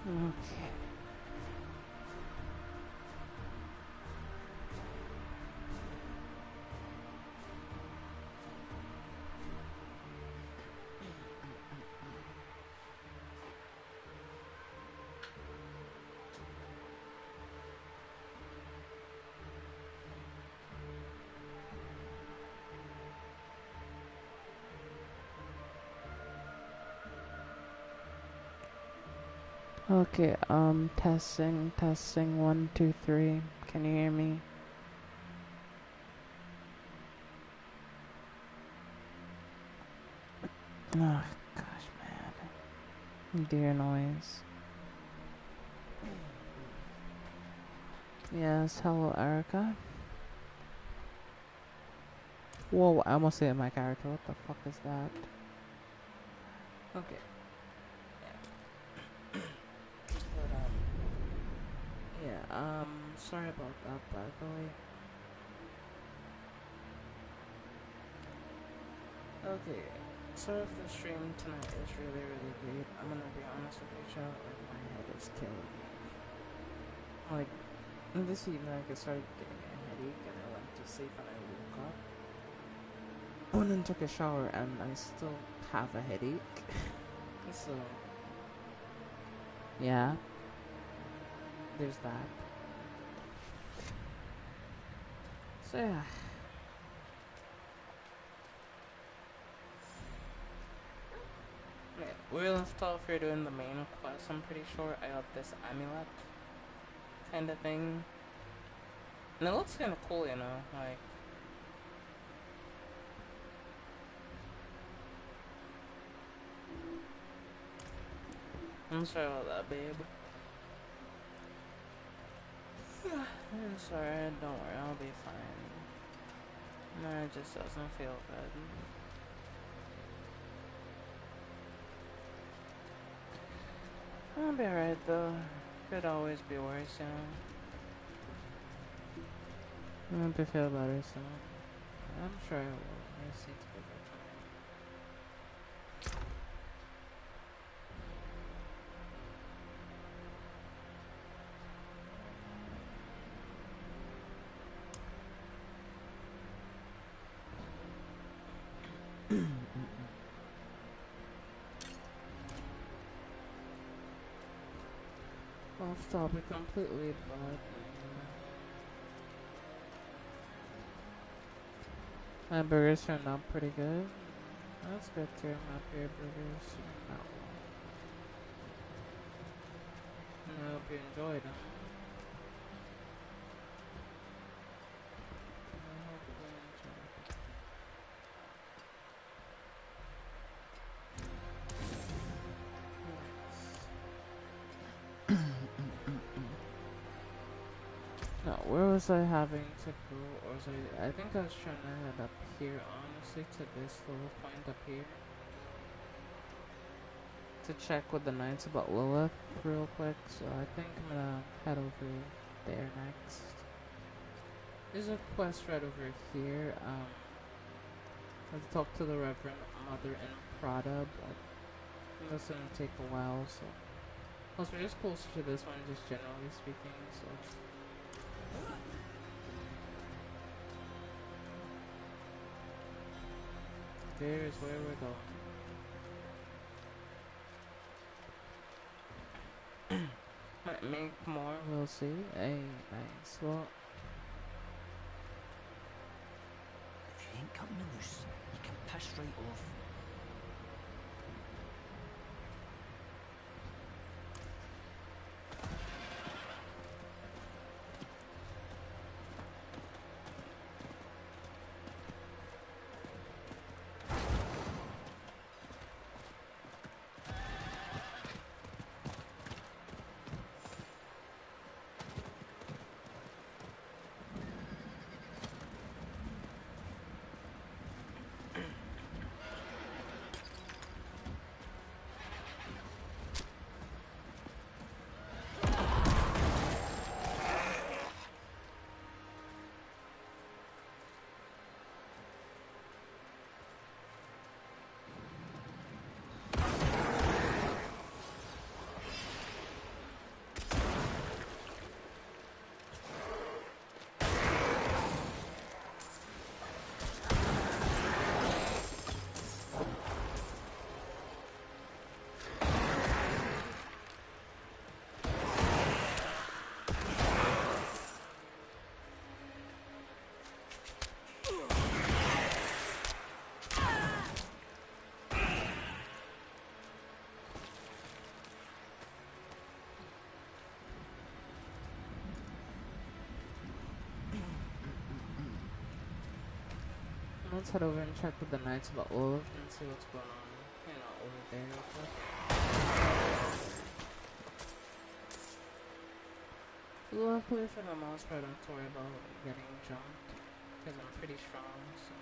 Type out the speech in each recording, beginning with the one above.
Okay. Okay, testing, 1, 2, 3. Can you hear me? Oh, gosh, man. Dear noise. Yes, hello, Erica. Whoa, I almost hit my character. What the fuck is that? Okay. Sorry about that, by the way. Okay, so if the stream tonight is really, really great, I'm gonna be honest with you, chat, like, my head is killing me. Like, this evening I started getting a headache, and I went to sleep, and I woke up, went and took a shower, and I still have a headache. So, yeah, there's that. So, yeah. Yeah, we left off here doing the main quest. I'm pretty sure I got this amulet kind of thing. And it looks kind of cool, you know, like... I'm sorry about that, babe. I'm sorry, don't worry, I'll be fine. No, it just doesn't feel good. I'll be alright though. Could always be worse, you know. I hope you feel better soon. I'm sure I will. I see it's good. Off topic completely, but my burgers turned out pretty good. That's good too. My favorite burgers turned out well. I hope you enjoyed them. No, where was I having to go? Or was I think I was trying to head up here, honestly, to this little point up here. To check with the Knights about Lilith real quick, so I think I'm gonna head over there next. There's a quest right over here. I have to talk to the Reverend Mother in Prada, but that's gonna take a while, so. Plus, we're just closer to this one, just generally speaking, so. There's where we're going. Might make more, we'll see. Hey, nice. Well, if you ain't cutting me loose, you can piss right off. let's head over and check with the Knights about Lilith and see what's going on, over there real quick. Luckily for the most part, I don't have to worry about getting jumped, because I'm pretty strong, so.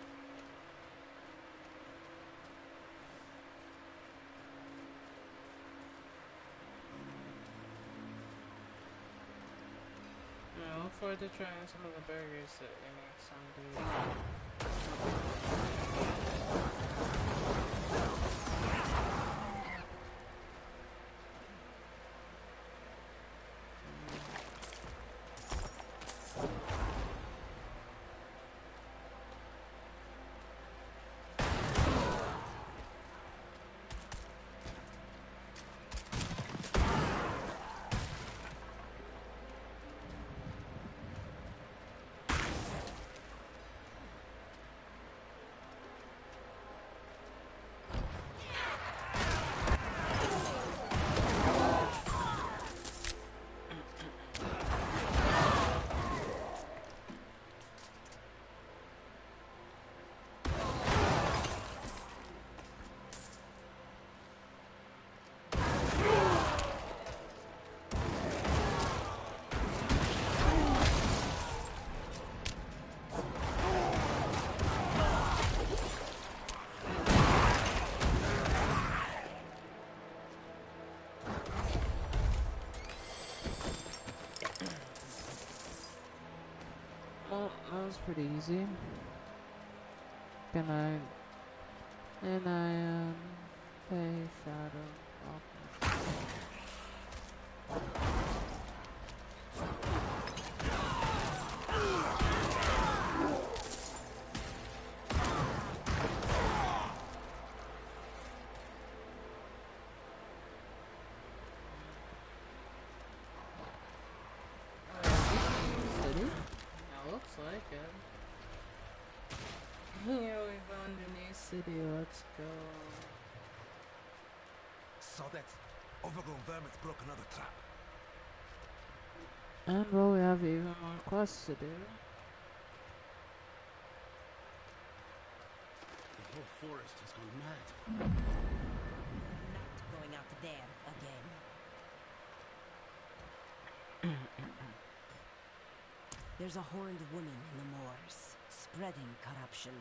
I look forward to trying some of the burgers that they make someday. Well, that was pretty easy. And I pay shadow off. City? Now looks like it. Yeah, we found a new city, let's go. Saw that. Overgrown vermin's broke another trap. And well, we have even more quests to do. The whole forest has gone mad. Not going out there again. There's a horned woman in the moors, spreading corruption,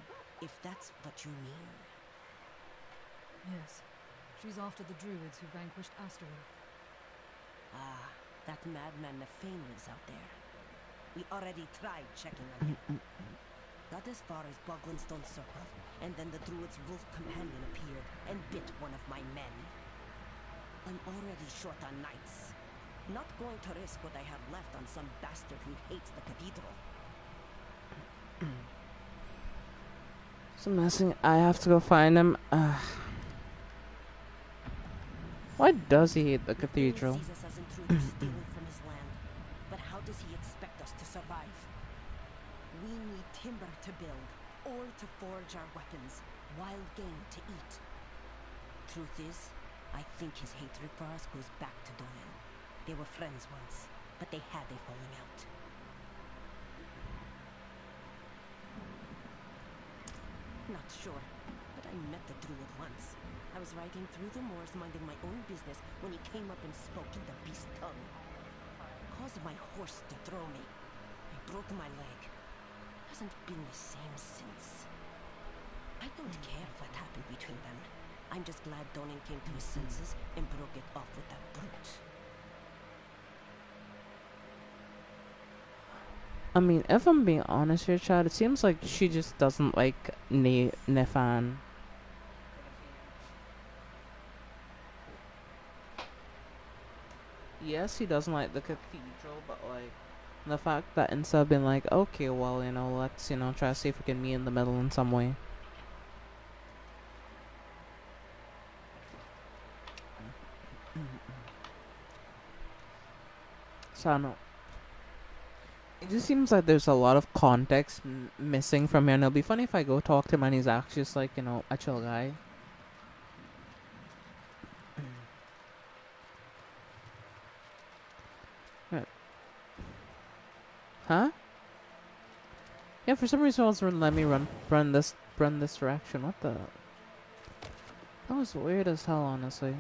if that's what you mean. Yes. She's after the druids who vanquished Astaroth. Ah, that madman Nefane lives out there. We already tried checking on him. Got as far as Boglinstone Circle, and then the druid's wolf companion appeared and bit one of my men. I'm already short on knights. Not going to risk what I have left on some bastard who hates the cathedral. So messing, I have to go find him. Why does he hate the cathedral? Sees us as intruders stealing from his land, but how does he expect us to survive? We need timber to build, ore to forge our weapons, wild game to eat. Truth is, I think his hatred for us goes back to Dolan. They were friends once, but they had a falling out. Not sure, but I met the druid once. I was riding through the moors minding my own business when he came up and spoke in the beast tongue. Caused my horse to throw me. I broke my leg. Hasn't been the same since. I don't care what happened between them. I'm just glad Donan came to his senses and broke it off with that brute. I mean, if I'm being honest here, Chad, it seems like she just doesn't like Nefane. Yes, he doesn't like the cathedral, but like the fact that instead of being like, okay, well, let's, try to see if we can meet in the middle in some way. So I don't know. It just seems like there's a lot of context missing from here, and it'll be funny if I go talk to him and he's actually just like, a chill guy. Right. Huh? Yeah, for some reason it wasn't letting me run this run this direction. What the? That was weird as hell, honestly.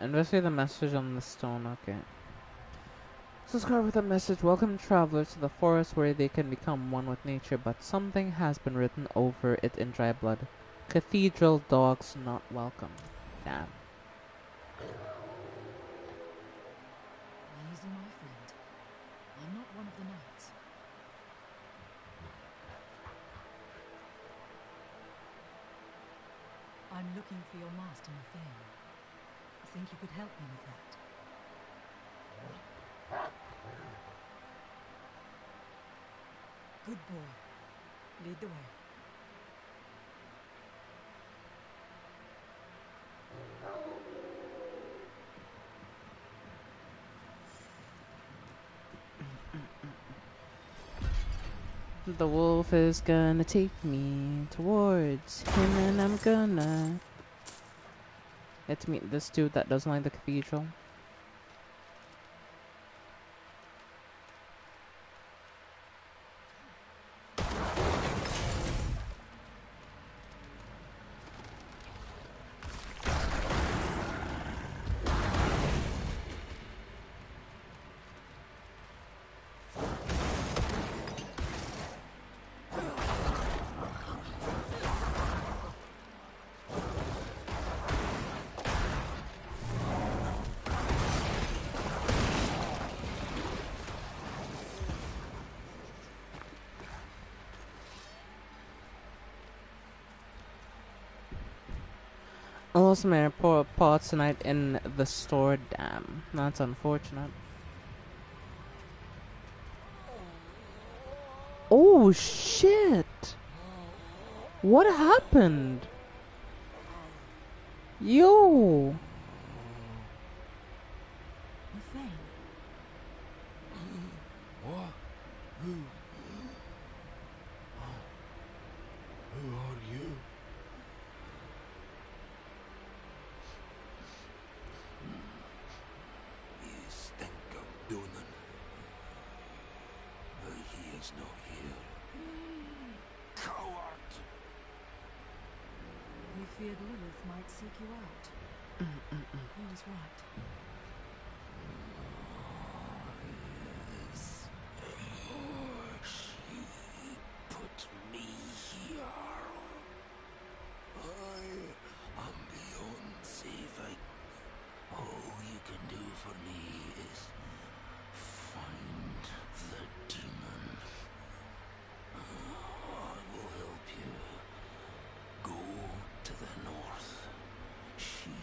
Investigate the message on the stone, okay. Subscribe with a message. Welcome travelers to the forest where they can become one with nature, but something has been written over it in dry blood. Cathedral dogs not welcome. Damn. Easy, my friend. I'm not one of the knights. I'm looking for your master, Nathane. I think you could help me with that. Good boy. Lead the way. The wolf is gonna take me towards him, and I'm gonna get to meet this dude that doesn't like the cathedral. I lost my airport parts tonight in the store. Damn, that's unfortunate. Oh shit! What happened? Yo! Nathane. What? Who? Who are you? You stink of Dunan. But he is not here. Coward! We feared Lilith might seek you out. He was right. Yes. She put me here. I am beyond saving. All you can do for me is find the demon. I will help you. Go to the north. She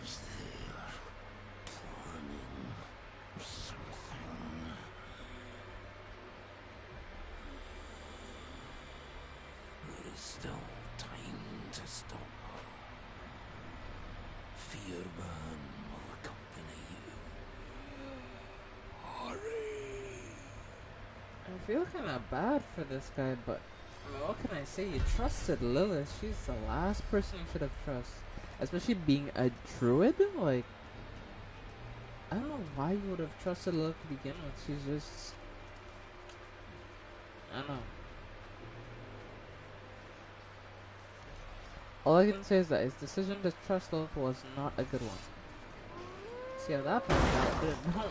is there, planning something. There is still time to stop her. Fearman will accompany you. Hurry! I feel kinda bad for this guy, but I mean, what can I say? You trusted Lilith. She's the last person you should have trusted. Especially being a druid? Like, I don't know why you would have trusted Lilith to begin with. She's just... I don't know. All I can say is that his decision to trust Lilith was not a good one. See how that panned out, didn't know.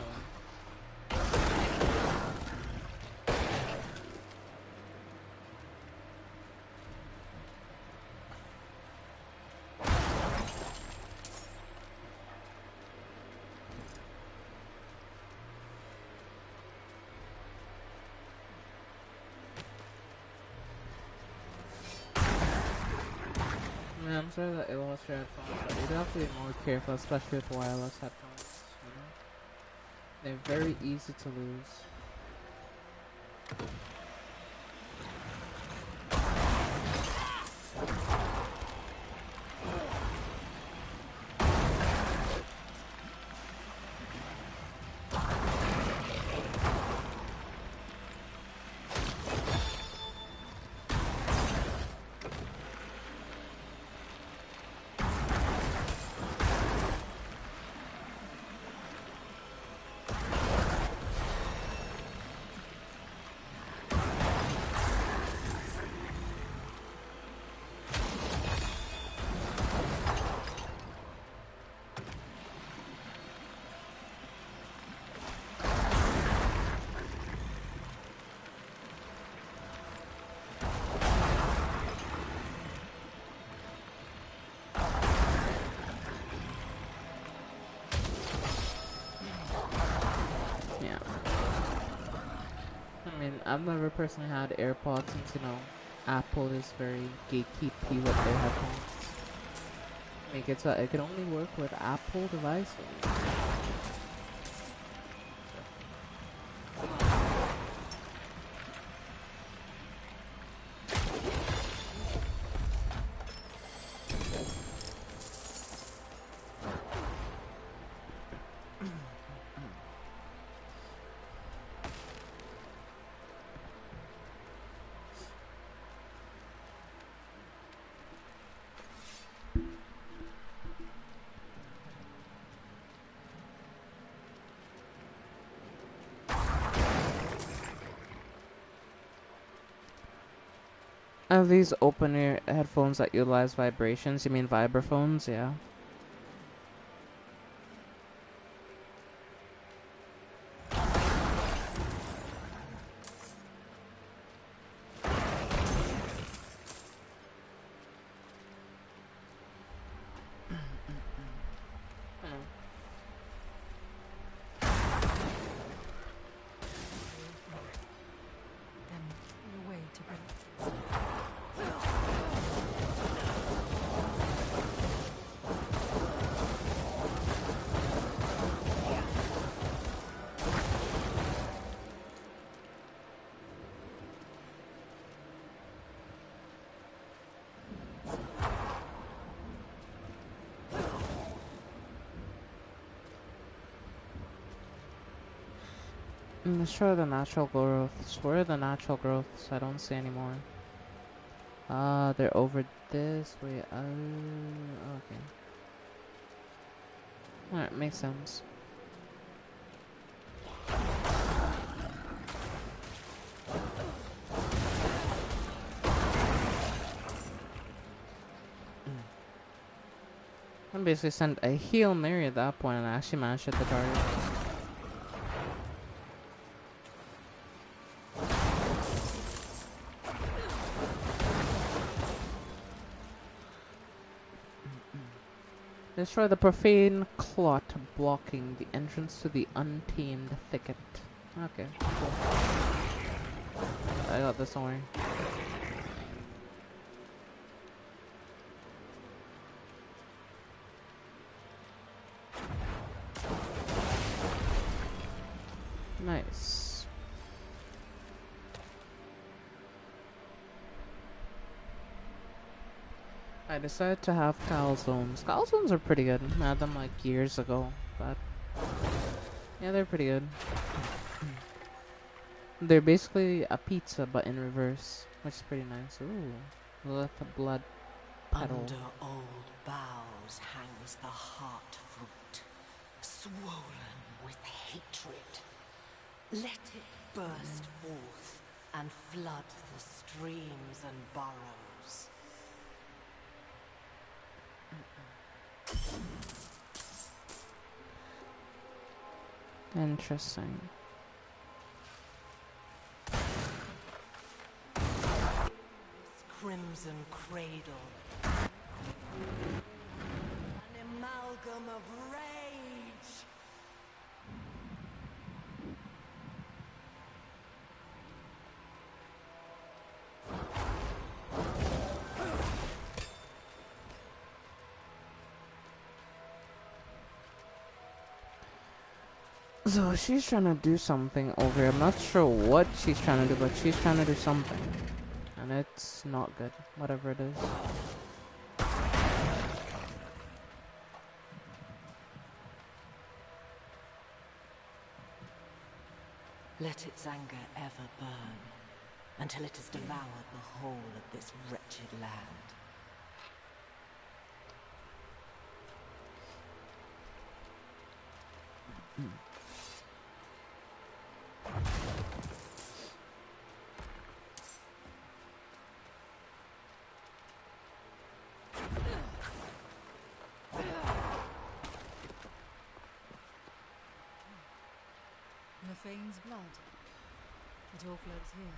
Yeah, I'm sorry that you lost your headphones, but you'd have to be more careful, especially with wireless headphones, you know? They're very easy to lose. I've never personally had AirPods since, you know, Apple is very gatekeepy with their headphones. Make it so it can only work with Apple devices. Are these open ear headphones that utilize vibrations? You mean vibraphones? Yeah. Then your way to bring. Destroy the natural growths. Where are the natural growths? I don't see any more. They're over this way. Okay. Alright, makes sense. I basically sent a Hail Mary at that point and I actually managed to hit the target. Destroy the profane clot blocking the entrance to the untamed thicket. Okay, cool. I got this, don't worry. Nice. I decided to have calzones. Calzones are pretty good. I had them like years ago, but yeah, they're pretty good. They're basically a pizza but in reverse, which is pretty nice. Ooh, with the blood petal. Under old boughs hangs the heart fruit, swollen with hatred. Let it burst forth and flood the streams and burrows. Interesting. Crimson cradle. An amalgam of rage. So she's trying to do something over here. I'm not sure what she's trying to do, but she's trying to do something. And it's not good, whatever it is. Let its anger ever burn, until it has devoured the whole of this wretched land. Fane's blood. It all flows here.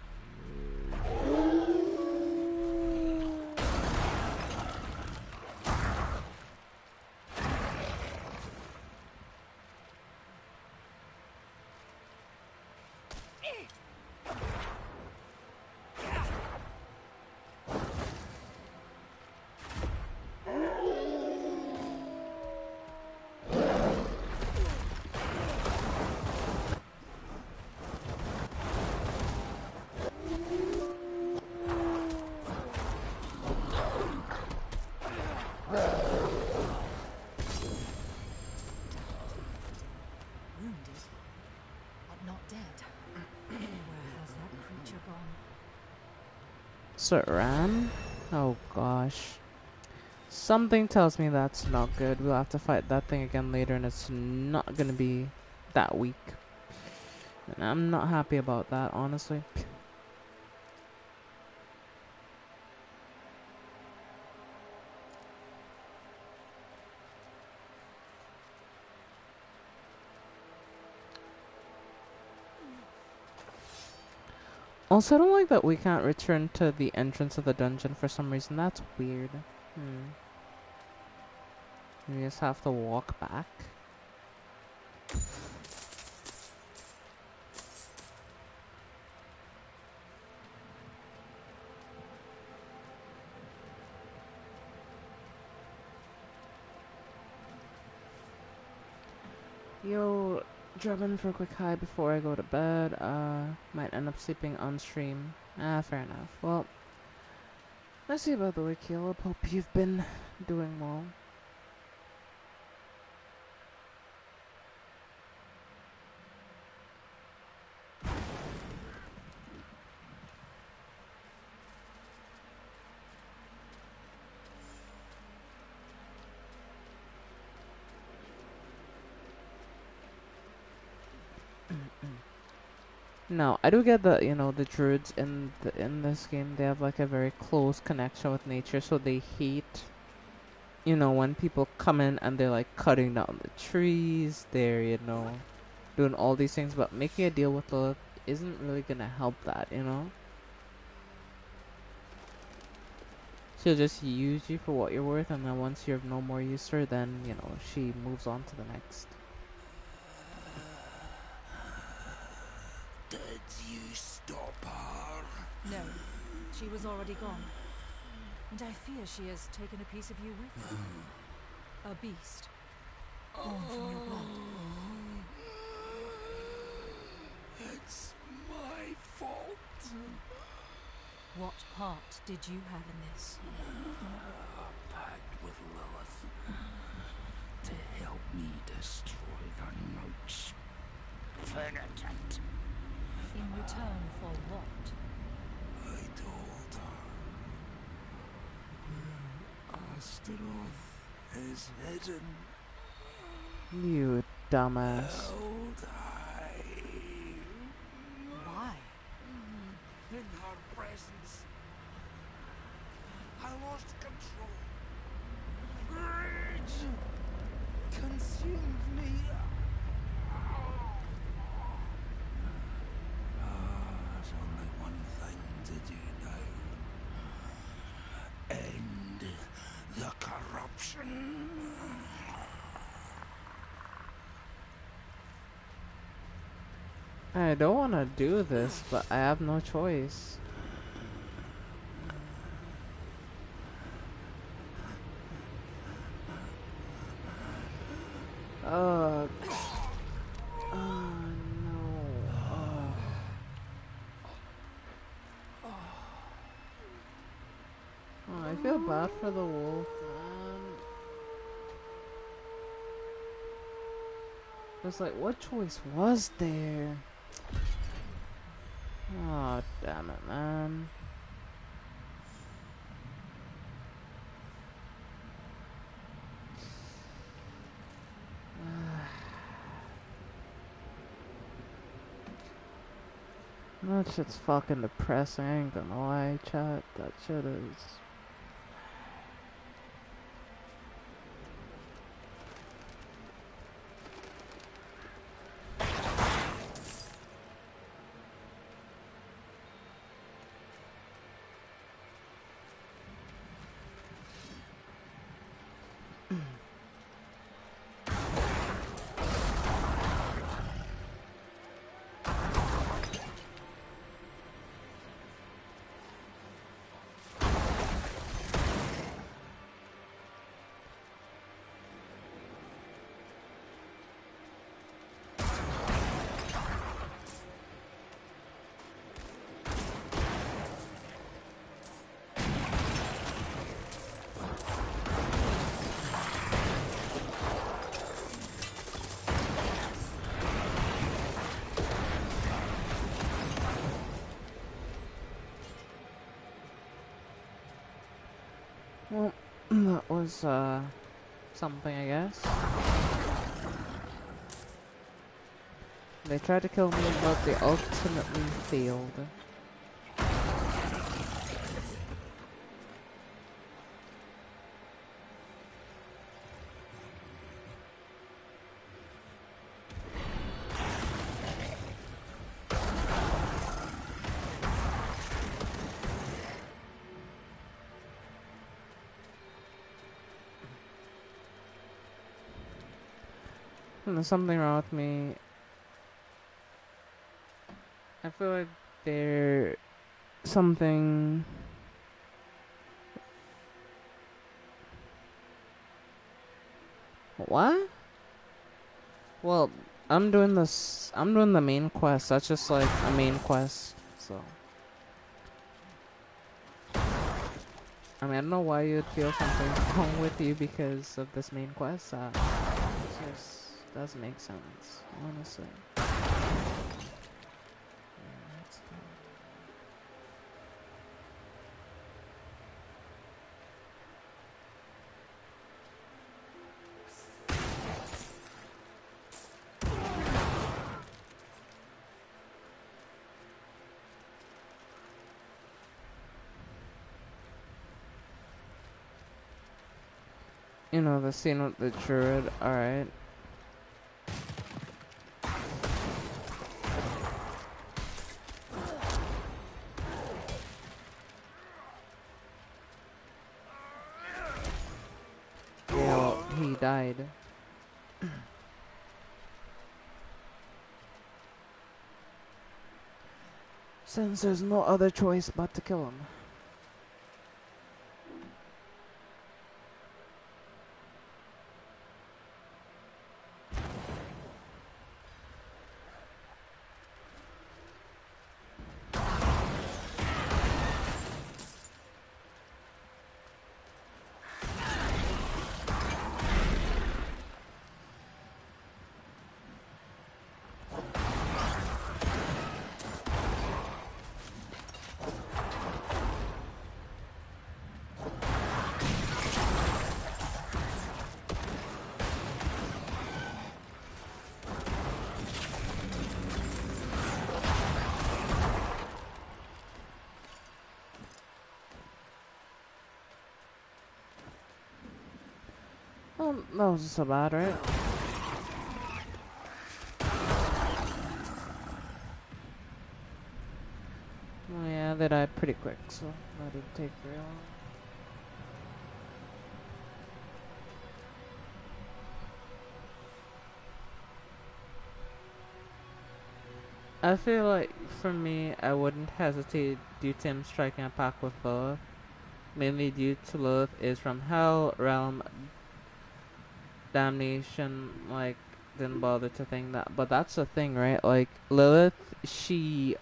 concert ran? Oh gosh. Something tells me that's not good. We'll have to fight that thing again later and it's not gonna be that weak. And I'm not happy about that, honestly. Also, I don't like that we can't return to the entrance of the dungeon for some reason. That's weird. We just have to walk back. Yo, drumming for a quick high before I go to bed. Might end up sleeping on stream. Fair enough. Well, let's see about the way, Caleb. Hope you've been doing well. No, I do get that, you know, the druids in this game, they have like a very close connection with nature, so they hate, you know, when people come in and they're like cutting down the trees, they're, you know, doing all these things, but making a deal with Lilith isn't really gonna help that, you know? She'll just use you for what you're worth, and then once you have no more use for her, then, you know, she moves on to the next. Did you stop her? No, she was already gone. And I fear she has taken a piece of you with her. A beast. Born from your blood. It's my fault. What part did you have in this? A pact with Lilith to help me destroy the notes. Penitent. In return for what? I told her where Astaroth is hidden. You dumbass. Held high. Why? In her presence, I lost control. Rage consumed me. There's only one thing to do now. End the corruption. I don't want to do this, but I have no choice. Oh no. Oh, I feel bad for the wolf, man. It's like, what choice was there? Oh, damn it, man. That shit's fucking depressing, I ain't gonna lie, chat. That shit is. Well, that was something, I guess. They tried to kill me, but they ultimately failed. And there's something wrong with me. I feel like there's something. What? Well, I'm doing this. I'm doing the main quest. That's just like a main quest. So, I mean, I don't know why you'd feel something's wrong with you because of this main quest. It just doesn't make sense, honestly. You know, the scene with the druid, alright. Yeah, well, he died. Since there's no other choice but to kill him. Well, that wasn't so bad, right? Well, yeah, they died pretty quick, so that didn't take very long. I feel like, for me, I wouldn't hesitate due to him striking a pact with Lilith. Mainly due to Lilith is from Hell, Realm, Damnation, like, didn't bother to think that. But that's the thing, right? Like, Lilith, the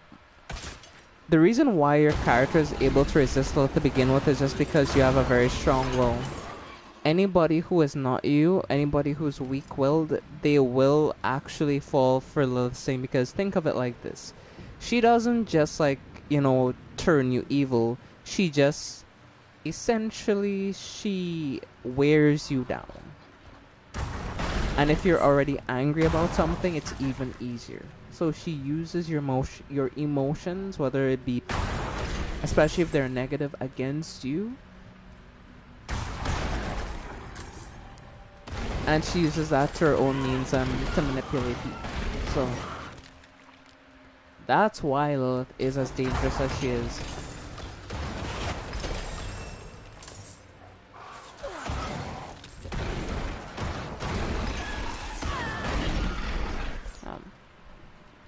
reason why your character is able to resist Lilith to begin with is just because you have a very strong will. Anybody who is not you, anybody who's weak-willed, they will actually fall for Lilith's thing, because think of it like this. She doesn't just, like, you know, turn you evil. She just, essentially, she wears you down. And if you're already angry about something, it's even easier. So she uses your emotions, whether it be, especially if they're negative, against you. And she uses that to her own means to manipulate people. So that's why Lilith is as dangerous as she is.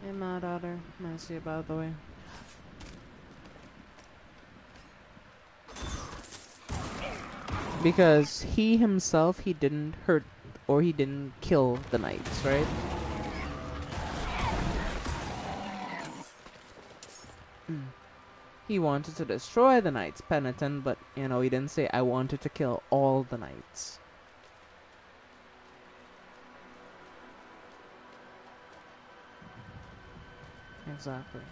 Hey, my daughter. Nice to see you, by the way. Because he himself, he didn't hurt or he didn't kill the knights, right? He wanted to destroy the knights penitent, but, you know, he didn't say, I wanted to kill all the knights. Exactly.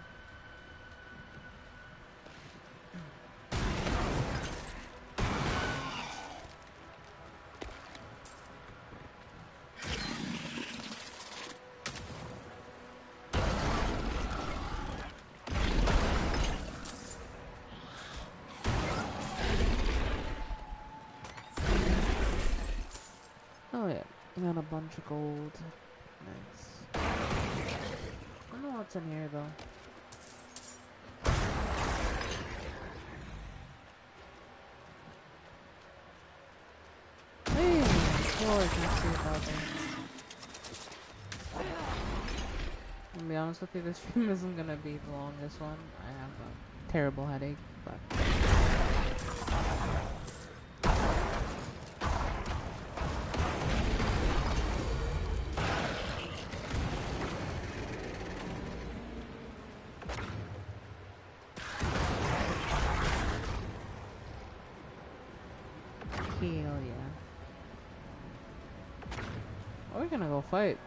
got a bunch of gold. Nice. I don't know what's in here though. Hey, floor can't see without me. To be honest with you, this stream isn't gonna be the longest one. I have a terrible headache, but hell yeah. Oh, we're gonna go fight.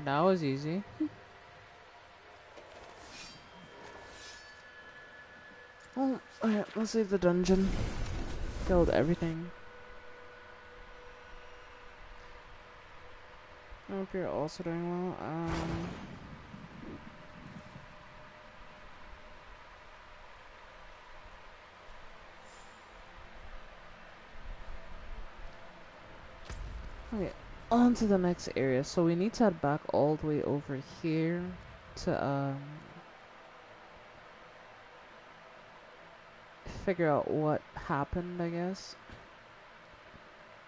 That was easy. Oh, alright, let's leave the dungeon. Killed everything. I hope you're also doing well. Okay, on to the next area. So we need to head back all the way over here to figure out what happened, I guess.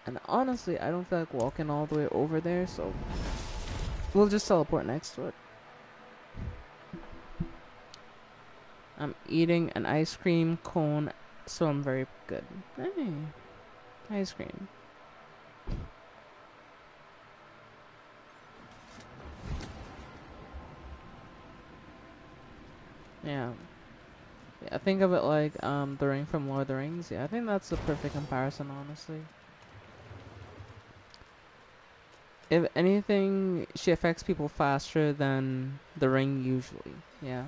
And honestly, I don't feel like walking all the way over there, so we'll just teleport next to it. I'm eating an ice cream cone, so I'm very good. Hey, ice cream. Yeah. Yeah, think of it like the ring from Lord of the Rings. Yeah, I think that's the perfect comparison, honestly. If anything, she affects people faster than the ring usually. Yeah.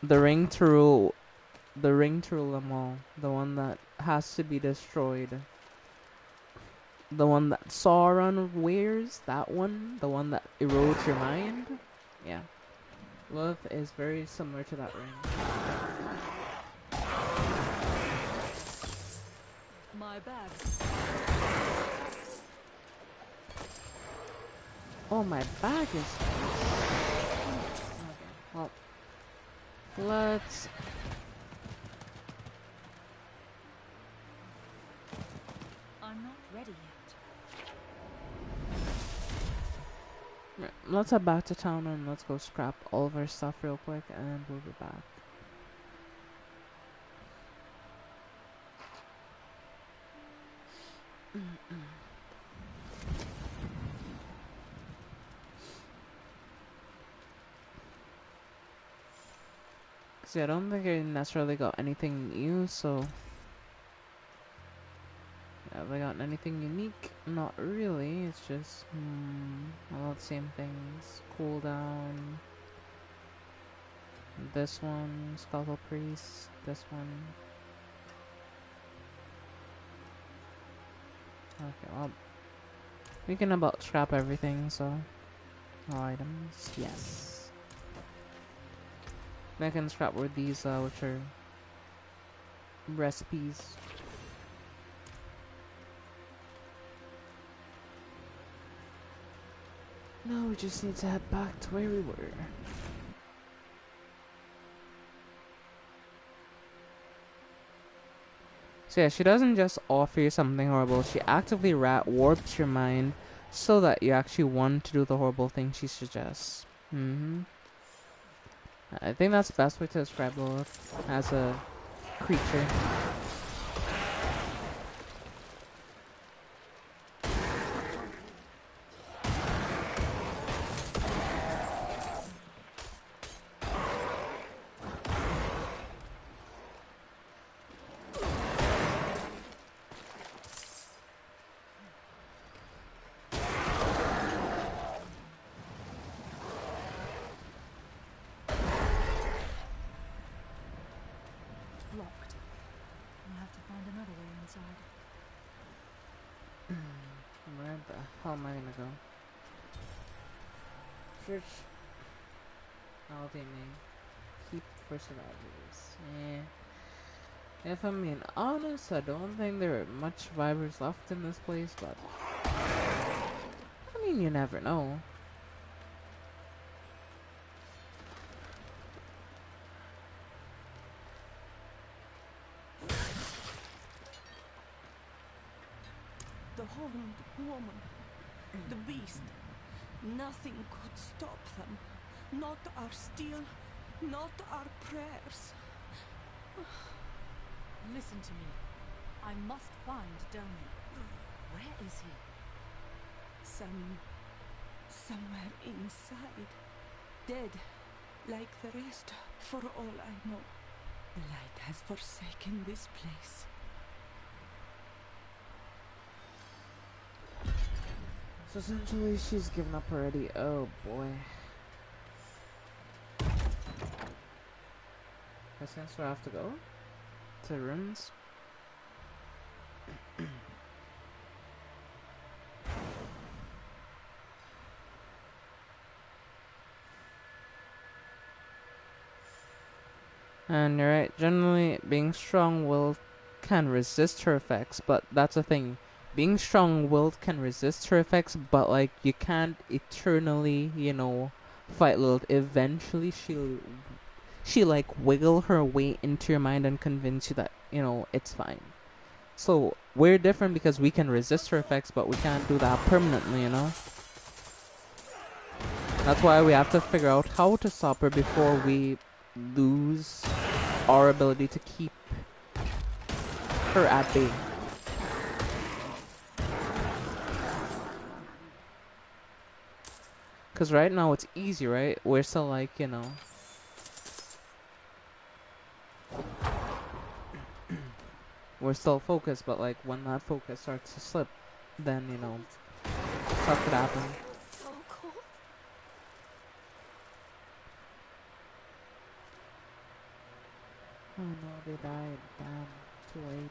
The ring to rule them all. The one that has to be destroyed. The one that Sauron wears, that one. The one that erodes your mind. Yeah. Lilith is very similar to that ring. My bag. Oh, my bag is... Okay, well... Let's... I'm not ready yet. Right, let's head back to town and let's go scrap all of our stuff real quick and we'll be back. See, I don't think I necessarily got anything new, so... Have I gotten anything unique? Not really, it's just... all the same things. Cooldown. This one, Scalpel Priest. This one. Okay, well... We can about scrap everything, so... All items, yes. I can scrap were these, which are... recipes. Now we just need to head back to where we were. So yeah, she doesn't just offer you something horrible, she actively warps your mind so that you actually want to do the horrible thing she suggests. I think that's the best way to describe Lilith as a creature. Locked. find another way inside. Where the hell am I gonna go? Church. Holiday name. Keep for survivors. If I'm being honest, I don't think there are much survivors left in this place, but I mean, you never know. The horned woman, the beast. Nothing could stop them. Not our steel, not our prayers. Listen to me. I must find Domi. Where is he? Somewhere inside. Dead, like the rest, for all I know. The light has forsaken this place. So essentially, she's given up already. Oh boy. I sense we have to go to ruins. And you're right, generally being strong-willed can resist her effects, but that's the thing. Being strong-willed can resist her effects, but like you can't eternally, fight Lilith. Eventually she like wiggle her way into your mind and convince you that, it's fine. So we're different because we can resist her effects, but we can't do that permanently, That's why we have to figure out how to stop her before we lose our ability to keep her at bay. Because right now it's easy, right? We're still like, we're still focused, but like when that focus starts to slip, then, stuff could happen. So cold. Oh no, they died. Damn, too late.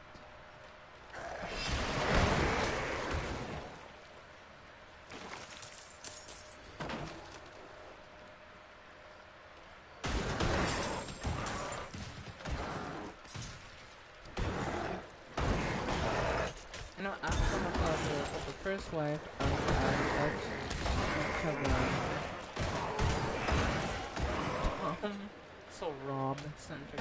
After my father, the first wife, so Rob centered.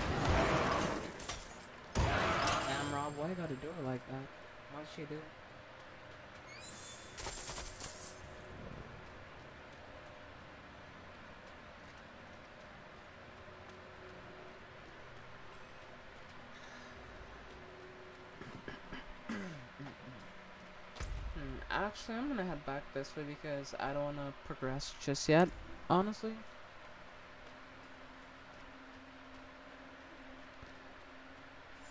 Damn, Rob, why you gotta do her like that? What'd she do? Actually, I'm gonna head back this way because I don't wanna progress just yet, honestly.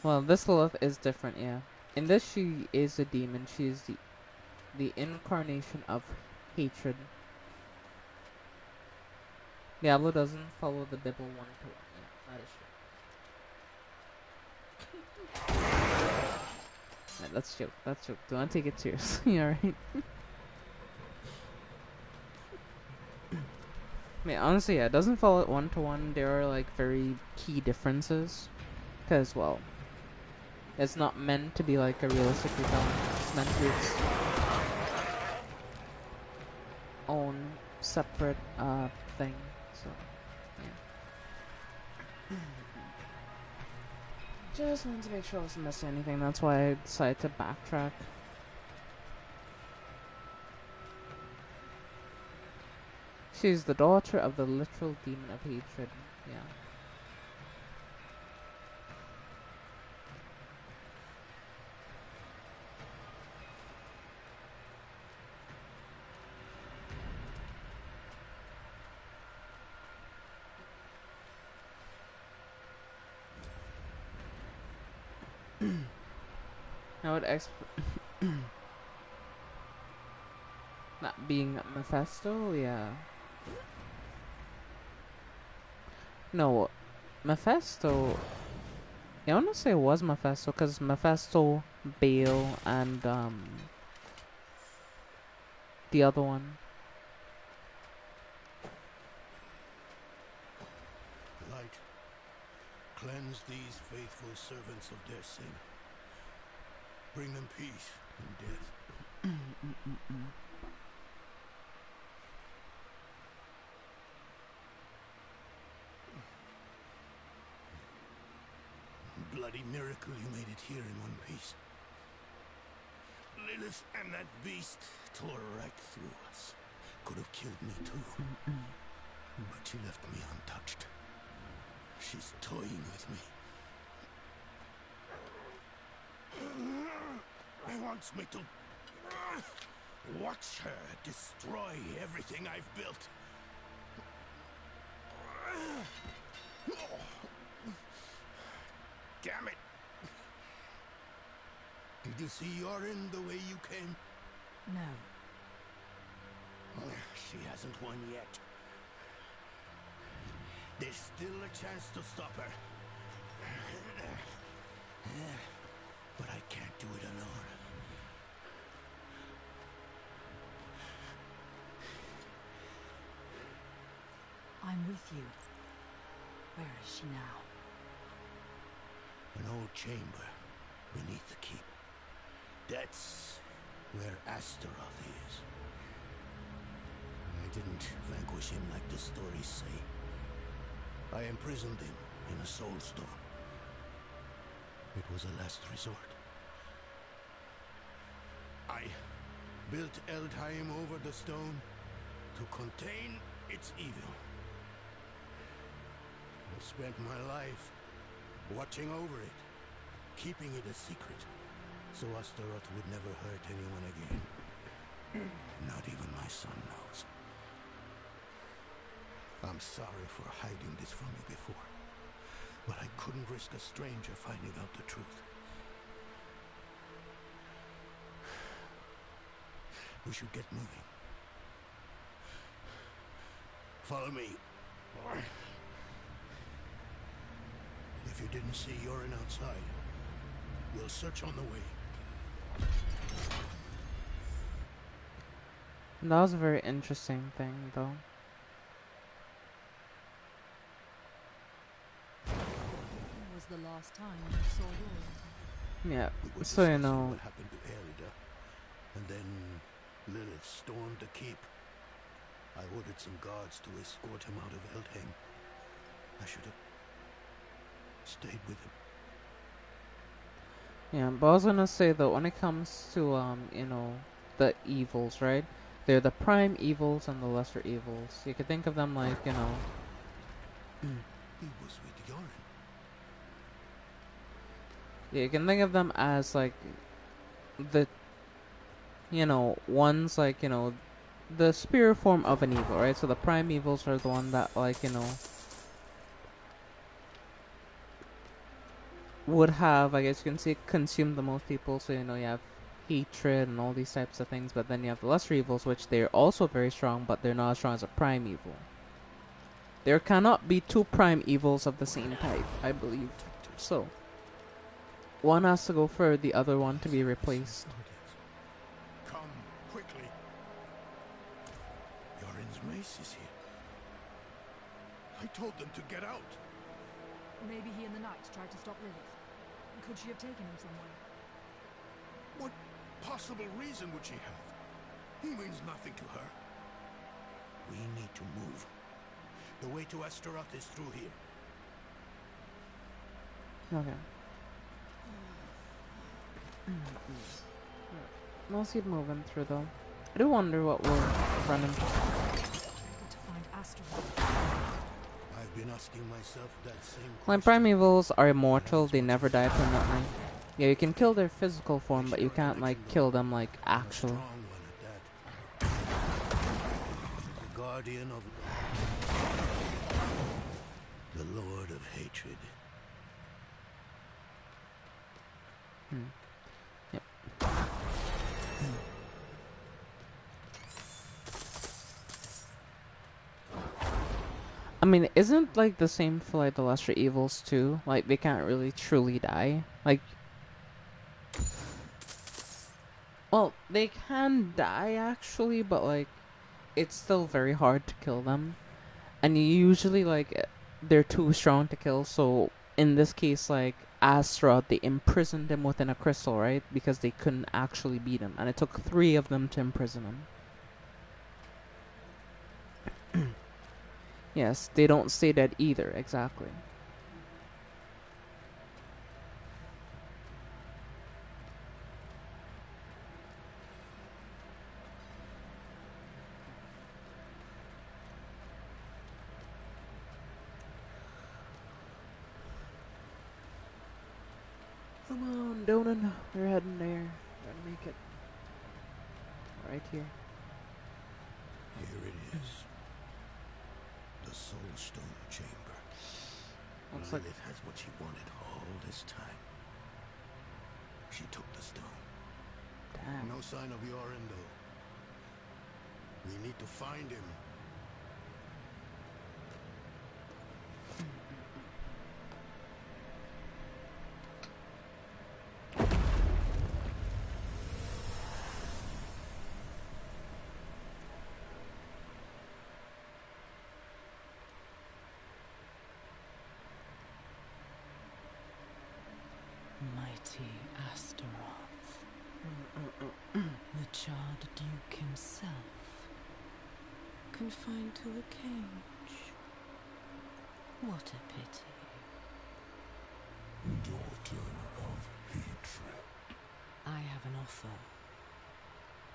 Well, this Lilith is different, yeah. In this, she is a demon. She is the incarnation of hatred. Diablo doesn't follow the Bible one to one. Yeah, that is true. Yeah, that's joke. That's joke. Do not take it seriously. Alright. I mean, honestly, yeah, it doesn't follow it one to one. There are like very key differences, because well, it's not meant to be like a realistic retelling. It's meant to be its own separate thing. So, yeah. Just wanted to make sure I wasn't missing anything. That's why I decided to backtrack. She's the daughter of the literal demon of hatred. Yeah. I would not being Mephisto, yeah. No, Mephisto. Yeah, I want to say it was Mephisto, because Mephisto, Bale, and the other one. Light, cleanse these faithful servants of their sin. Bring them peace in death. Bloody miracle you made it here in one piece. Lilith and that beast tore right through us. Could have killed me too. But she left me untouched. She's toying with me. He wants me to watch her destroy everything I've built. Damn it! Did you see Yorin the way you came? No. She hasn't won yet. There's still a chance to stop her. But I can't do it alone. I'm with you. Where is she now? An old chamber beneath the keep. That's where Astaroth is. I didn't vanquish him like the stories say. I imprisoned him in a soul storm. It was a last resort. I built Eldheim over the stone to contain its evil. I spent my life watching over it, keeping it a secret, so Astaroth would never hurt anyone again. Not even my son knows. I'm sorry for hiding this from you before, but I couldn't risk a stranger finding out the truth. We should get moving. Follow me. If you didn't see Yorin outside, we'll search on the way. That was a very interesting thing, though. When was the last time you saw Yorin? Yeah, We were so you discussing know. what happened to Erida, and then Lilith stormed the keep. I ordered some guards to escort him out of Eldheim. I should have stayed with him. Yeah, but I was gonna say though, when it comes to you know, the evils, right? They're the prime evils and the lesser evils. You could think of them like, you know. He was with Yorin. Yeah, you can think of them as like the, you know, ones like, you know, the spirit form of an evil, right? So the prime evils are the one that, like, you know, would have, I guess you can say, consume the most people. So, you know, you have hatred and all these types of things. But then you have the lesser evils, which they're also very strong, but they're not as strong as a prime evil. There cannot be two prime evils of the same type, I believe. So, one has to go for the other one to be replaced. Come quickly. Yorin's mace is here. I told them to get out. Maybe he and the knight tried to stop Lilith. Could she have taken him somewhere? What possible reason would she have? He means nothing to her. We need to move. The way to Astaroth is through here. Okay. We'll keep moving through though. I do wonder what we're running. Got to find Astaroth. I've been asking myself that same Like question. prime evils are immortal, they never die permanently. Yeah, you can kill their physical form, but you can't like kill them like A actually. strong one at that. The guardian of the Lord of Hatred. Yep. mean, isn't like the same for like the lesser evils too? Like they can't really truly die. Like, well, they can die actually, but like it's still very hard to kill them. And usually like they're too strong to kill. So in this case, like Astra, they imprisoned him within a crystal, right? Because they couldn't actually beat him, and it took 3 of them to imprison him. Yes, they don't say that either. Exactly. Come on, Donan. We're heading there. Gotta make it. Right here. Here it is. The Soul Stone Chamber. Looks like Lilith has what she wanted all this time. She took the stone. damn. No sign of Yorin, though. We need to find him. Mighty Astaroth. The charred Duke himself. Confined to a cage. What a pity. Daughter of hatred. I have an offer.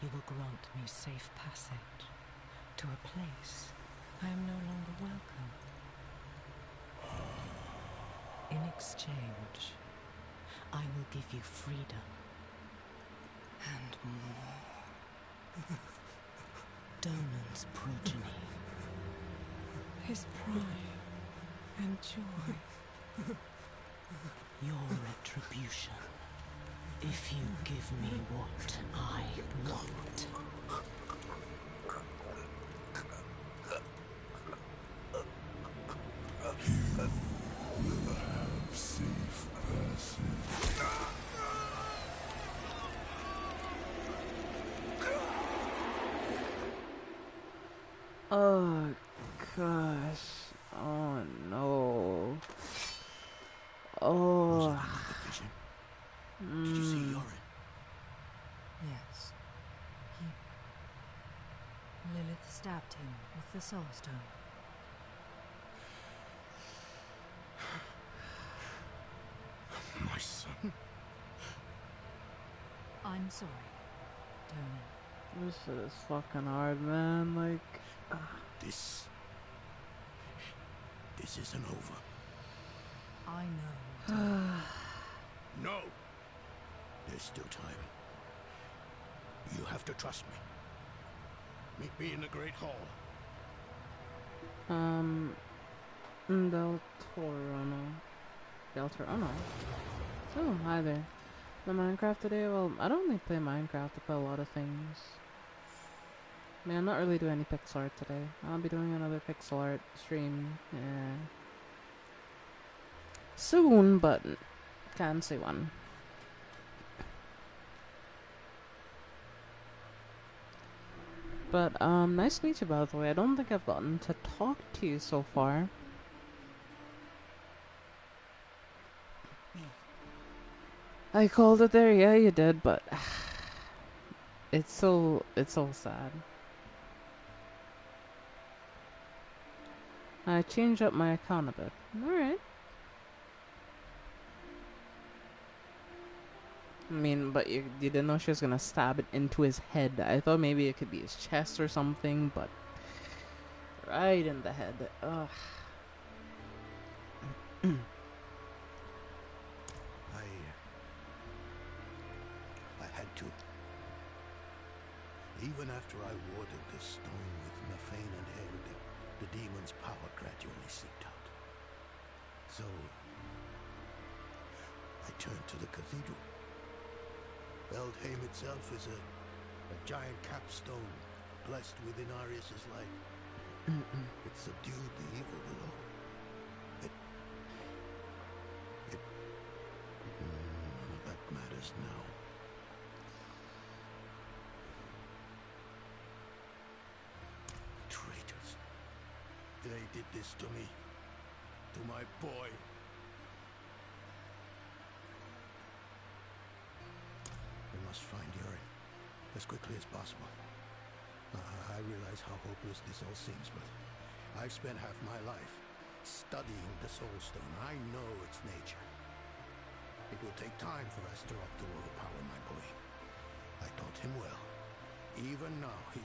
You will grant me safe passage to a place I am no longer welcome. In exchange, I will give you freedom and more. Donan's progeny, his pride and joy, your retribution. If you give me what I want. Safe passage. Oh gosh. Oh no. Oh. Was it another vision? Did you see Yorin? Yes. Lilith stabbed him with the Soul Stone. My son? I'm sorry, Donan. This shit is fucking hard, man. Like, This isn't over. I know. Donan. No! There's still time. You have to trust me. Meet me in the Great Hall. Del Torono. Del Torono? Oh, hi there. The Minecraft today? Well, I don't really play Minecraft. I play a lot of things. I mean, I'm not really doing any pixel art today. I'll be doing another pixel art stream soon, but can't say when. But, nice to meet you, by the way. I don't think I've gotten to talk to you so far. I called it there, yeah, you did, but it's so sad. I changed up my account a bit. Alright. I mean, but you didn't know she was gonna stab it into his head. I thought maybe it could be his chest or something, but right in the head. Ugh. I had to. Even after I warded the stone with Methane and Herod, the demon's power gradually seeped out. So, I turned to the cathedral. Eldheim itself is a giant capstone blessed with Inarius's light. It subdued the evil below. None of that matters now. Traitors. They did this to me. To my boy. We must find Yuri as quickly as possible. I realize how hopeless this all seems, but I've spent half my life studying the Soul Stone. I know its nature. It will take time for Astaroth to overpower my boy. I taught him well. Even now, he's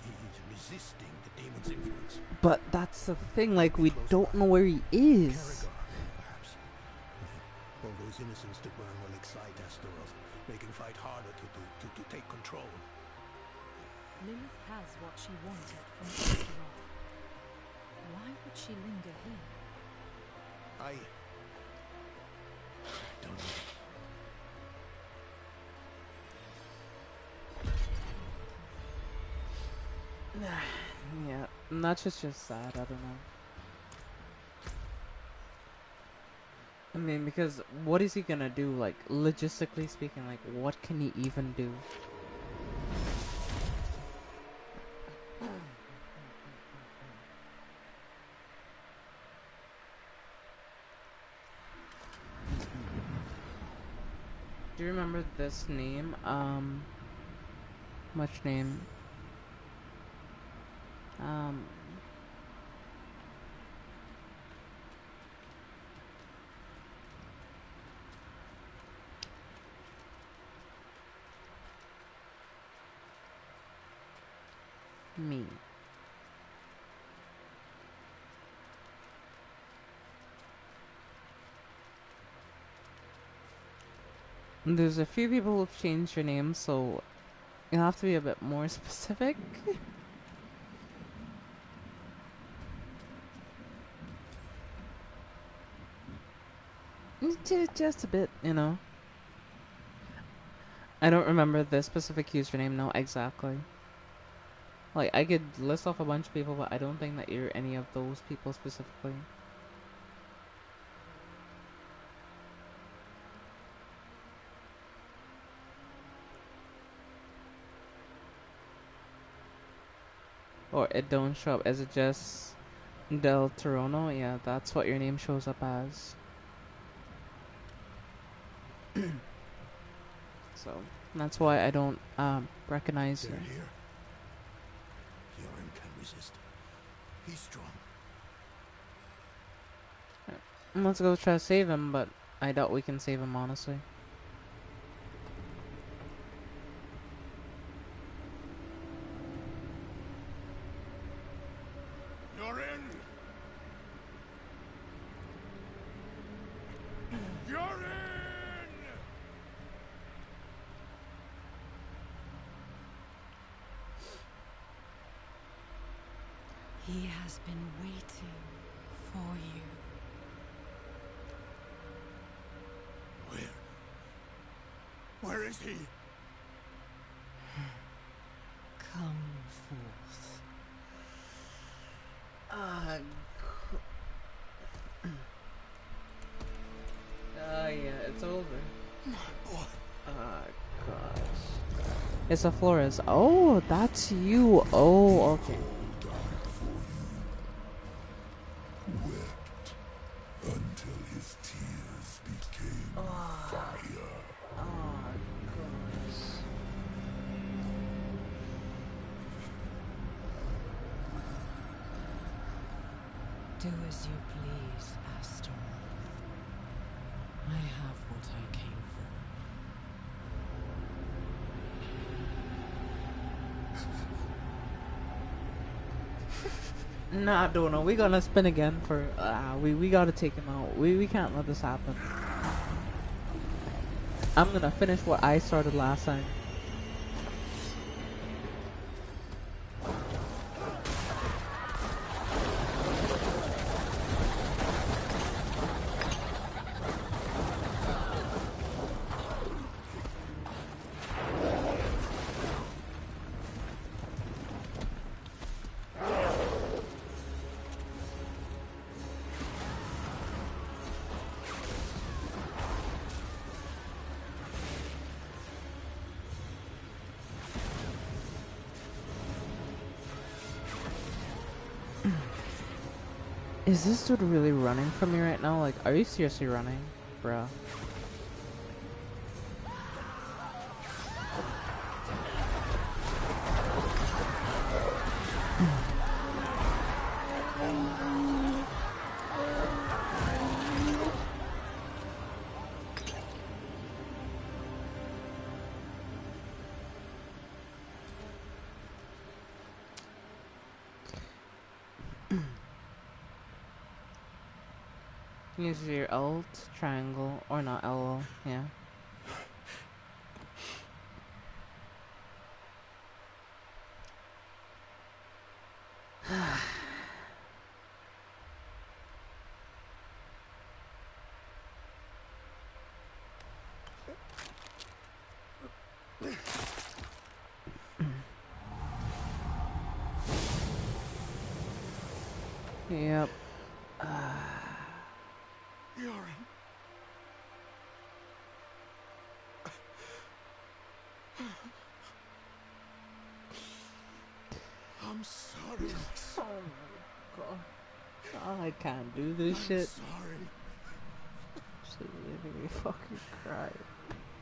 resisting the demon's influence. But that's the thing, like, we don't know where he is. Carragher, perhaps. All those innocents to burn will excite Astaroth, making fight harder to take control. Lilith has what she wanted from Astaroth. Why would she linger here? I don't know. Yeah, that's just sad, I don't know. I mean, because what is he gonna do, like, logistically speaking, like, what can he even do? Do you remember this name? Much name? Me. There's a few people who've changed your name, so you'll have to be a bit more specific. Just a bit, you know. I don't remember the specific username, no, exactly. Like, I could list off a bunch of people, but I don't think that you're any of those people specifically. Or it don't show up. Is it just Del Torono? Yeah, that's what your name shows up as. So, that's why I don't recognize you. They're here. Yorin can resist. He's strong. Let's go try to save him, but I doubt we can save him, honestly. Yorin! Yorin! He has been waiting for you. Where is he? Come forth. Yeah, it's over. My boy. Gosh. It's a Flores. Oh, that's you. Oh, okay. Wept until his tears became fire. Oh, gosh. Do as you please, Astaroth. I have what I came for. Nah, Dona, we gonna spin again for we gotta take him out. We can't let this happen. I'm gonna finish what I started last time. Is this dude really running from me right now? Like, are you seriously running? Bruh. Use your alt, triangle, or not LL, yeah. Yep. I'm sorry. Oh my god. I can't do this shit. Sorry. Shit is making me fucking cry.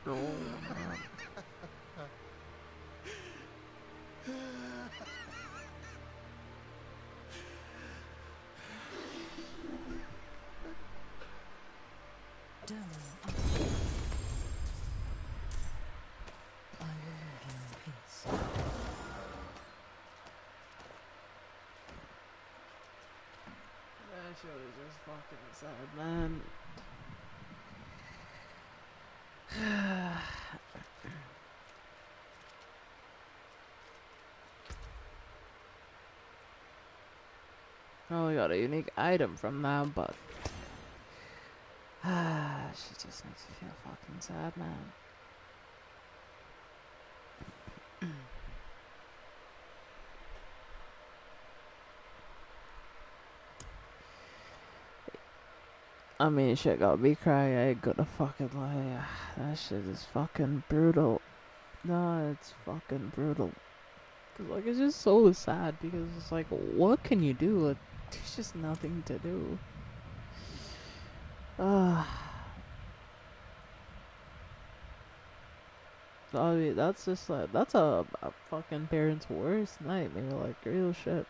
No, man. Done. I will leave you in peace. That shit was just fucking sad, man. Oh, we got a unique item from that, but she just makes me feel fucking sad, man. I mean, shit got me crying. I ain't gonna fucking lie. That shit is fucking brutal. No, it's fucking brutal. Cause like it's just so sad because it's like, what can you do? Like, there's just nothing to do. I mean, that's just like that's a fucking parent's worst nightmare. Like real shit.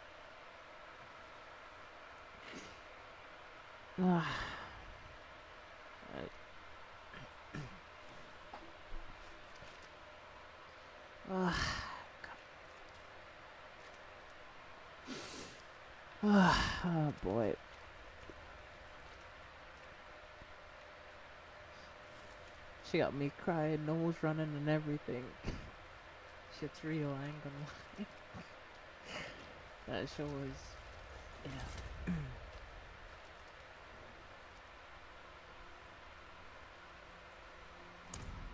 Oh boy. She got me crying, nose running and everything. Shit's real, I ain't gonna lie. That show was, yeah.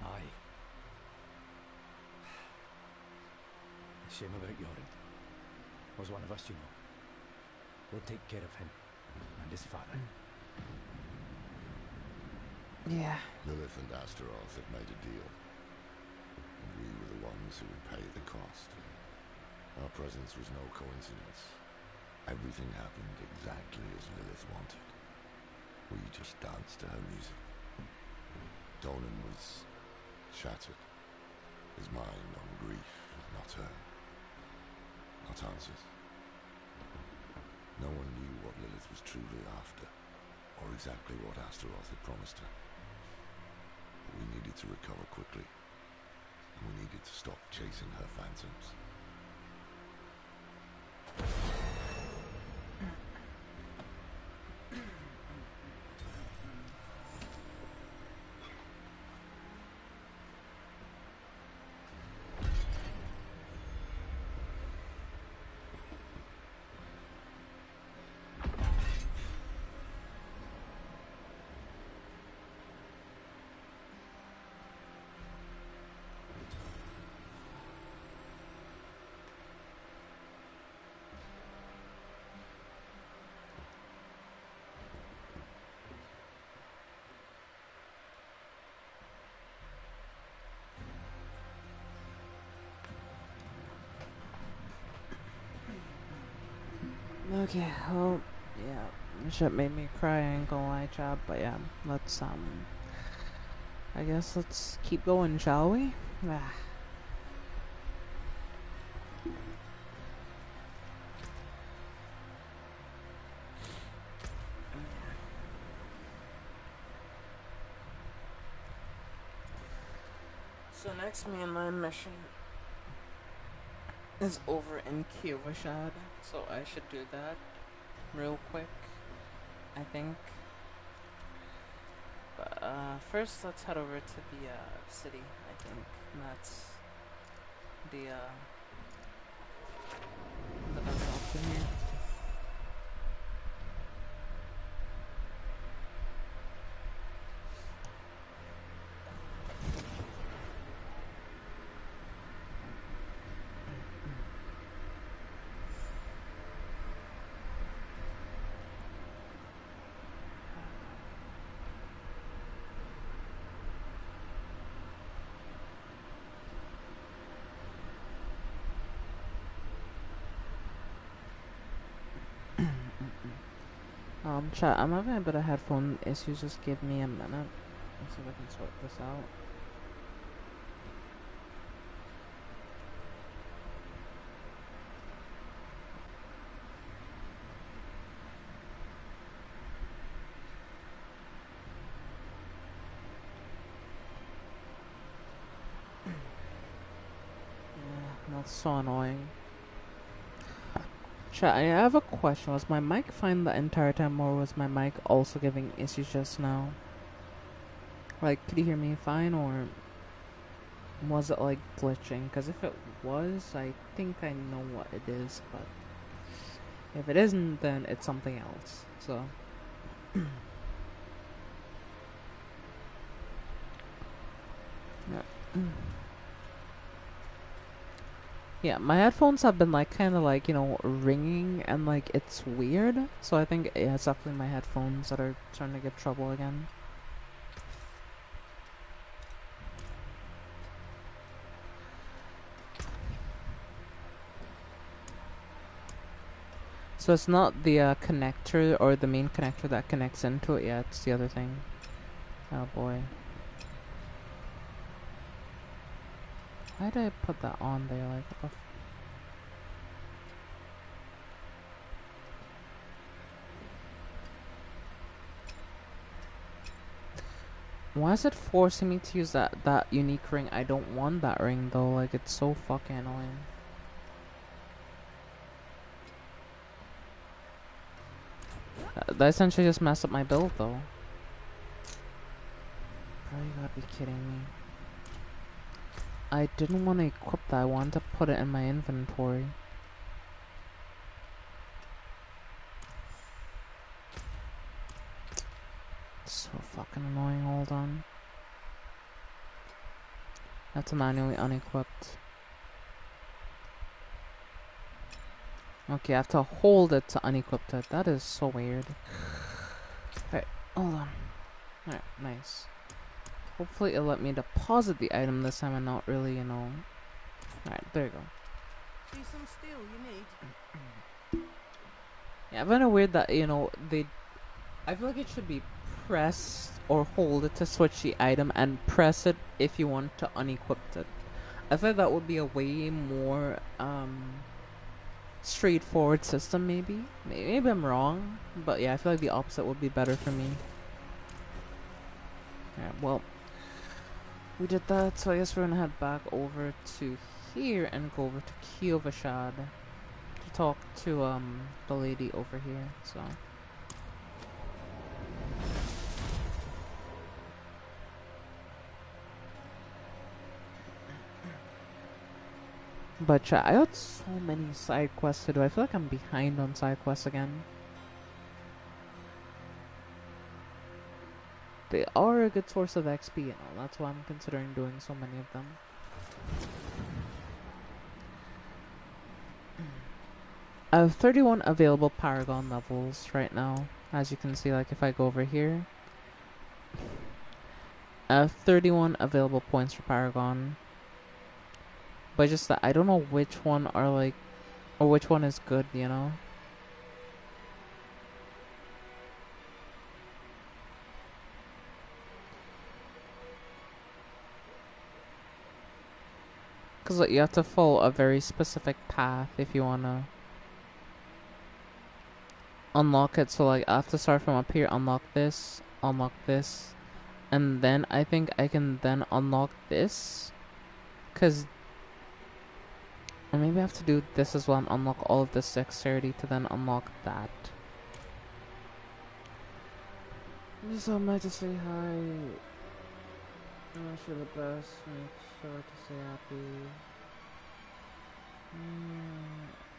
Aye. Shame about Yorin. Was one of us, you know. We'll take care of him and his father. Yeah. Lilith and Astaroth had made a deal, and we were the ones who would pay the cost. Our presence was no coincidence. Everything happened exactly as Lilith wanted. We just danced to her music. Donan was shattered. His mind on grief, not her. Not answers. No one knew what Lilith was truly after, or exactly what Astaroth had promised her. But we needed to recover quickly, and we needed to stop chasing her phantoms. Okay, well, yeah, Shit made me cry, I ain't gonna lie, chat. But yeah, let's I guess let's keep going, shall we? Ah. So next mainline mission is over in Kiyoshad, so I should do that real quick, I think. But first let's head over to the city, I think. And that's the best option here. Chat, I'm having a bit of headphone issues, just give me a minute. Let's see if I can sort this out. Yeah, that's so annoying. Chat, I have a question. Was my mic fine the entire time, or was my mic also giving issues just now? Like, could you hear me fine, or was it like glitching? Because if it was, I think I know what it is, but if it isn't, then it's something else. So yeah. Yeah, my headphones have been like kind of like, you know, ringing and like it's weird. So I think yeah, it's definitely my headphones that are starting to give trouble again. So it's not the connector or the main connector that connects into it. Yeah, it's the other thing. Oh boy. Why did I put that on there? Like, what the why is it forcing me to use that unique ring? I don't want that ring though. Like, it's so fucking annoying. That essentially just messed up my build though. Bro, you gotta be kidding me. I didn't want to equip that. I wanted to put it in my inventory. It's so fucking annoying. Hold on. I have to manually unequipped. Okay, I have to hold it to unequip it. That is so weird. Alright, hold on. Alright, nice. Hopefully it'll let me deposit the item this time and not really, you know. Alright, there you go. See some steel you need. Yeah, I find it weird that, you know, I feel like it should be press or hold it to switch the item and press it if you want to unequip it. I feel like that would be a way more, straightforward system, maybe. Maybe I'm wrong, but yeah, I feel like the opposite would be better for me. Alright, well, we did that, so I guess we're gonna head back over to here and go over to Kiyoshad to talk to the lady over here. So but chat, I got so many side quests to do. I feel like I'm behind on side quests again. They are a good source of XP, you know. That's why I'm considering doing so many of them. I have 31 available Paragon levels right now. As you can see, like if I go over here, I have 31 available points for Paragon. But just that I don't know which one are like, or which one is good, you know? Because like, you have to follow a very specific path if you want to unlock it. So like I have to start from up here, unlock this, and then I think I can then unlock this. Because, or maybe I have to do this as well and unlock all of this dexterity to then unlock that. So I'm about to say hi. I wish you the best. Make sure to stay happy.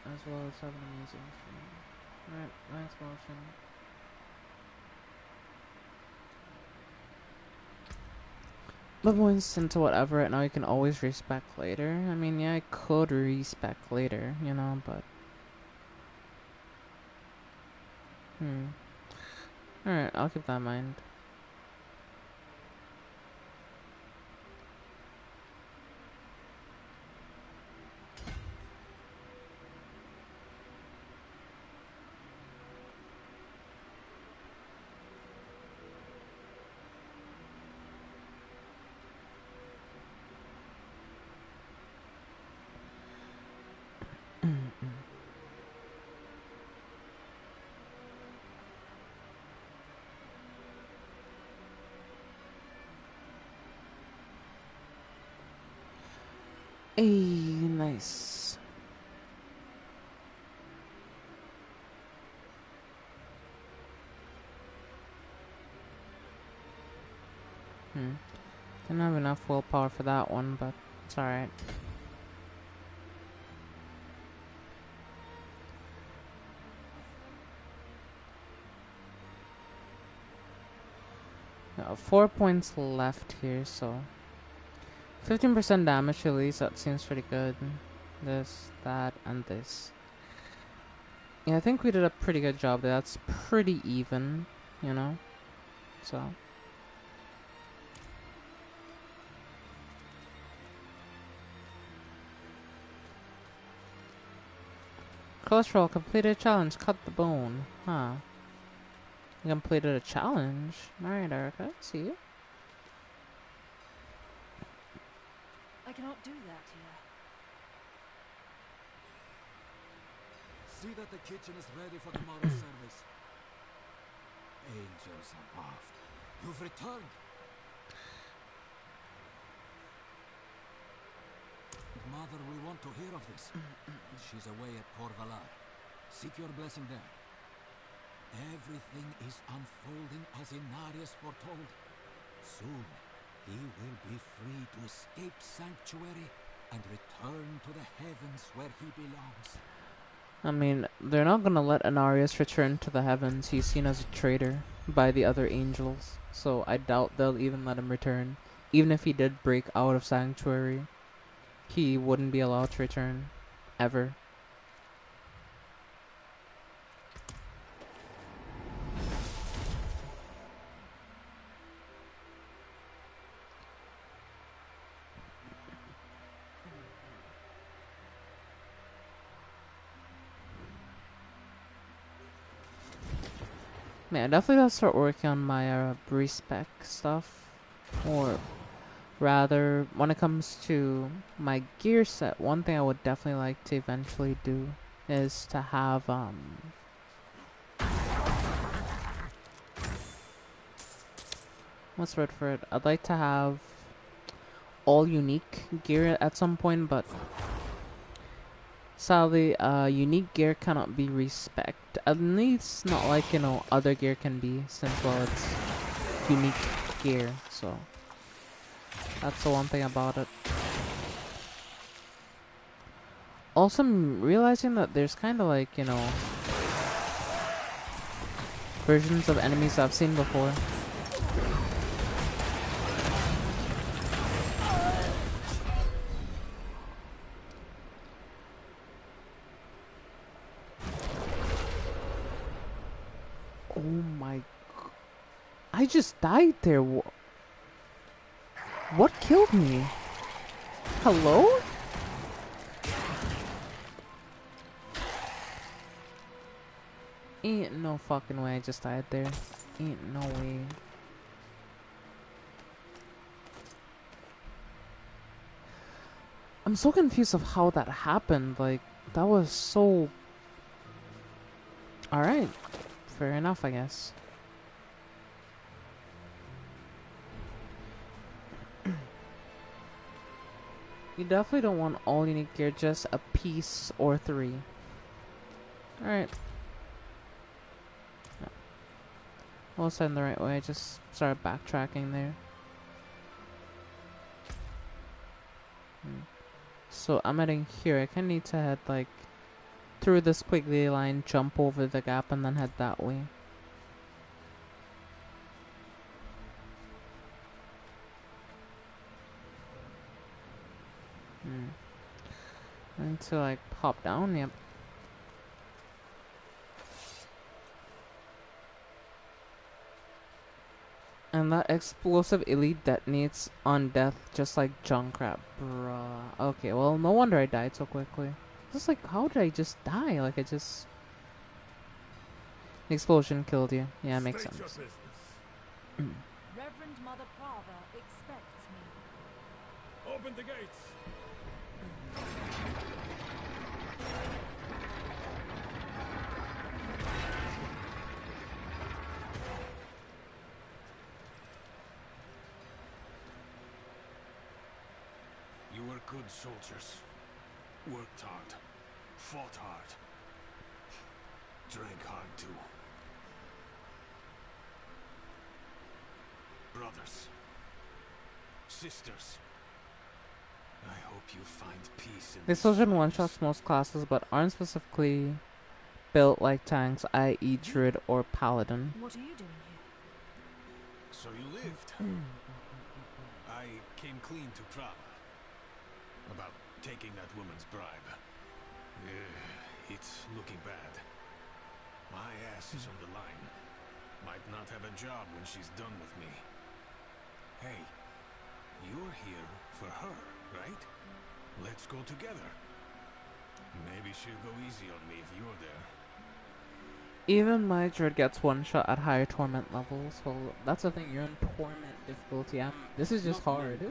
As well as have an amazing stream. Alright, thanks for watching. But once into whatever right now, you can always respec later. I mean, yeah, I could respec later, you know, but... Alright, I'll keep that in mind. Hey, nice. Didn't have enough willpower for that one, but it's alright. Got 4 points left here, so 15% damage at least, that seems pretty good. This, that, and this. Yeah, I think we did a pretty good job there. That's pretty even, you know? So. Cholesterol completed a challenge, cut the bone. Huh. You completed a challenge. Alright, Erica, see you. I cannot do that here. See that the kitchen is ready for tomorrow's service. Angels above, you've returned. Mother will want to hear of this. She's away at Port Valar. Seek your blessing there. Everything is unfolding as Inarius foretold. Soon, he will be free to escape Sanctuary and return to the heavens where he belongs. I mean, they're not gonna let Anarius return to the heavens. He's seen as a traitor by the other angels. So I doubt they'll even let him return. Even if he did break out of Sanctuary, he wouldn't be allowed to return. Ever. Man, I definitely gotta start working on my respec stuff. Or rather, when it comes to my gear set, one thing I would definitely like to eventually do is to have, what's the word for it? I'd like to have all unique gear at some point, but sadly, unique gear cannot be respec. At least not like, you know, other gear can be, since, well, it's unique gear, so that's the one thing about it. Also, I'm realizing that there's kind of like, you know, versions of enemies I've seen before. Oh my... I just died there. What killed me? Hello? Ain't no fucking way I just died there. Ain't no way. I'm so confused of how that happened. Like, that was so... Alright. Fair enough, I guess. You definitely don't want all unique gear, just a piece or 3. Alright. I was heading the right way, I just started backtracking there. So I'm heading here. I kinda need to head like through this quickly line, jump over the gap, and then head that way. I need to like hop down, yep. And that explosive elite detonates on death just like Junkrat, bruh. Okay, well, no wonder I died so quickly. Just like, how did I just die? Like, I just... The explosion killed you. Yeah, it makes sense. Reverend Mother Prava expects me. Open the gates! You were good soldiers. Worked hard. Fought hard. Drank hard too. Brothers. Sisters. I hope you find peace in The explosion one-shots most classes, but aren't specifically built like tanks, i.e. Druid or Paladin. What are you doing here? So you lived. I came clean to Prava. About taking that woman's bribe. It's looking bad. My ass is on the line. Might not have a job when she's done with me. Hey, you're here for her, right? Let's go together. Maybe she'll go easy on me if you're there. Even my Druid gets one-shot at higher torment levels. Well, that's the thing, you're in torment difficulty. This is just hard.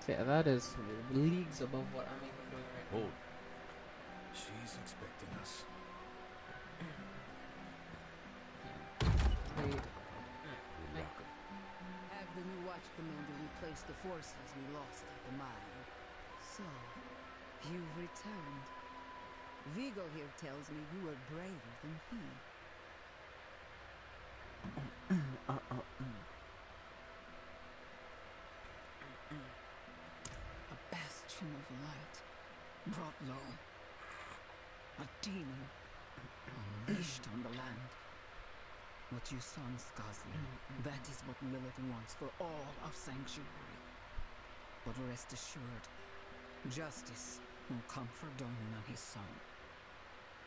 Yeah, that is leagues above what I'm even doing right now. Oh. She's expecting us. Wait. Have the new watch commander replace the forces we lost at the mine. So, you've returned. Vigo here tells me you were braver than he. A bastion of light, brought low. A demon, unleashed on the land. What you saw in Skazli, that is what Lilith wants for all of Sanctuary. But rest assured, justice will come for Donan and his son,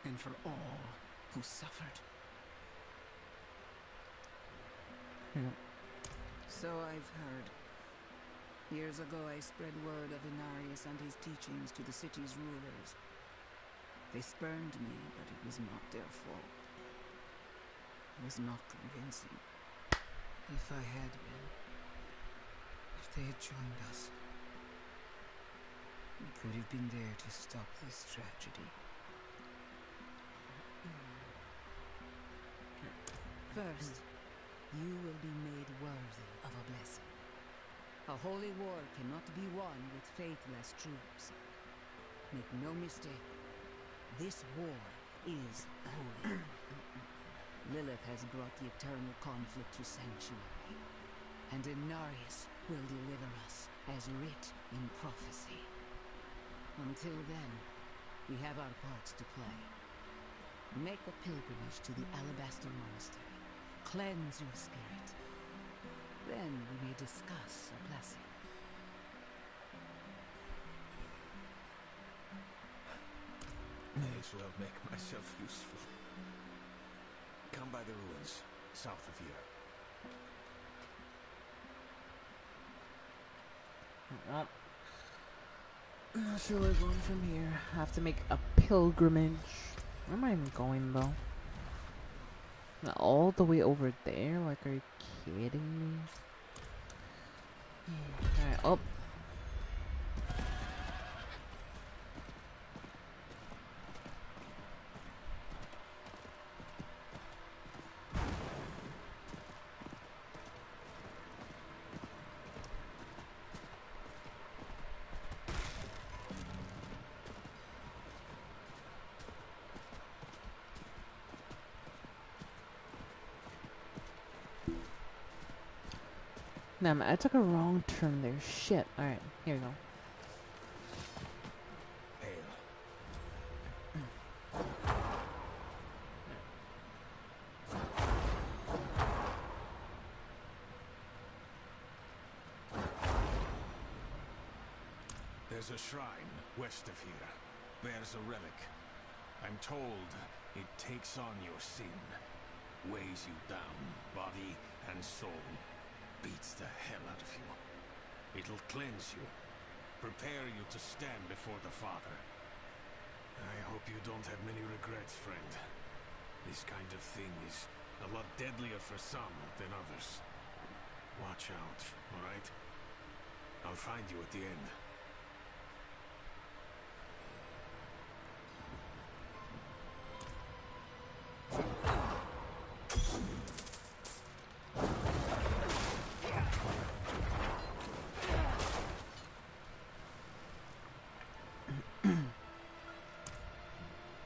and for all who suffered. So I've heard. Years ago I spread word of Inarius and his teachings to the city's rulers. They spurned me, but it was not their fault. It was not convincing. If I had been, if they had joined us, we could have been there to stop this tragedy. First, you will be made worthy of a blessing. A holy war cannot be won with faithless troops. Make no mistake, this war is holy. Lilith has brought the eternal conflict to Sanctuary, and Inarius will deliver us as writ in prophecy. Until then, we have our parts to play. Make a pilgrimage to the Alabaster Monastery. Cleanse your spirit. Then we may discuss a blessing. May as well make myself useful. Come by the ruins, south of here. Well, I'm not sure where we're going from here. I have to make a pilgrimage. Where am I even going though? All the way over there? Like, are you kidding me? Oh. Damn, I took a wrong turn there. Shit. Alright, here we go. There's a shrine west of here. Bears a relic. I'm told it takes on your sin. Weighs you down, body and soul. Beats the hell out of you. It'll cleanse you. Prepare you to stand before the Father. I hope you don't have many regrets, friend. This kind of thing is a lot deadlier for some than others. Watch out, alright? I'll find you at the end.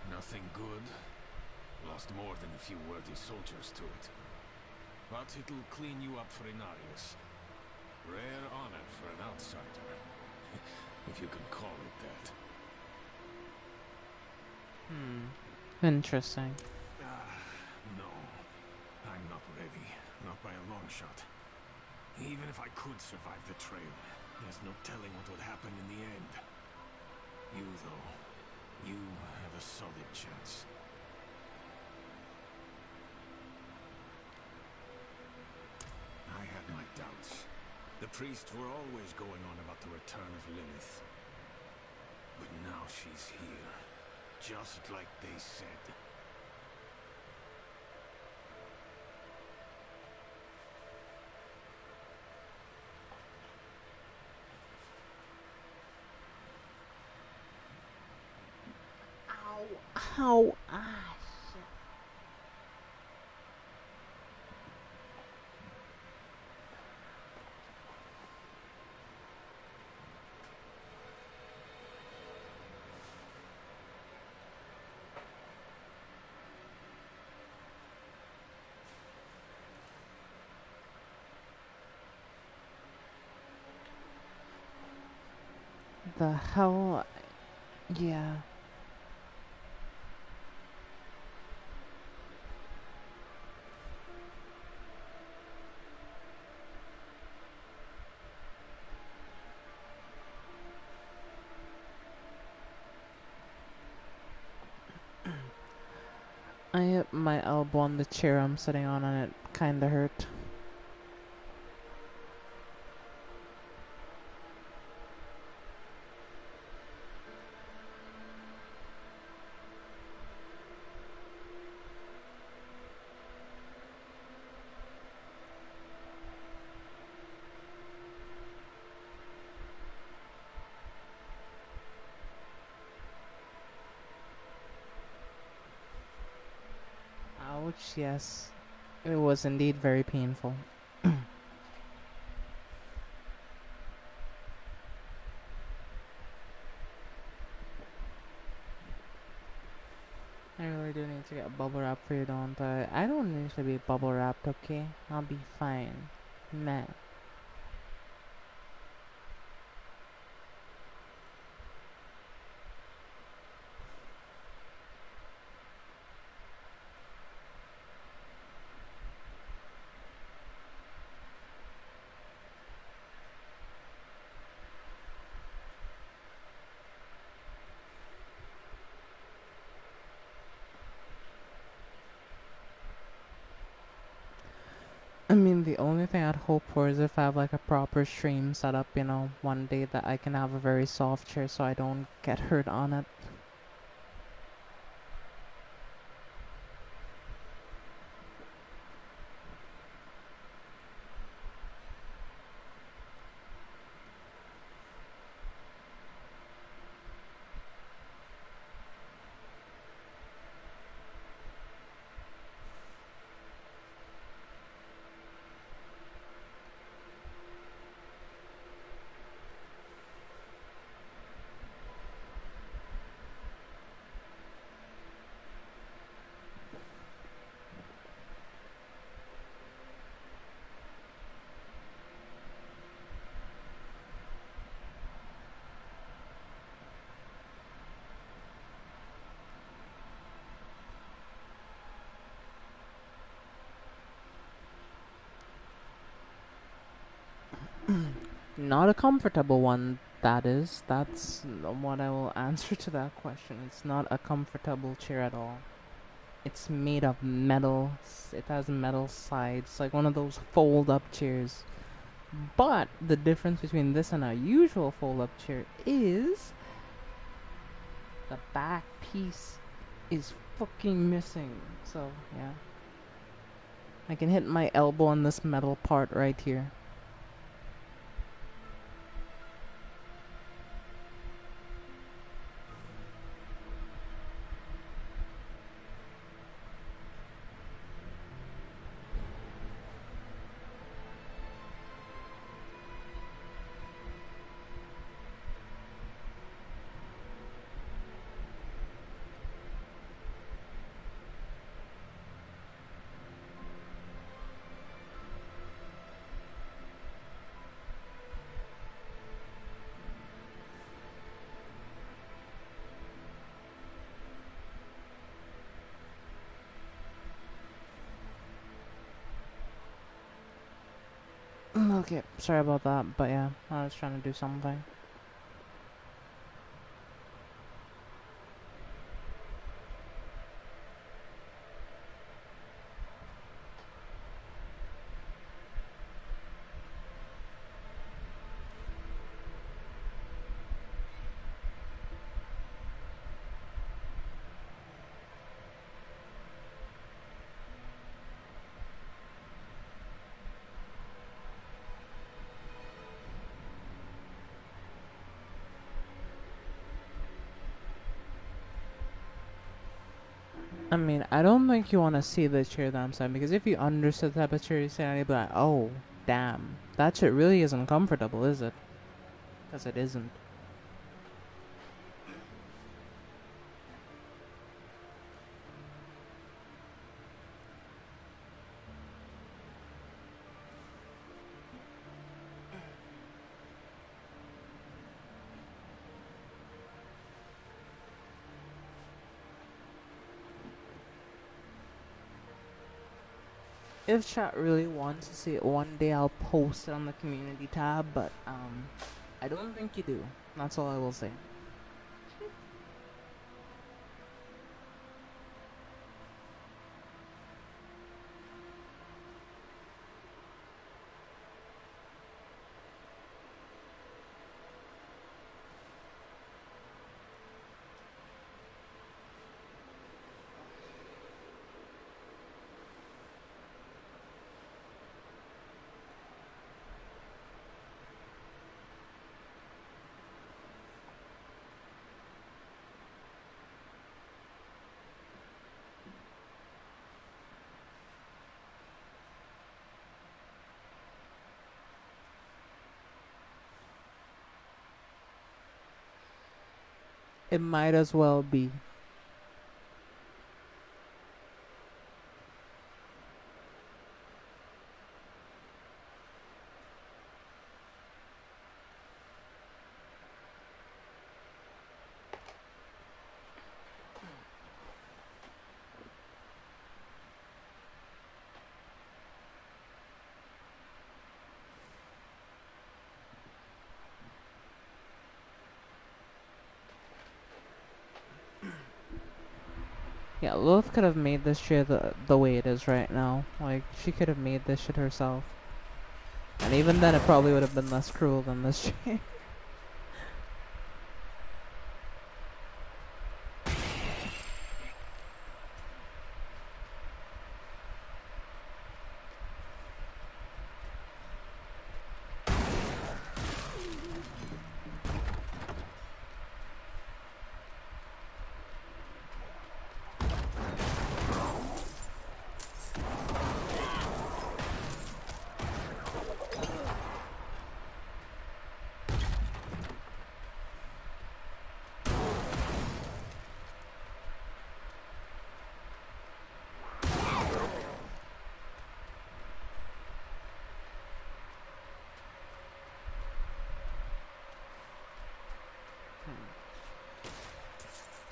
Nothing good. Lost more than a few worthy soldiers to it. But it'll clean you up for Inarius. Rare honor for an outsider. If you can call it that. Interesting. No. I'm not ready. Not by a long shot. Even if I could survive the trail, there's no telling what would happen in the end. You, though, you have a solid chance. I had my doubts. The priests were always going on about the return of Lilith. But now she's here, just like they said. Ow. Ah, shit. The hell? Yeah. I hit my elbow on the chair I'm sitting on and it kinda hurt. Ouch, yes. It was indeed very painful. I really do need to get bubble wrap for you, don't I? I don't need to be bubble wrapped, okay? I'll be fine. Man. I mean, the only thing I'd hope for is if I have like a proper stream set up, you know, one day that I can have a very soft chair so I don't get hurt on it. Not a comfortable one, that is. That's what I will answer to that question. It's not a comfortable chair at all. It's made of metal. It has metal sides, like one of those fold-up chairs. But the difference between this and a usual fold-up chair is the back piece is fucking missing. So, yeah. I can hit my elbow on this metal part right here. Okay, sorry about that, but yeah, I was trying to do something. I mean, I don't think you want to see the chair that I'm saying, because if you understood the type of chair you're saying, you'd be like, oh, damn, that shit really isn't comfortable, is it? Because it isn't. If chat really wants to see it one day, I'll post it on the community tab, but I don't think you do. That's all I will say. It might as well be. Yeah, Lilith could have made this shit the way it is right now. Like, she could have made this shit herself. And even then, it probably would have been less cruel than this shit.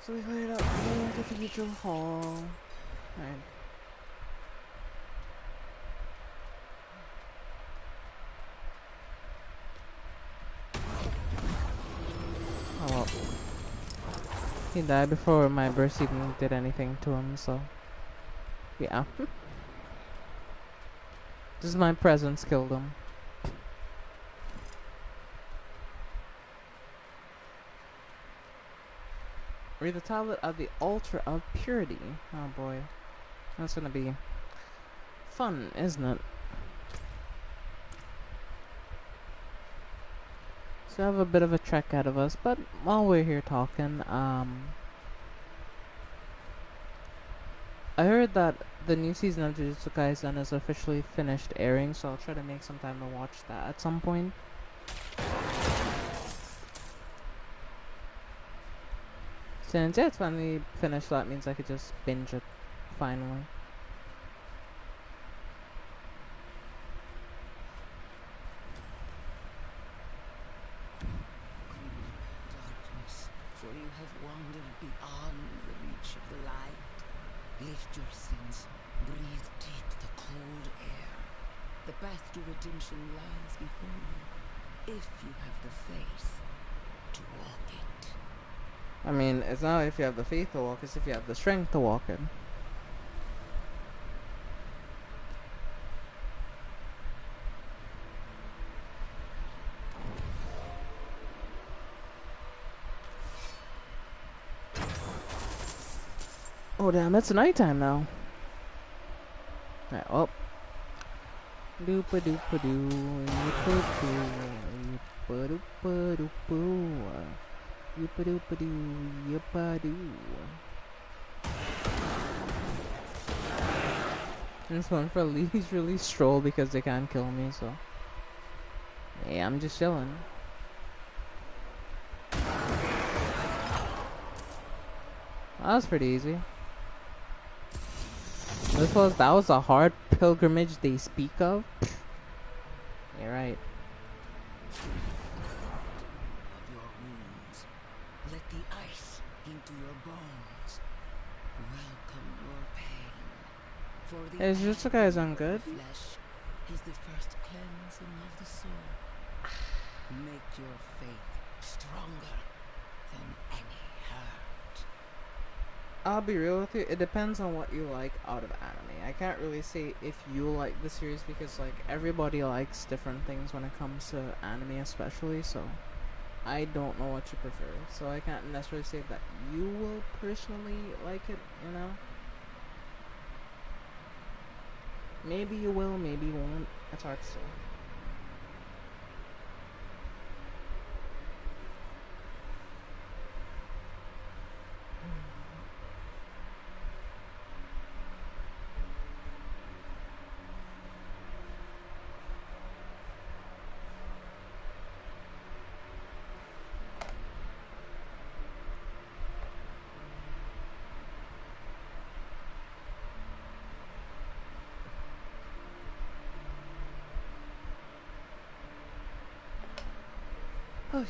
So we cleared up the cathedral hall. Right. Oh well. He died before my burst even did anything to him, so yeah. Just my presence killed him. Read the tablet of the altar of purity. Oh boy. That's gonna be fun, isn't it? So I have a bit of a trek ahead of us, but while we're here talking, I heard that the new season of Jujutsu Kaisen is officially finished airing, so I'll try to make some time to watch that at some point. Since yeah, it's finally finished, that means I could just binge it, finally. Darkness, for you have wandered beyond the reach of the light. Lift your sins, breathe deep the cold air. The path to redemption lies before you, if you have the faith to walk it. I mean, it's not if you have the faith to walk, it's if you have the strength to walk it. Oh damn, it's nighttime now. Alright, well. Doopa doopa doo, doopa doo, doopa doopa doopa, doopa doopa doo, yippa doo. This one for Lee's really stroll because they can't kill me, so yeah, I'm just chilling. That was pretty easy. That was a hard pilgrimage they speak of. You're right. Of your wounds, let the ice into your bones. Welcome your pain. For the Is Jujutsu Kaisen good? flesh is the first cleansing of the soul. Make your faith stronger than any hurt. I'll be real with you, it depends on what you like out of anime. I can't really say if you like the series because like everybody likes different things when it comes to anime especially, so I don't know what you prefer. So I can't necessarily say that you will personally like it, you know? Maybe you will, maybe you won't. It's hard to say. Okay,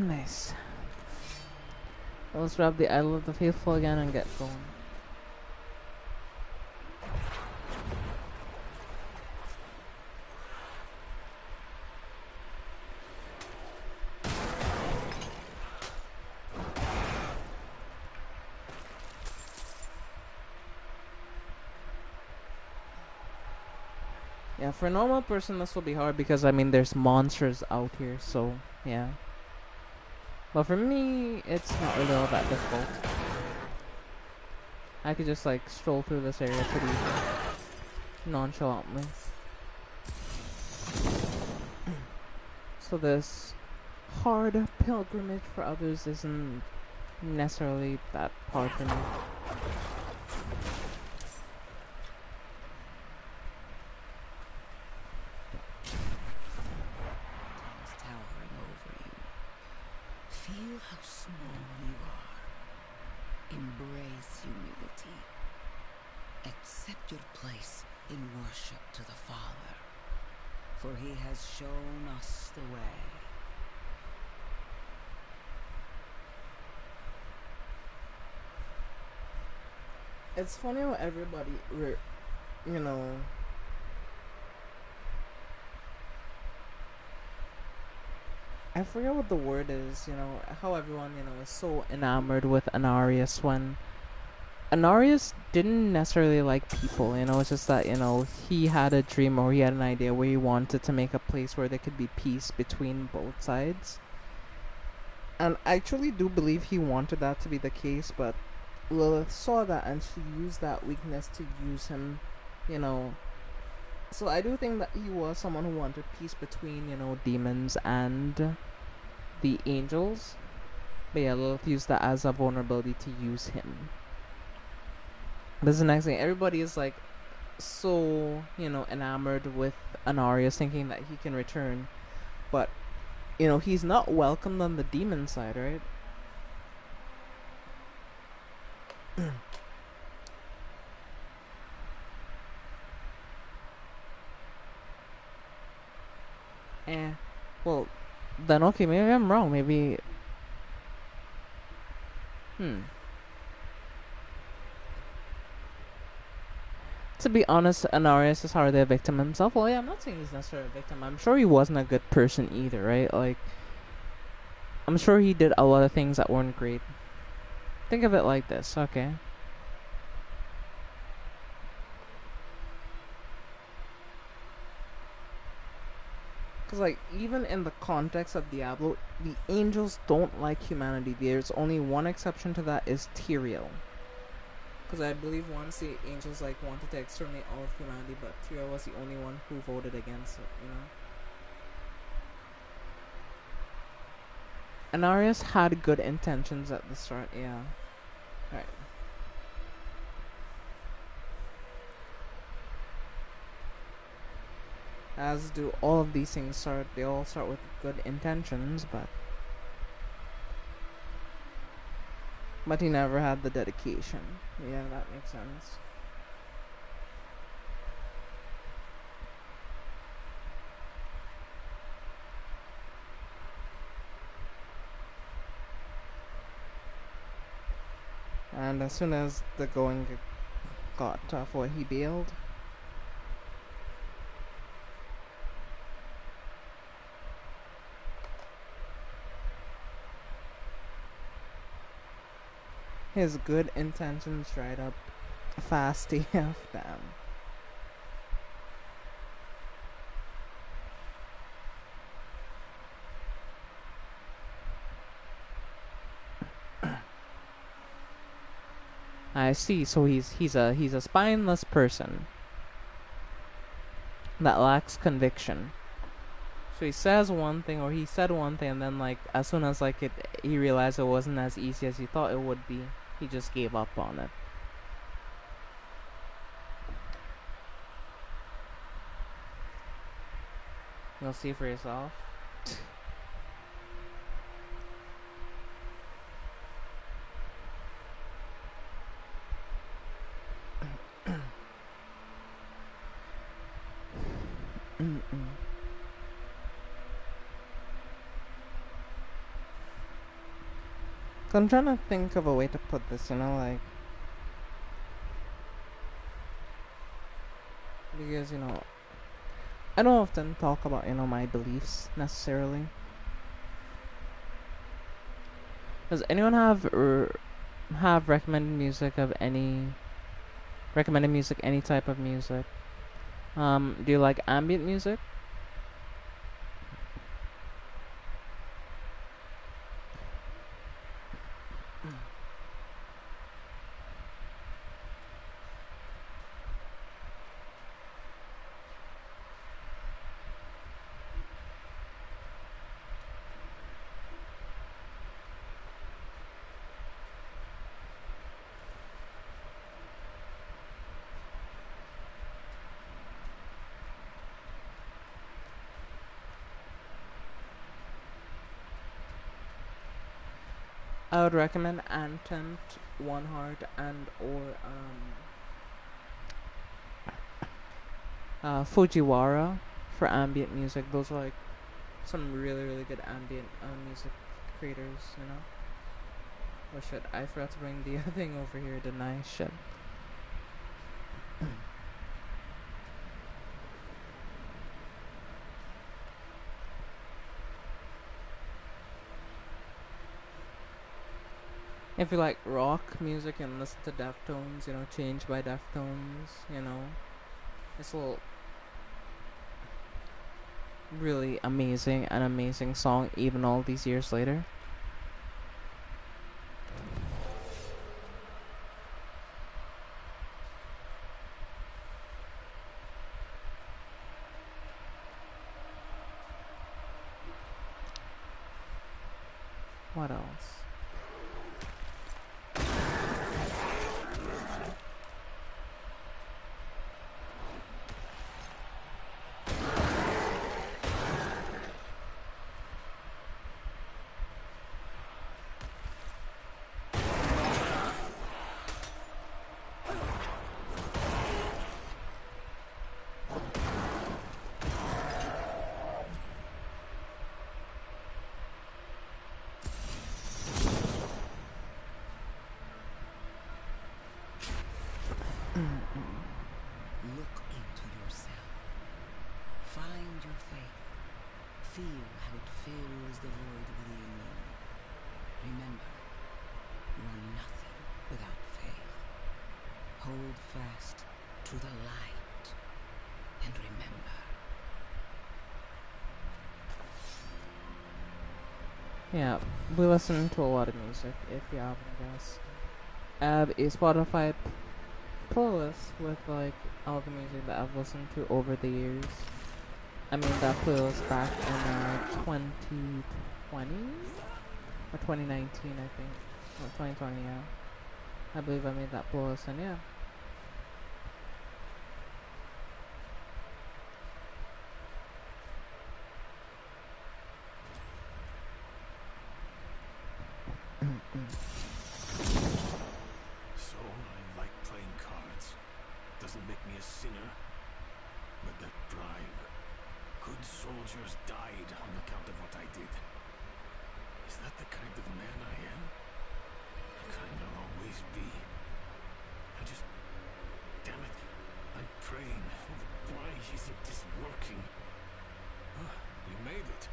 nice. Let's grab the Idol of the Faithful again and get going. Yeah, for a normal person this will be hard because I mean there's monsters out here, so yeah. But for me, it's not really all that difficult. I could just like stroll through this area pretty nonchalantly. So this hard pilgrimage for others isn't necessarily that hard for me. Towering over you. Feel how small you are. Embrace humility. Accept your place in worship to the Father, for he has shown us the way. It's funny how everybody, you know, I forget what the word is, you know, how everyone, you know, is so enamored with Anarius when Anarius didn't necessarily like people, you know, it's just that, you know, he had a dream or he had an idea where he wanted to make a place where there could be peace between both sides. And I truly do believe he wanted that to be the case, but Lilith saw that and she used that weakness to use him, you know. So I do think that he was someone who wanted peace between, you know, demons and the angels. But yeah, Lilith used that as a vulnerability to use him. This is the next thing. Everybody is like so, you know, enamored with Anarius, thinking that he can return. But, you know, he's not welcomed on the demon side, right? Eh. Well, then okay, maybe I'm wrong. Maybe. To be honest, Anarius is hardly a victim himself. Well, yeah, I'm not saying he's necessarily a victim. I'm sure he wasn't a good person either, right? Like, I'm sure he did a lot of things that weren't great. Think of it like this, okay? Because, like, even in the context of Diablo, the angels don't like humanity. There's only one exception to that, is Tyrael. Because I believe once the angels, like, wanted to exterminate all of humanity, but Tyrael was the only one who voted against it, you know? Anarius had good intentions at the start, yeah. Right. As do all of these things they all start with good intentions, but he never had the dedication. Yeah, that makes sense. And as soon as the going got tough, he bailed. His good intentions dried up fast AF, damn. I see. So he's a spineless person that lacks conviction. So he says one thing, or he said one thing, and then like as soon as like he realized it wasn't as easy as he thought it would be, he just gave up on it. You'll see for yourself. I'm trying to think of a way to put this, you know, like, because, you know, I don't often talk about, you know, my beliefs necessarily. Does anyone have recommended music, any type of music? Do you like ambient music? I would recommend Antempt, One Heart, and or Fujiwara for ambient music. Those are like some really good ambient music creators, you know. Oh shit! I forgot to bring the thing over here. Didn't I? Shit. If you like rock music and listen to Deftones, you know, Changed by Deftones, you know, it's a little really amazing, an amazing song even all these years later. What else? Look into yourself. Find your faith. Feel how it fills the void within you. Remember, you are nothing without faith. Hold fast to the light and remember. Yeah, we listen to a lot of music, if you haven't guessed. I have a Spotify playlist with like all the music that I've listened to over the years. I made that playlist back in 2020 or 2019, I think, or 2020. Yeah, I believe I made that playlist, and yeah. So I like playing cards. Doesn't make me a sinner. But that bribe. Good soldiers died on account of what I did. Is that the kind of man I am? The kind I'll always be. I just... Damn it. I'm praying. Why isn't this working? Ah, you made it.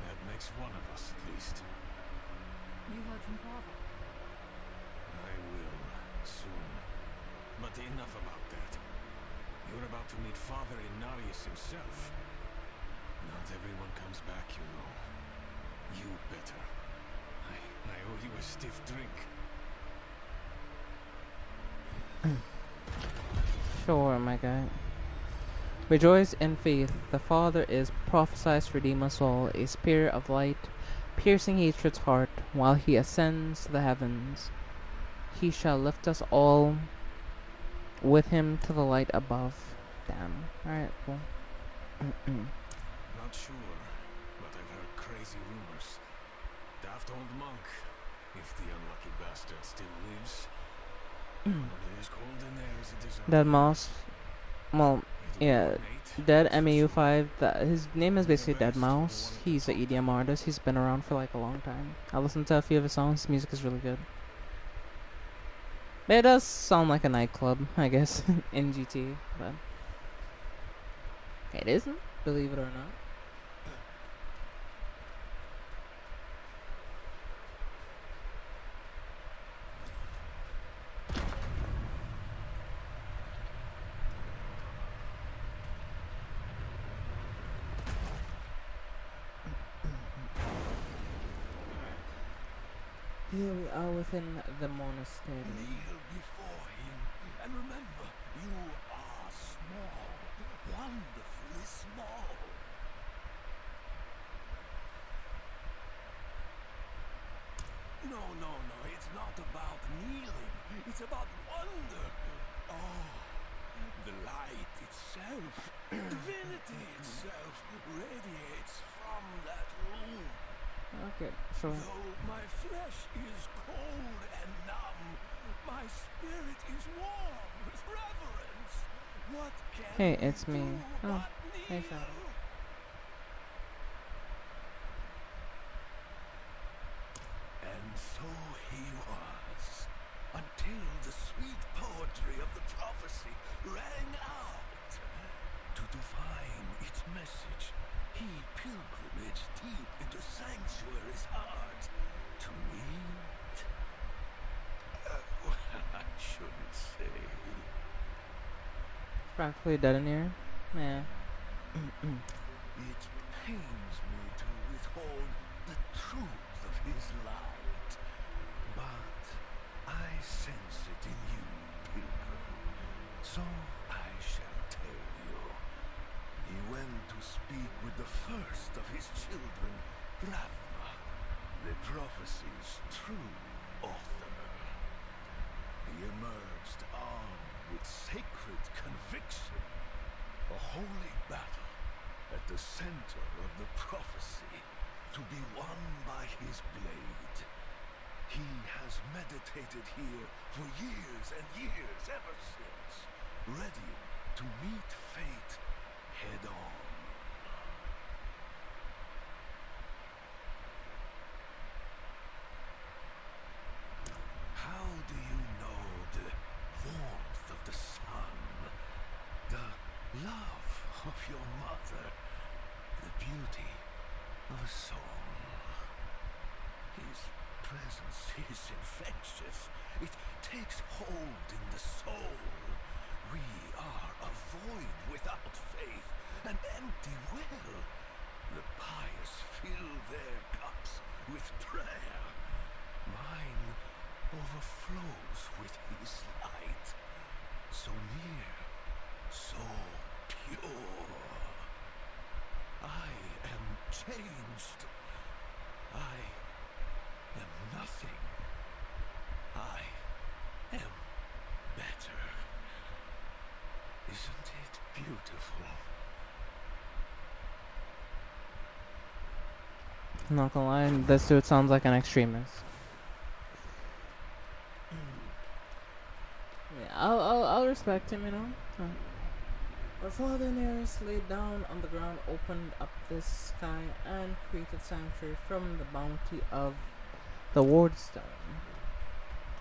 That makes one of us, at least. You heard from Father. I will, soon. But enough about that. You're about to meet Father Inarius himself. Not everyone comes back, you know. You better. I owe you a stiff drink. Sure, my guy. Rejoice in faith. The Father is prophesied to redeem us all, a spirit of light, piercing hatred's heart, while he ascends to the heavens. He shall lift us all with him to the light above. Damn. Alright, cool. Not sure, but I've heard crazy rumors. Daft old monk, if the unlucky bastard still lives. Probably as cold in there as it is on Dead here. Mouse. Well, It'll yeah. coordinate, Dead that's for MAU5. That his name is Do your basically Dead best with the Mouse. one at the He's an top. EDM artist. He's been around for like a long time. I listened to a few of his songs. His music is really good. But it does sound like a nightclub, I guess, in GT. But it isn't, believe it or not. Here we are within the monastery. Kneel before him, and remember, you are small, wonderfully small. No, it's not about kneeling. It's about wonder. Oh, the light itself, divinity itself, radiates from that room. Okay, sure. Though my flesh is cold and numb, my spirit is warm with reverence. What can Hey, we it's me. do Oh, but hey, kneel? Shadow. And so he was, until the sweet poetry of the prophecy rang out. To divine its message, he pilgrimaged deep into Sanctuary's heart to meet practically dead in here. Yeah. It pains me to withhold the truth of his light, but I sense it in you, pilgrim. So I shall tell you. He went to speak with the first of his children, Ravma, the prophecy's true author. He emerged armed with sacred conviction, a holy battle at the center of the prophecy, to be won by his blade. He has meditated here for years and years ever since, ready to meet fate head on. How do you know the warmth of the sun, the love of your mother, the beauty of a song? His presence is infectious. It takes hold in the soul. We are a void without faith, an empty well. The pious fill their cups with prayer. Mine overflows with his light. So near, so pure. I am changed. I am nothing. I am better. Isn't it beautiful? I'm not gonna lie, this dude sounds like an extremist. Yeah, I'll respect him, you know. Our father nearest laid down on the ground, opened up the sky, and created sanctuary from the bounty of the wardstone.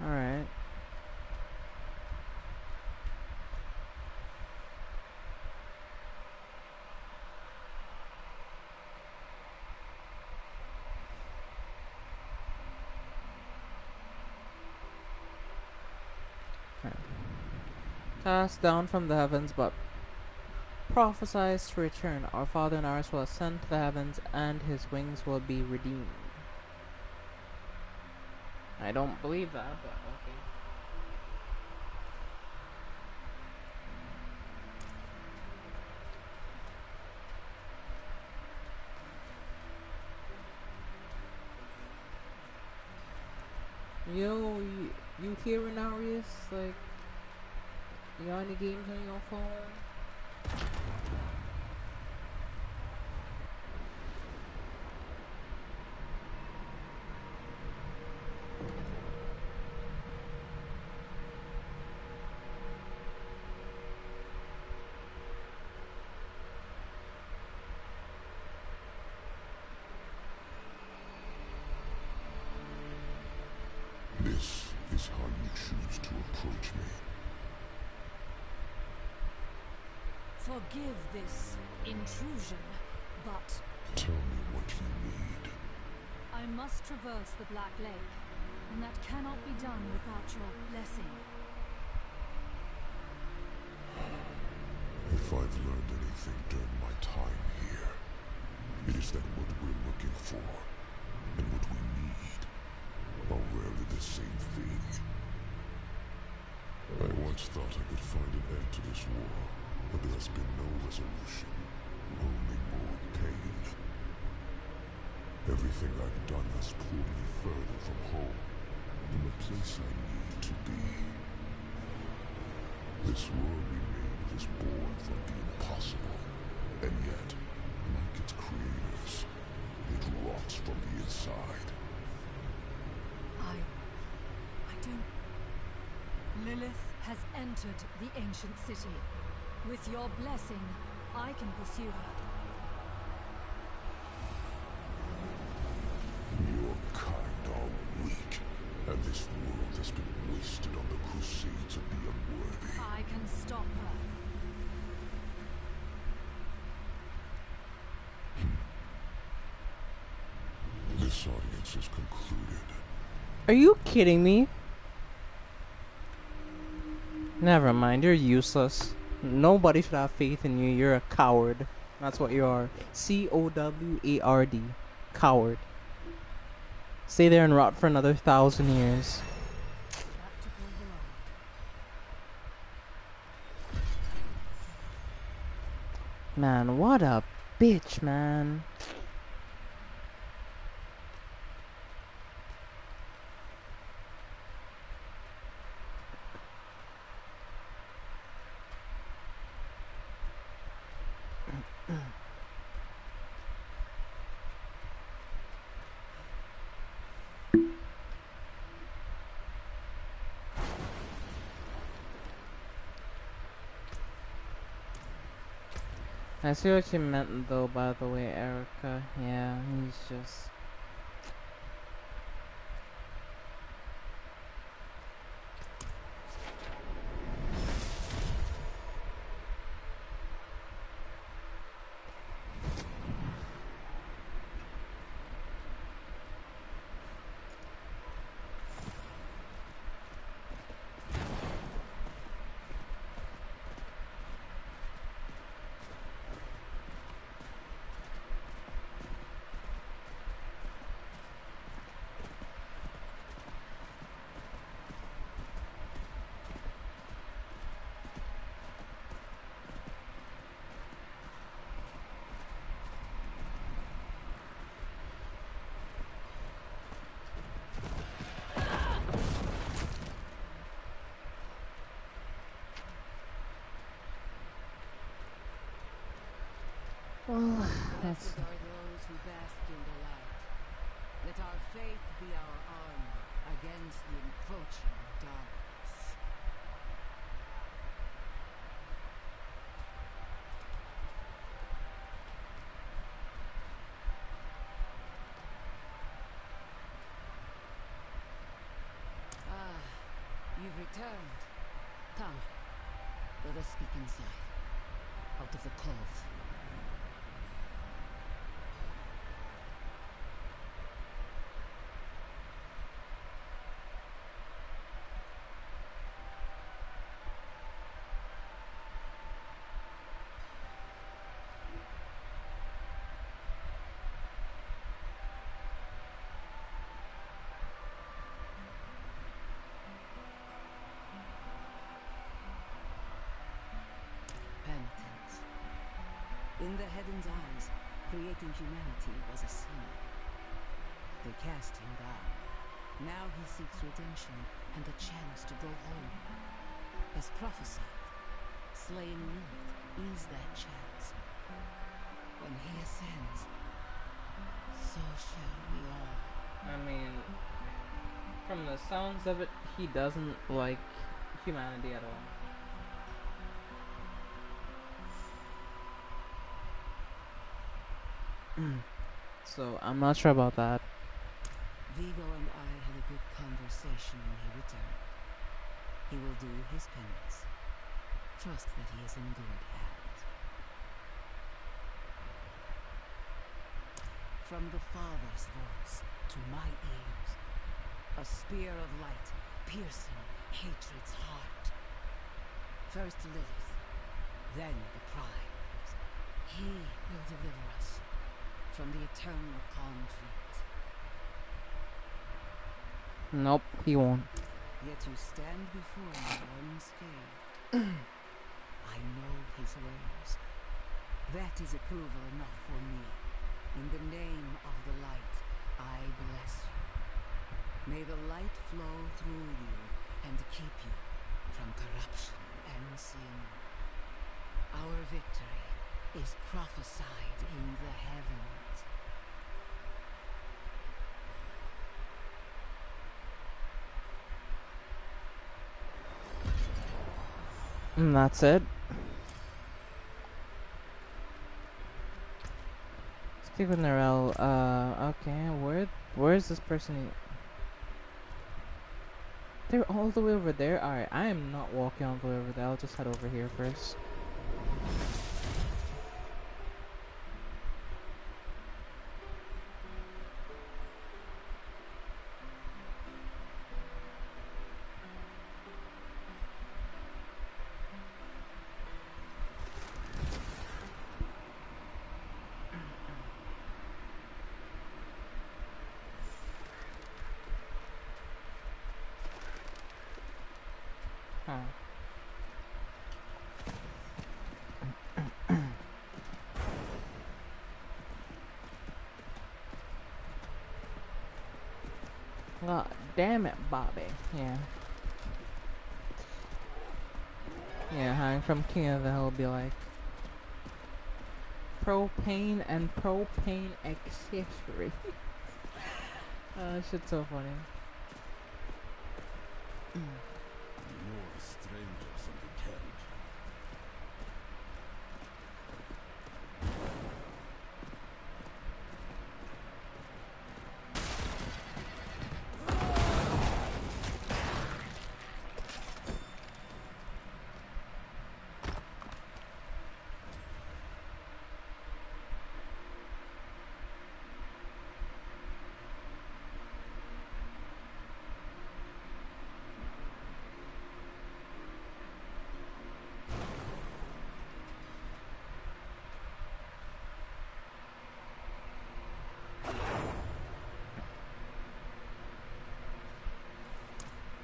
Alright. Cast down from the heavens, but prophesies to return. Our father and ours will ascend to the heavens, and his wings will be redeemed. I don't believe that, but okay. Yo, you hearing Arius? Like, you got any games on your phone? This is how you choose to approach me. Forgive this intrusion, but Tell me what you need. I must traverse the Black Lake, and that cannot be done without your blessing. If I've learned anything during my time here, it is that what we're looking for and what we need are rarely the same thing. I once thought I could find an end to this war, but there has been no resolution, only more pain. Everything I've done has pulled me further from home, from the place I need to be. This world we made was born from the impossible, and yet, like its creators, it rots from the inside. I don't... Lilith has entered the ancient city. With your blessing, I can pursue her. Your kind are weak, and this world has been wasted on the crusades of the unworthy. I can stop her. This audience is concluded. Are you kidding me? Never mind, you're useless. Nobody should have faith in you. You're a coward. That's what you are. COWARD. Coward. Stay there and rot for another 1,000 years. Back to Port Valar. Man, what a bitch, man. I see what you meant though, by the way, Erica. Yeah, he's just... Well, that's... Blessed are those who bask in the light. Let our faith be our armor against the encroaching darkness. Ah, you've returned. Come, let us speak inside, out of the cold. Penitence. In the heaven's eyes, creating humanity was a sin. They cast him down. Now he seeks redemption and a chance to go home. As prophesied, slaying Lilith is that chance. When he ascends, so shall we all. I mean, from the sounds of it, he doesn't like humanity at all. So, I'm not sure about that. Vigo and I had a good conversation when he returned. He will do his penance. Trust that he is in good hands. From the Father's voice to my ears, a spear of light piercing hatred's heart. First Lilith, then the prize. He will deliver us from the eternal conflict. Nope, he won't. Yet you stand before me unscathed. I know his ways. That is approval enough for me. In the name of the light, I bless you. May the light flow through you and keep you from corruption and sin. Our victory is prophesied in the heavens. And that's it. Speak with Narelle. Okay, where is this person? They're all the way over there? Alright, I am not walking all the way over there. I'll just head over here first. Huh. God damn it, Bobby. Yeah. Yeah, hiring from King of the Hill will be like propane and propane accessory. That shit's so funny. More strangers in the camp.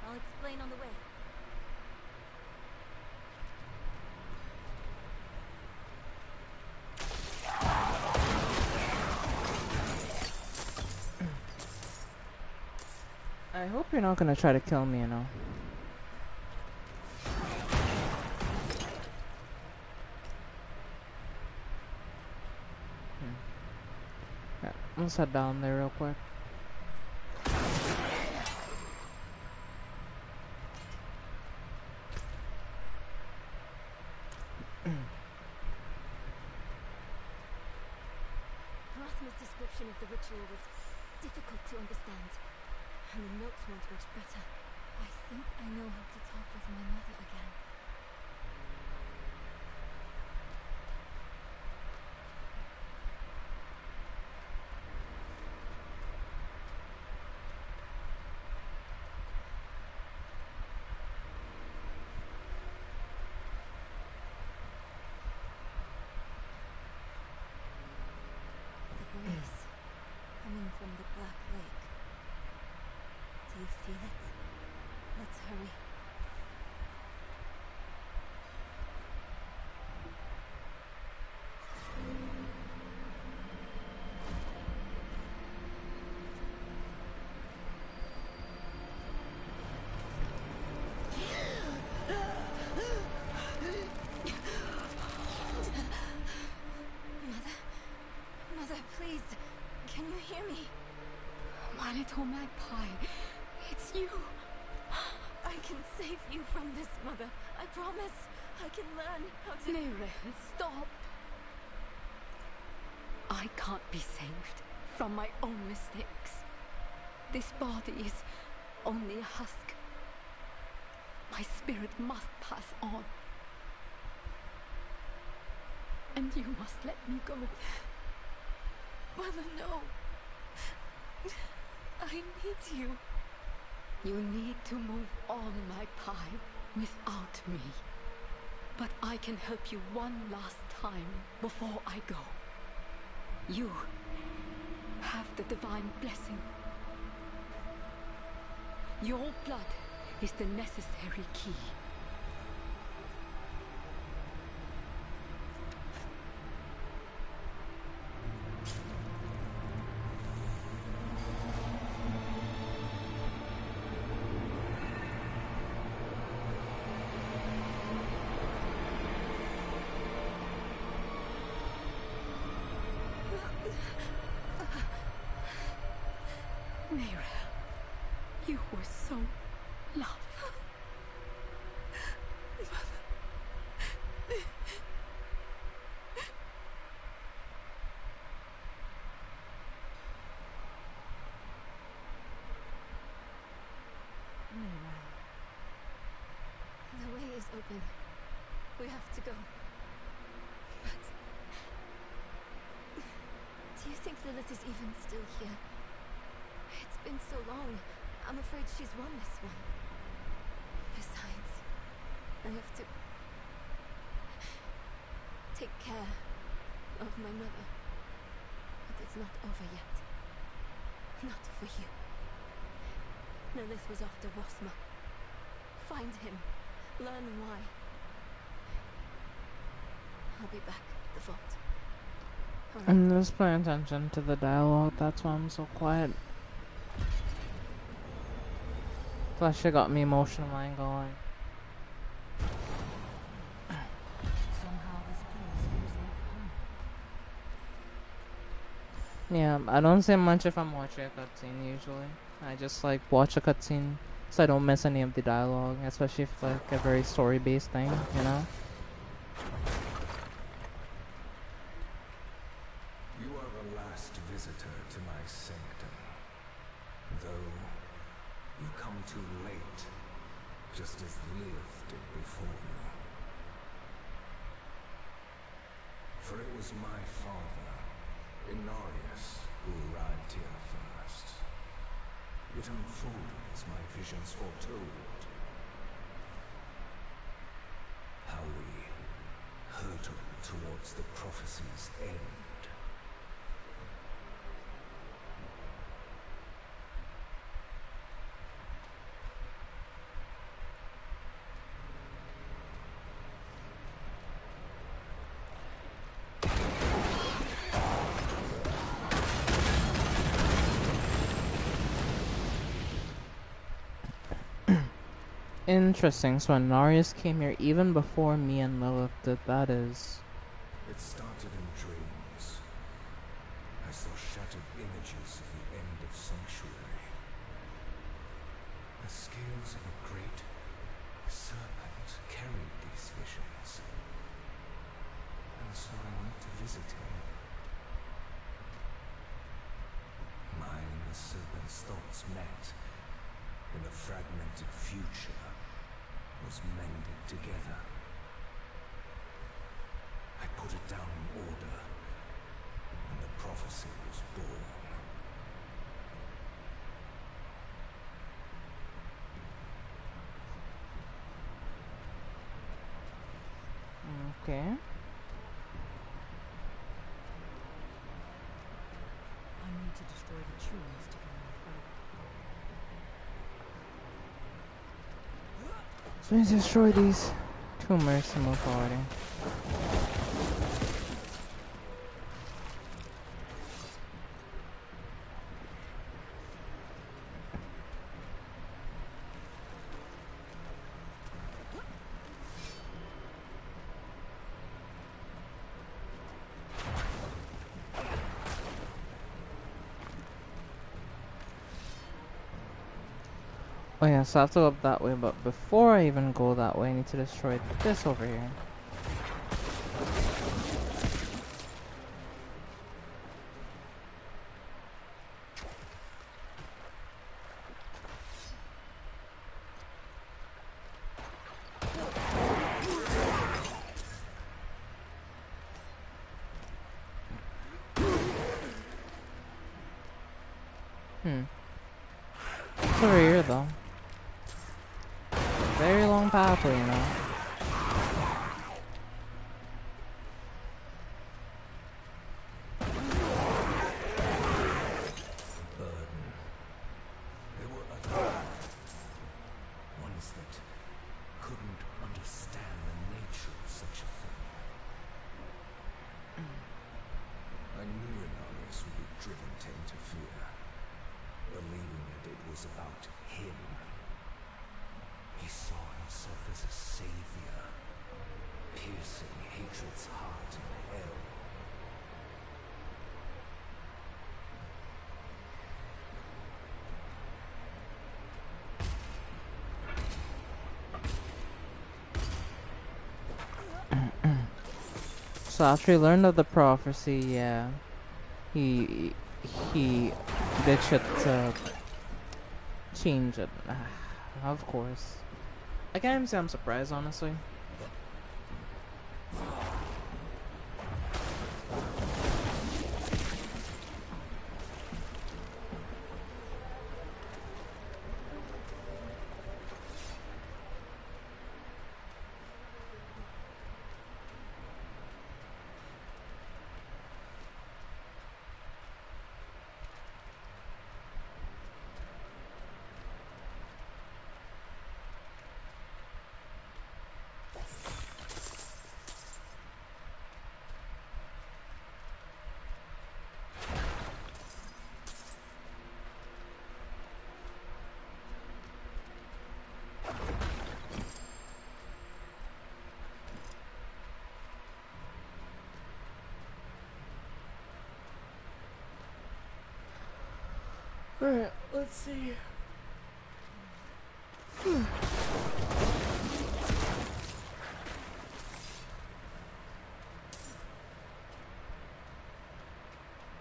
I'll explain on the way. I hope you're not gonna try to kill me, you know. Yeah, let's head down there real quick. Rothman's description of the ritual was difficult to understand, and the notes weren't much better. I think I know how to talk with my mother again. The breeze coming from the Black Lake. Do you feel it? Let's hurry. Mother, please, can you hear me? My little magpie, it's you. I can save you from this, Mother. I promise. I can learn how to... Mirel, stop. I can't be saved from my own mistakes. This body is only a husk. My spirit must pass on. And you must let me go. Mother, no. I need you. You need to move on, magpie, without me. But I can help you one last time before I go. You have the divine blessing. Your blood is the necessary key. Mirel, you were so loved. The way is open. We have to go. But... do you think Lilith is even still here? It's been so long. I'm afraid she's won this one. Besides, I have to... take care of my mother. But it's not over yet. Not for you. Lilith was after Rosma. Find him. Learn why. I'll be back at the vault. Alright. I'm just paying attention to the dialogue, that's why I'm so quiet. Plus, she got me emotional mind going. Somehow this place feels like home. Yeah, I don't say much if I'm watching a cutscene usually. I just like watch a cutscene so I don't miss any of the dialogue, especially if it's like a very story-based thing, you know? You are the last visitor to my sanctum. Though you come too late, just as Lilith did before you. For it was my father, Inarius, who arrived here first. It unfolded as my visions foretold. How we hurtled towards the prophecy's end. Interesting, so Anarius came here even before me and Lilith did, that is. It started in dreams. I saw shattered images of the end of Sanctuary. The scales of a great serpent carried these visions. And so I went to visit him. Mine and the serpent's thoughts met, and the fragmented future was mended together. I put it down in order, and the prophecy was born. Okay. I need to destroy the tumors to go no further. So we destroy these tumors to move forward. Oh yeah, so I have to go up that way, but before I even go that way, I need to destroy this over here. It's over here though. Very long pathway, you know. Burden. There were other ones that couldn't understand the nature of such a thing. I knew Inarius would be driven to interfere, believing that it was about him. He saw himself as a savior, piercing hatred's heart in hell. So after he learned of the prophecy, yeah, he did shit to change it. Of course. I can't even say I'm surprised, honestly. Alright, let's see.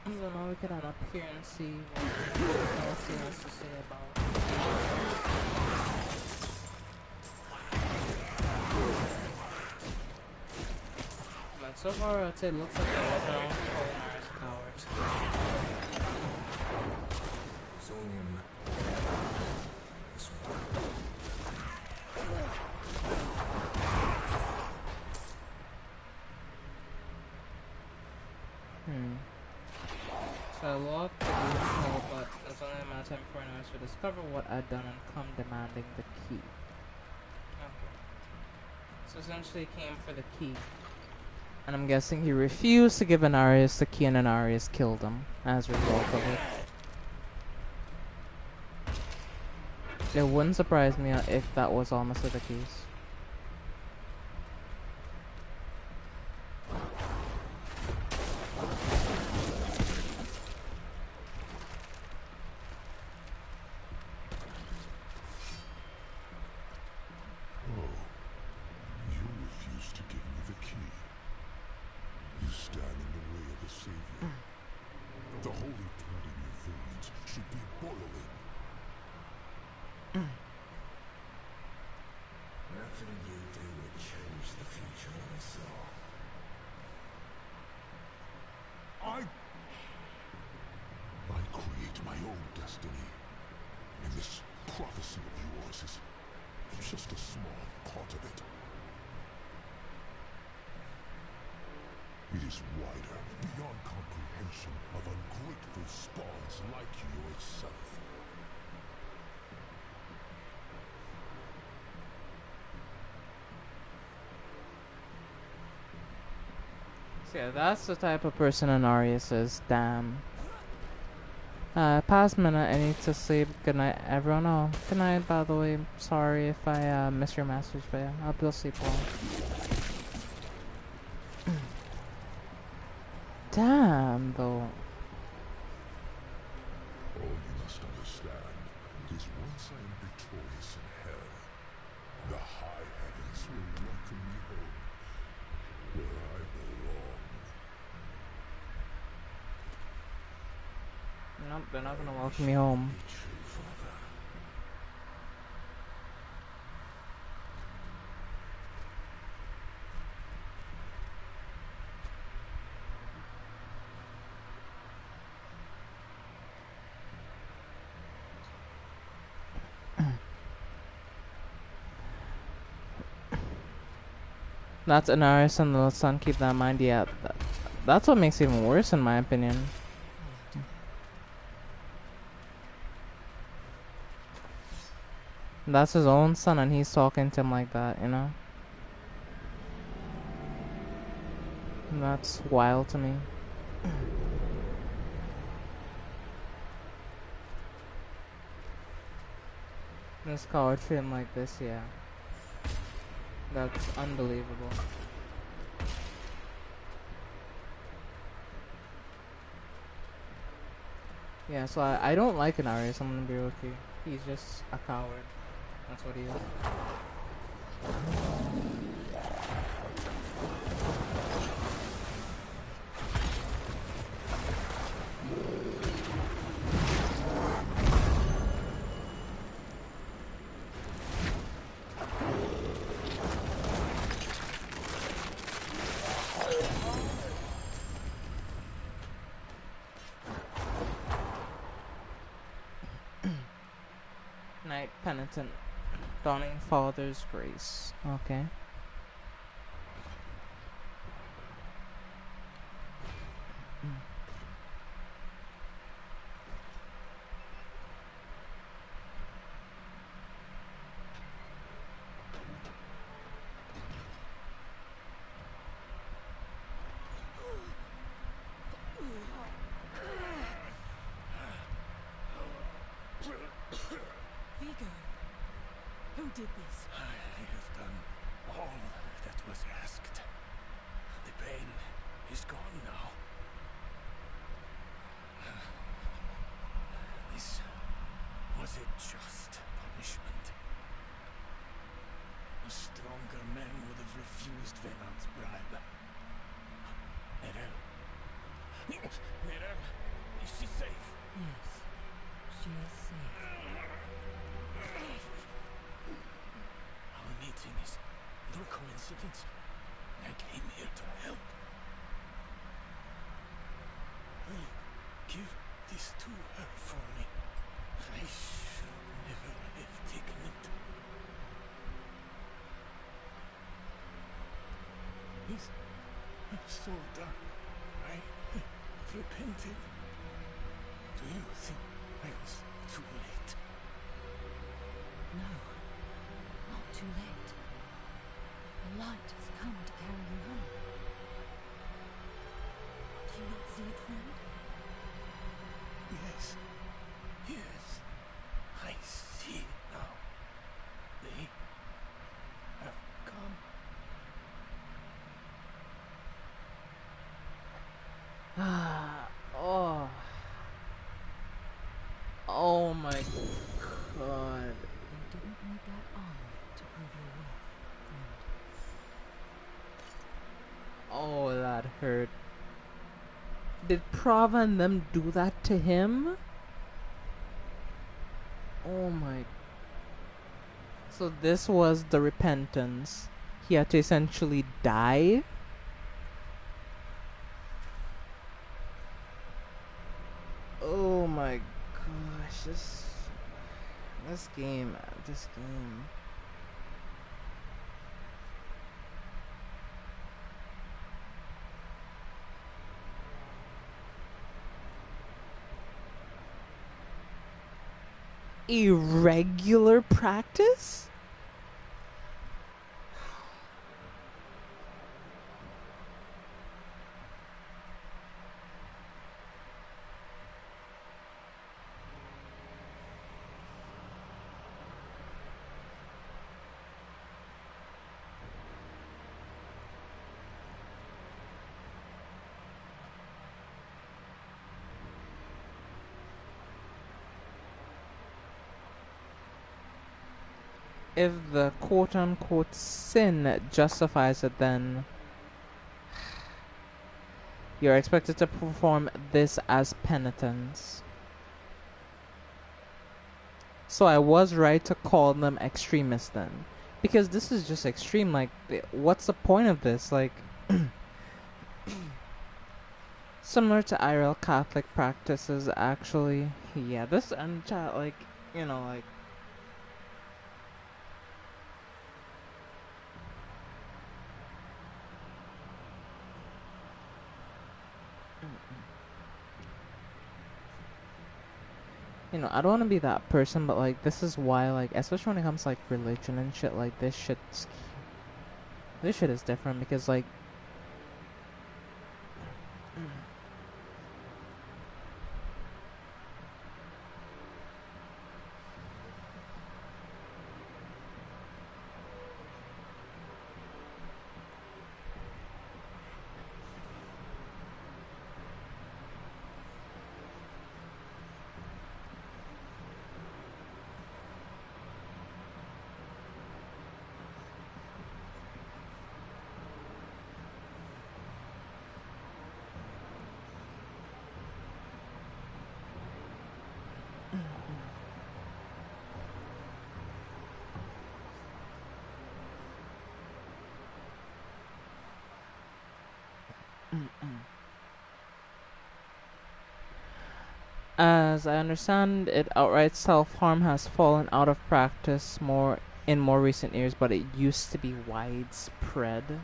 So now we can head up here and see what else he has to say about. But so far, I'd say it looks like the original Polynar's cowards. Zonium. This one. So I locked the vehicle, but there's only a amount of time before I to discover what I'd done and come demanding the key. Okay. So essentially he came for the key. And I'm guessing he refused to give Anarius the key and Anarius killed him as a result of it. It wouldn't surprise me if that was honestly the case. I create my own destiny. And this prophecy of yours is just a small part of it. It is wider, beyond comprehension of ungrateful spawns like yourself. So yeah, that's the type of person Anarius is. Damn. Past minute, I need to sleep. Good night, everyone. Oh, good night, by the way. Sorry if I miss your message, but yeah, I'll be sleep well. Damn, though. All you must understand is once I am victorious in hell, the high heavens will welcome me home, where I belong. Nope, they're not gonna welcome me home. That's Anaris and the sun. Keep that in mind. Yeah, that's what makes it even worse, in my opinion. That's his own son, and he's talking to him like that, you know? And that's wild to me. This coward treat him like this, yeah. That's unbelievable. Yeah, so I don't like Anarius, I'm gonna be real with you. He's just a coward. That's what he is. Knight Penitent. Dawning Father's Grace. Okay. Vigo, who did this? I have done all that was asked. The pain is gone now. This Was it just punishment? A stronger man would have refused Venon's bribe. Nerel. Nerel, is she safe? Yes, she is safe. Our meeting is no coincidence. I came here to help. Will you give this to her for me? I should never have taken it. It's so dark. I have repented. Do you think I was too late? No, not too late. The light has come to carry you home. Do you not see it, friend? Yes. Yes. I see it now. They have come. Oh. Oh my god. You didn't need that armor to prove your worth, friend. Oh, that hurt. Did Prava and them do that to him? Oh my. So this was the repentance. He had to essentially die? Oh my gosh, this game. Irregular practice? If the quote-unquote sin justifies it, then you're expected to perform this as penitence. So I was right to call them extremists then. Because this is just extreme. Like, what's the point of this? Like, similar to IRL Catholic practices, actually. Yeah, this, and chat, like, you know, like, you know, I don't want to be that person, but like, this is why, like, especially when it comes to like religion and shit, like, this shit is different because, like, as I understand it, outright self-harm has fallen out of practice in more recent years, but it used to be widespread.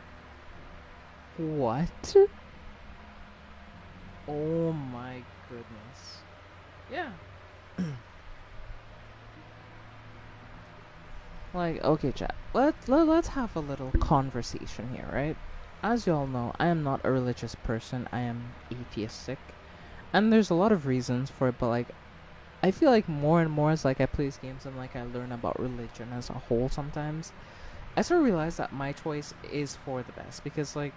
What? Oh my goodness. Yeah. Like, okay, chat. Let's have a little conversation here, right? As you all know, I am not a religious person. I am atheistic. And there's a lot of reasons for it, but like, I feel like more and more as like I play these games and like I learn about religion as a whole sometimes, I sort of realize that my choice is for the best because like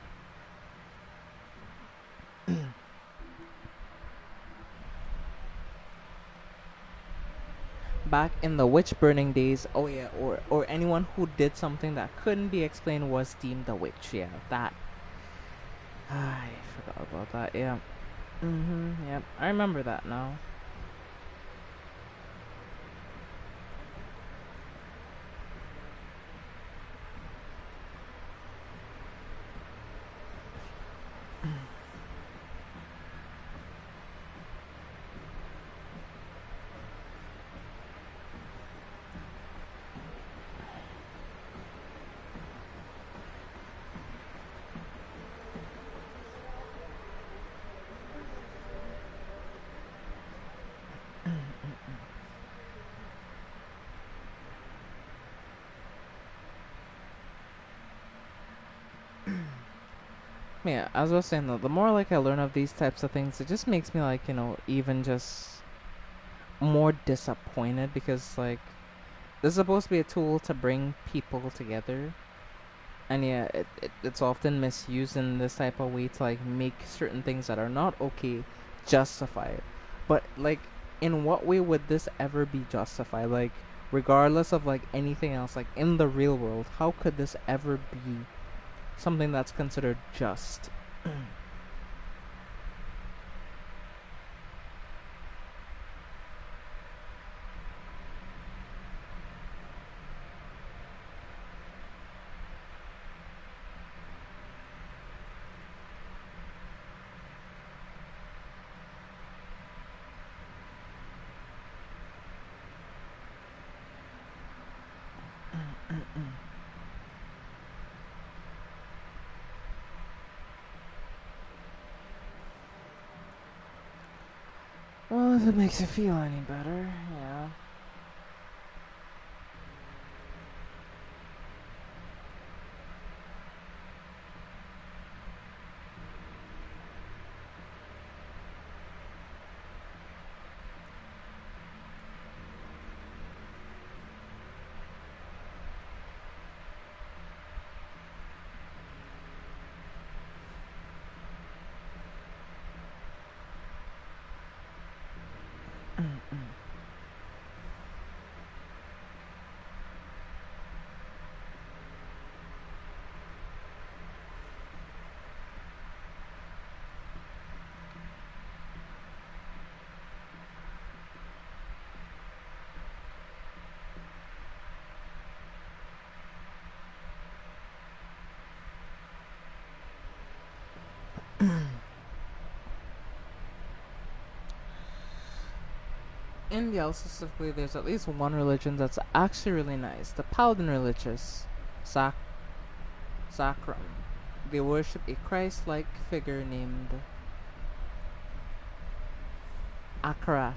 back in the witch burning days. Oh yeah, or anyone who did something that couldn't be explained was deemed a witch. Yeah, that. I forgot about that. Yeah. Yep. I remember that now. Yeah, as I was saying though, the more like I learn of these types of things, it just makes me like, even just more disappointed because like this is supposed to be a tool to bring people together. And yeah, it's often misused in this type of way to like make certain things that are not okay justified. But like in what way would this ever be justified? Like regardless of like anything else, like in the real world, how could this ever be something that's considered just? Well, if it makes you feel any better, yeah. India specifically, there's at least one religion that's actually really nice. The Paladin religious, Sac- Sacram. They worship a Christ-like figure named Akarat.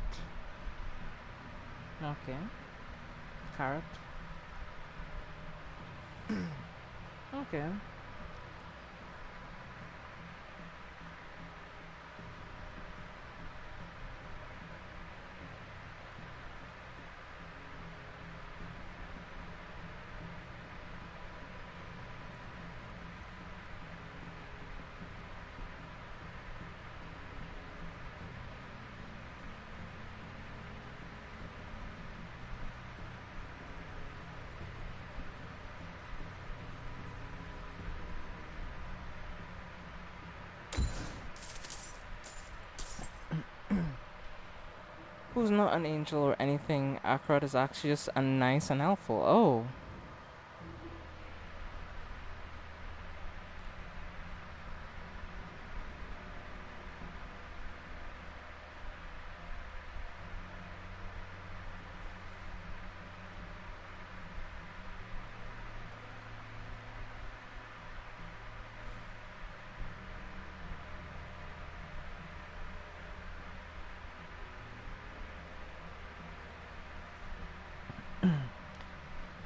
Okay, carrot. Okay. Who's not an angel or anything? Akarat is actually just a nice and helpful. Oh.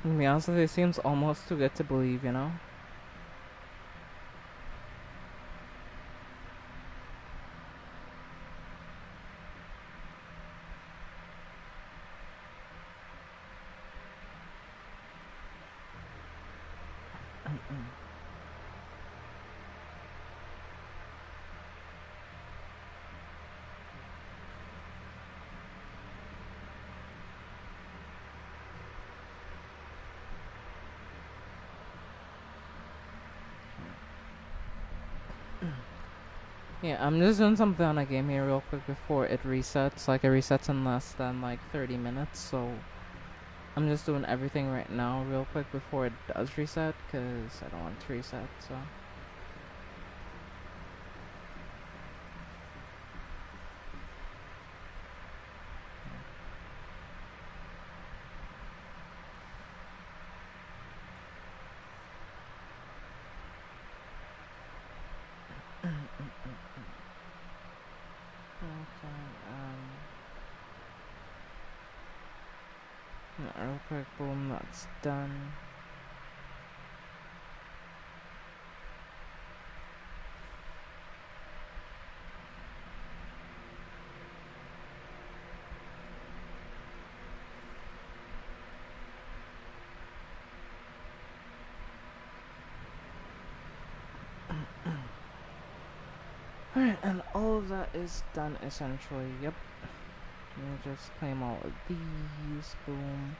To be honest with you, it seems almost too good to believe. Yeah, I'm just doing something on a game here real quick before it resets. Like, it resets in less than, like, 30 minutes, so I'm just doing everything right now real quick before it does reset, because I don't want it to reset, so... Real quick, boom, that's done. Alright, and all of that is done essentially, yep. Let me just claim all of these, boom.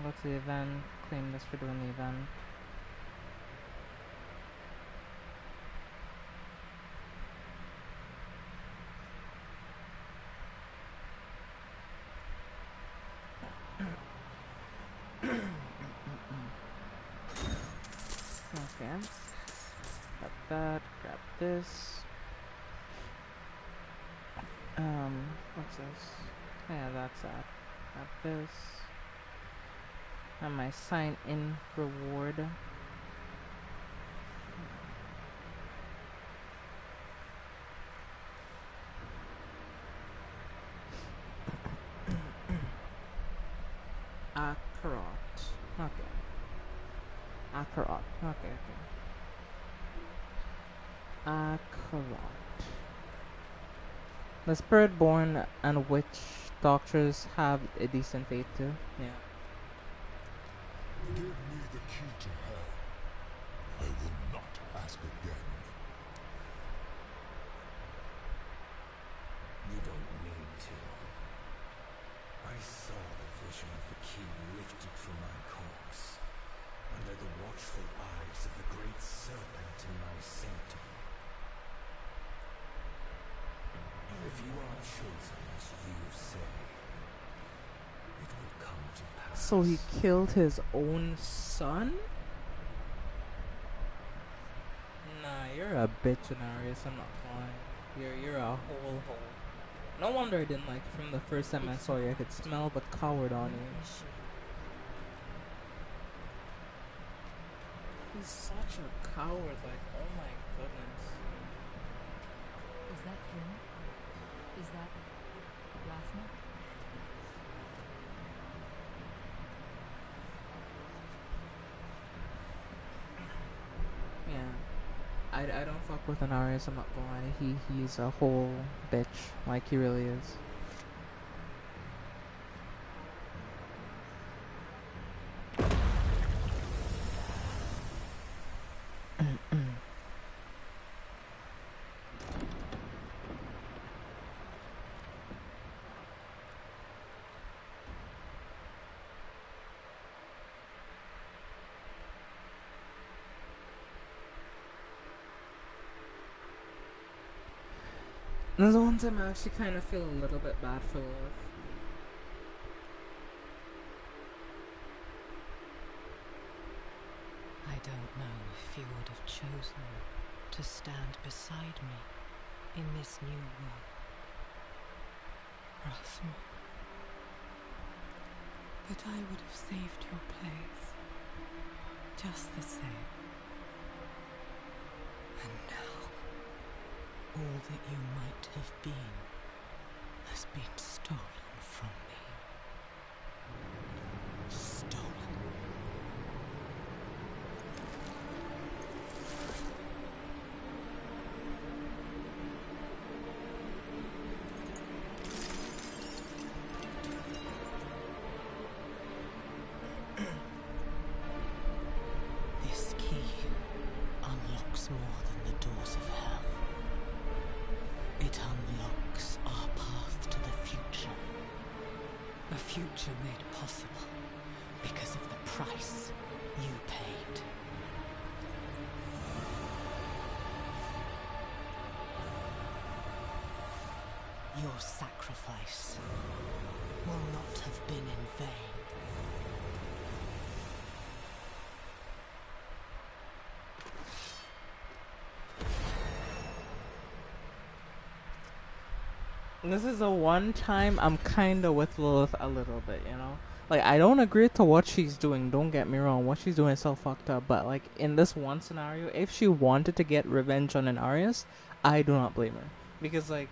Go to the event, claim this for doing the event. Okay. Grab that, grab this. What's this? Yeah, that's that. Grab this. And my sign in reward. Akarot. Okay. Akarot. Okay, okay. Akarot. The Spirit-born and witch doctors have a decent fate too. Yeah. Give me the key to hell. I will not ask again. You don't need to. I saw the vision of the key lifted from my corpse, under the watchful eyes of the great serpent in my sanctum. If you are chosen as you say, it will come to pass. So he killed his own son? Nah, you're a bitch, Anarius, I'm not lying. You're a whole hole. No wonder I didn't like from the first time I saw you. I could smell the coward on you. He's such a coward, like, oh my goodness. Is that him? Is that Rathma? Yeah. I don't fuck with Anarius, I'm not gonna lie. He's a whole bitch. Like, he really is. There's the one time I actually kind of feel a little bit bad for Lilith. I don't know if you would have chosen to stand beside me in this new world, Rathma. But I would have saved your place, just the same. And now, all that you might have been has been stolen from me. Stolen. This key unlocks more than the doors of hell. It unlocks our path to the future. A future made possible because of the price you paid. Your sacrifice will not have been in vain. This is a one time I'm kinda with Lilith a little bit, you know? Like, I don't agree to what she's doing, don't get me wrong, what she's doing is so fucked up, but like, in this one scenario, if she wanted to get revenge on Anarius, I do not blame her. Because like,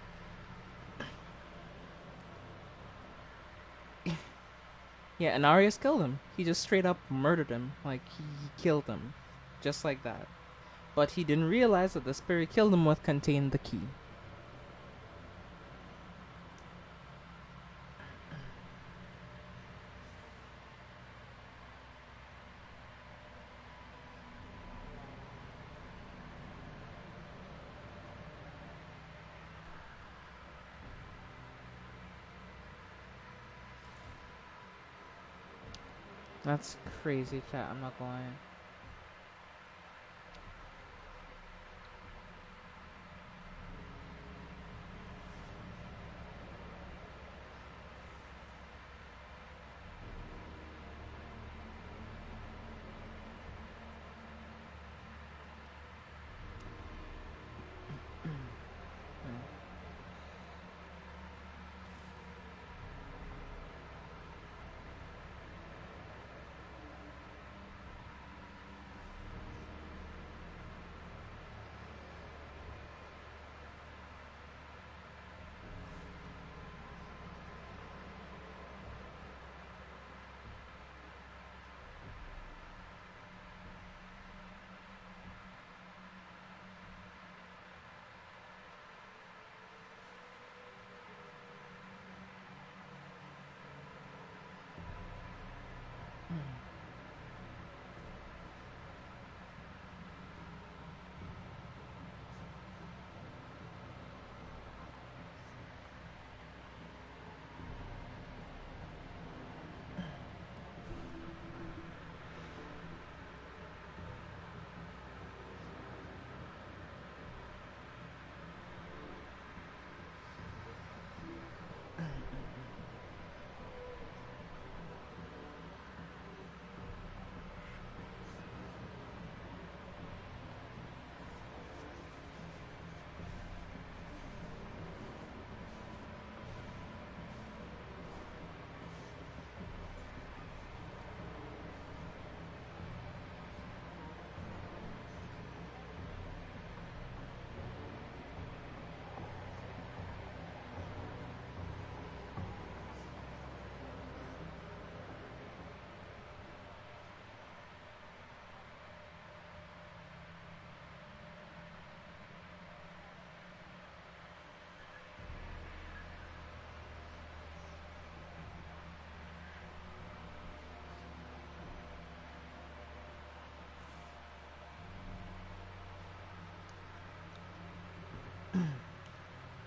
yeah, Anarius killed him. He just straight up murdered him. Like, he killed him. Just like that. But he didn't realize that the spirit killed him with contained the key. That's crazy, chat. I'm not lying.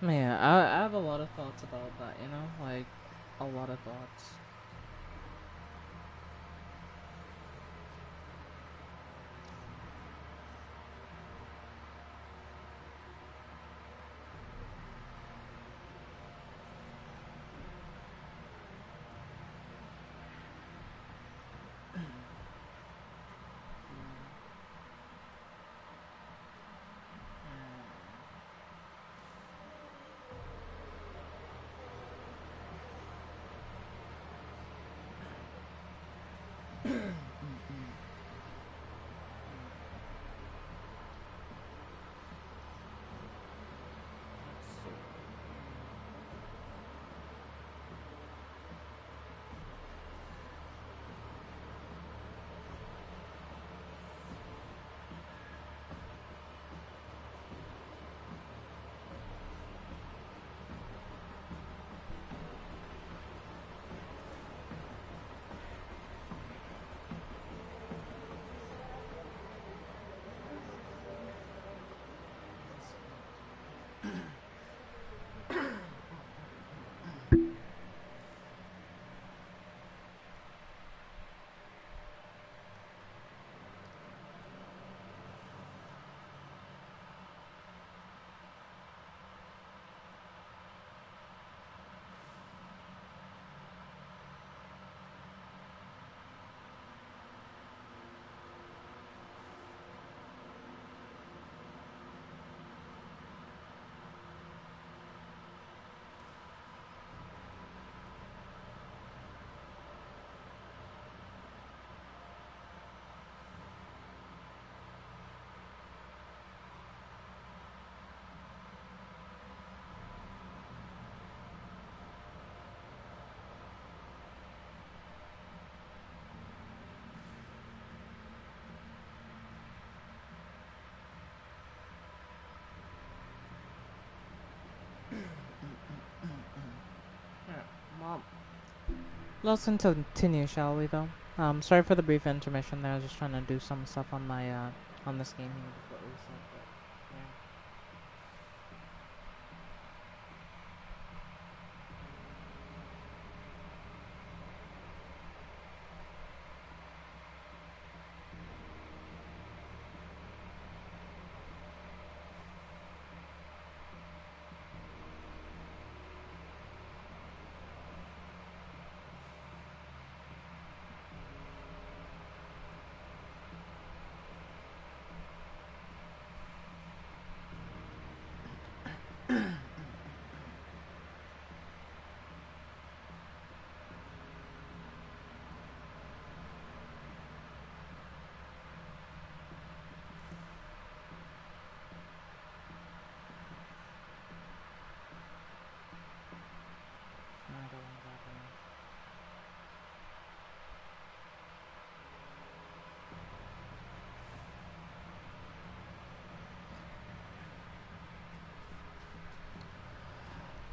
Man, I have a lot of thoughts about that, you know? Like, a lot of thoughts. Well, let's continue, shall we, though? Sorry for the brief intermission there. I was just trying to do some stuff on my, on this game here before it reset, but,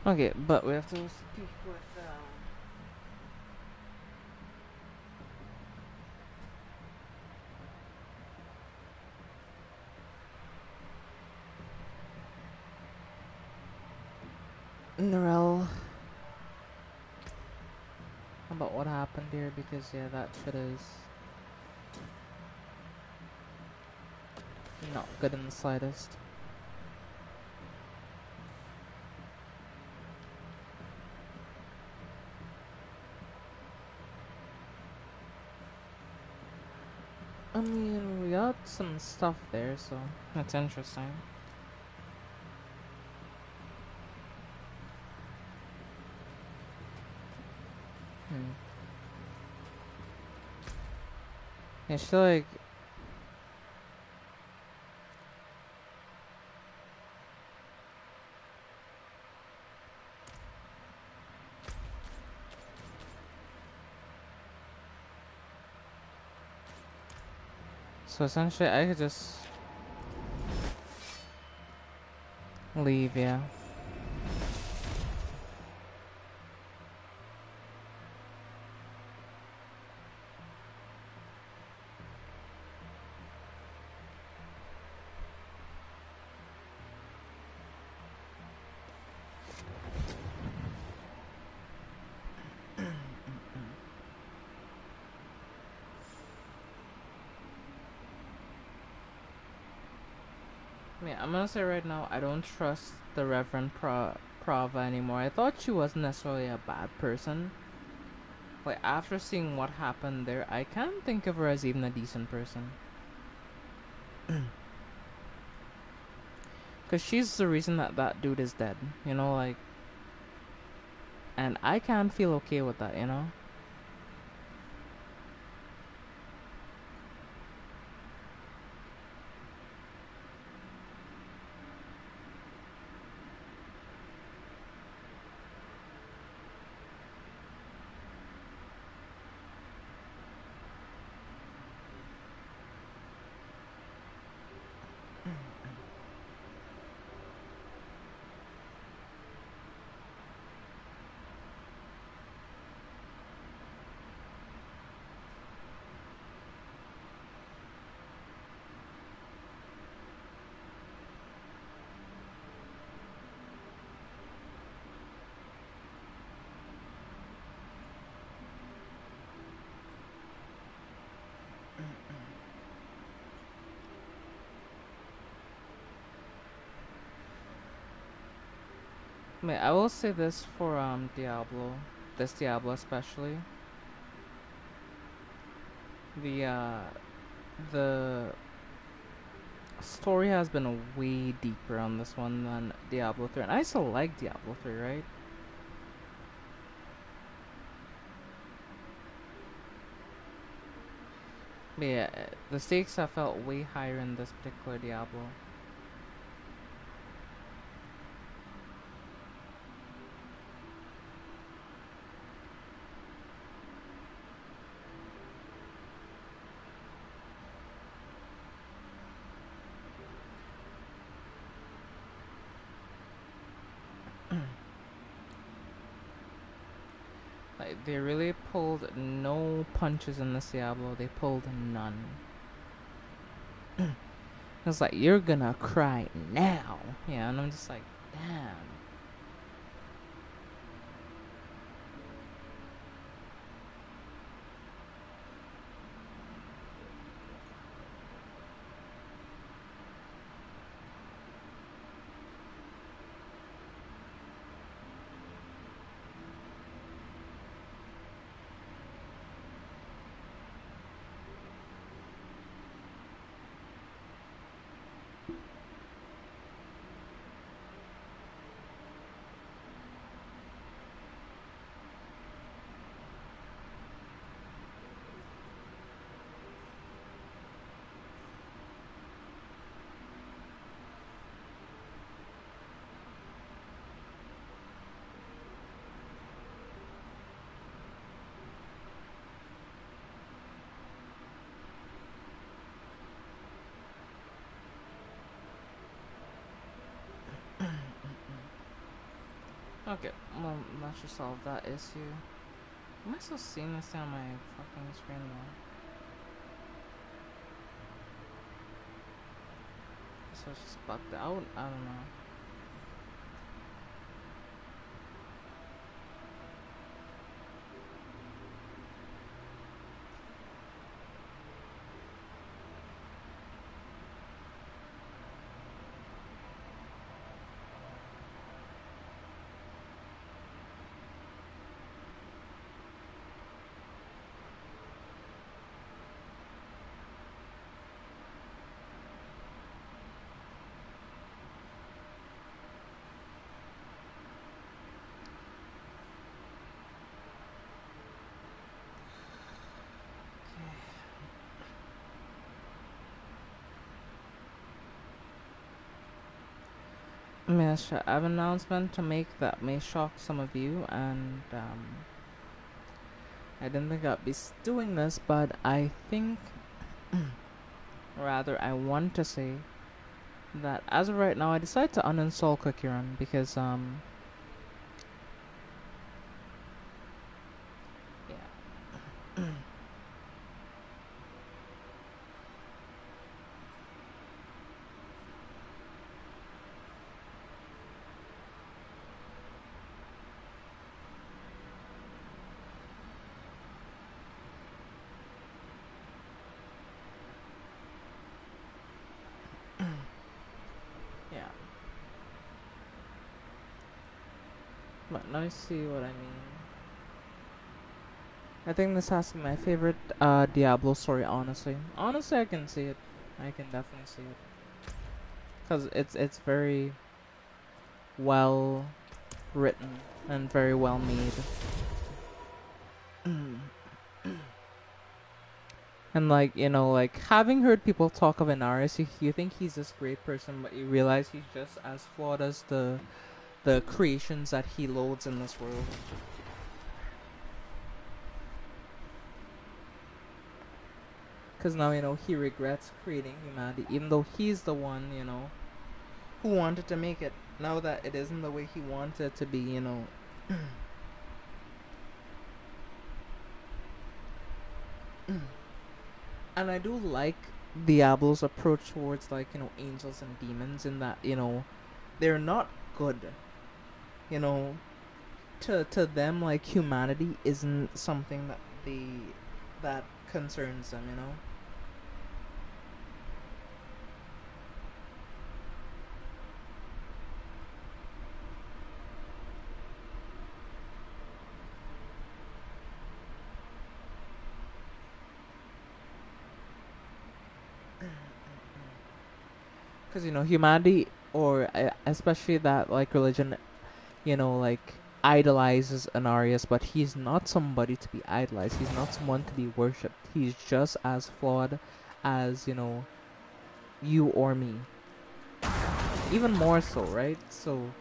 yeah. Okay, but we have to speak with, Narelle about what happened here, because, yeah, that shit is not good in the slightest. I mean, we got some stuff there, so that's interesting. Yeah, she like... So essentially, I could just leave, yeah. Yeah, I'm gonna say right now, I don't trust the Reverend Prava anymore. I thought she wasn't necessarily a bad person. Like, after seeing what happened there, I can't think of her as even a decent person. Because she's the reason that that dude is dead, you know, like... And I can't feel okay with that, you know? I mean, I will say this for Diablo, this Diablo especially. The story has been way deeper on this one than Diablo 3, and I still like Diablo 3, right? But yeah, the stakes have felt way higher in this particular Diablo. Like, they really pulled no punches in this Diablo. They pulled none. It's like, you're gonna cry now. Yeah, and I'm just like, damn. Okay, well, that should solve that issue. Am I still seeing this on my fucking screen though? So it's just bugged out? I don't know. Yes, I have an announcement to make that may shock some of you, and I didn't think I'd be doing this, but I think, rather, I want to say that as of right now, I decided to uninstall Cookie Run because yeah. Yeah. But now you see what I mean. I think this has to be my favorite Diablo story, honestly. Honestly, I can see it. I can definitely see it. Because it's very well written and very well made. And like, you know, like having heard people talk of Inaris, you think he's this great person, but you realize he's just as flawed as the creations that he loads in this world. Because now, you know, he regrets creating humanity, even though he's the one, you know, who wanted to make it. Now that it isn't the way he wanted it to be, you know. And I do like Diablo's approach towards, like, you know, angels and demons, in that, you know, they're not good. You know, to them, like, humanity isn't something that concerns them, you know. Because, you know, humanity, or especially that, like, religion, you know, like, idolizes Anarius, but he's not somebody to be idolized. He's not someone to be worshipped. He's just as flawed as, you know, you or me. Even more so, right? So,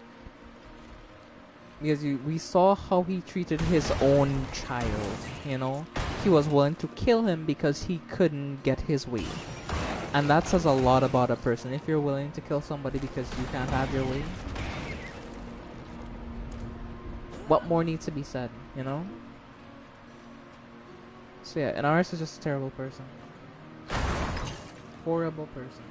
because we saw how he treated his own child, you know? He was willing to kill him because he couldn't get his way. And that says a lot about a person. If you're willing to kill somebody because you can't have your way, what more needs to be said, you know? So yeah, and ours is just a terrible person. Horrible person.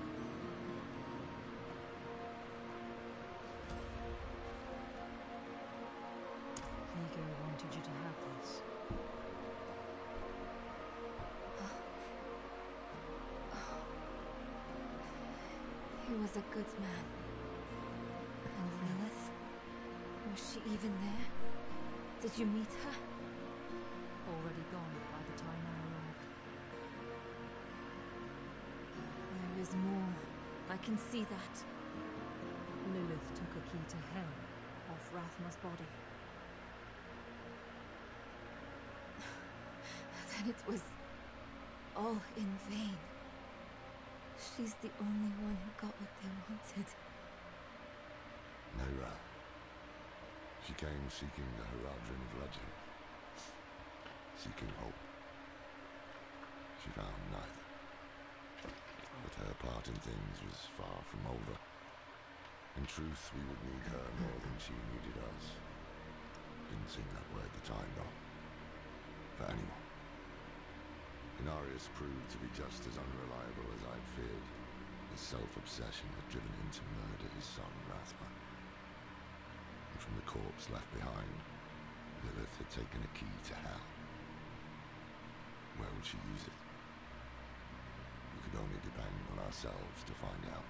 Ego wanted you to have this. He was a good man. And Lilith? Was she even there? Did you meet her? Already gone by the time I arrived. There is more. I can see that. Lilith took a key to hell off Rathma's body. Then it was all in vain. She's the only one who got what they wanted. Naira. She came seeking the Haradrim of legend. Seeking hope. She found neither. But her part in things was far from over. In truth, we would need her more than she needed us. Didn't seem that way at the time, though. For anyone. Inarius proved to be just as unreliable as I'd feared. His self-obsession had driven him to murder his son, Rathma. And from the corpse left behind, Lilith had taken a key to hell. Where would she use it? We could only depend on ourselves to find out.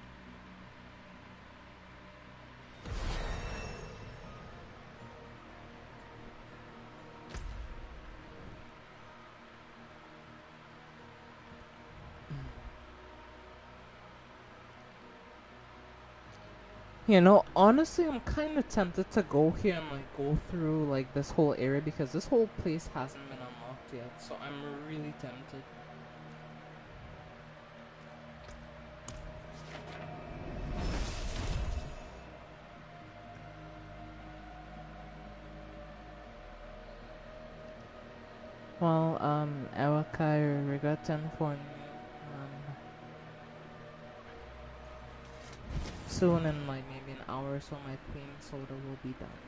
You know, honestly, I'm kind of tempted to go here and like go through like this whole area because this whole place hasn't been unlocked yet, so I'm really tempted. Well, Awakai, regret to inform you, soon in like maybe an hour or so my clean soda will be done.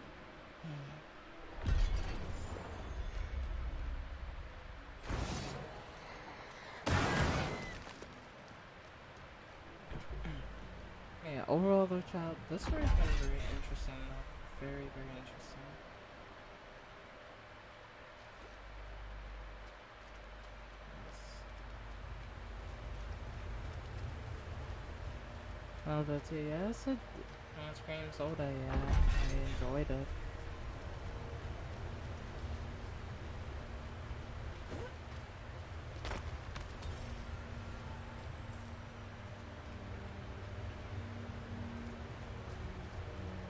Yeah, overall though, child, this story has been very interesting though. Very, very interesting. Well, that's it. Yeah, it's a cream soda. Yeah, I enjoyed it.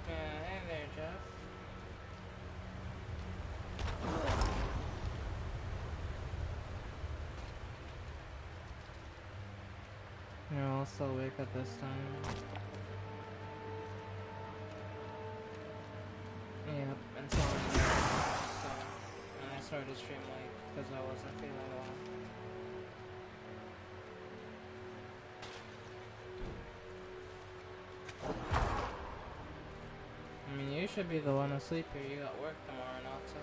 Yeah, hey there, Jeff. You're also awake at this time. Yep, and so and I started to stream late because I wasn't feeling well. I mean, you should be the one asleep here. You got work tomorrow, not so.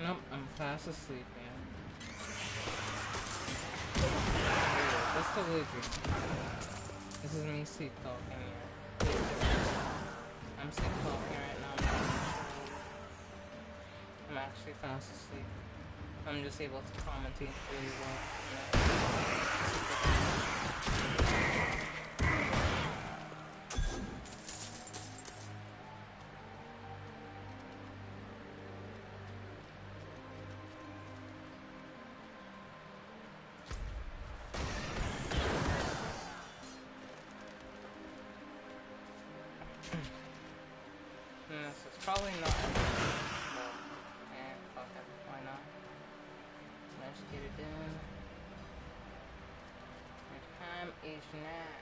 Nope, I'm fast asleep, man. Just a little bit. This is me sleep talking here. I'm sleep talking right now. I'm actually fast asleep. I'm just able to commentate really well. This is probably not. Fuck it. Why not? Let's get it done. The time is now.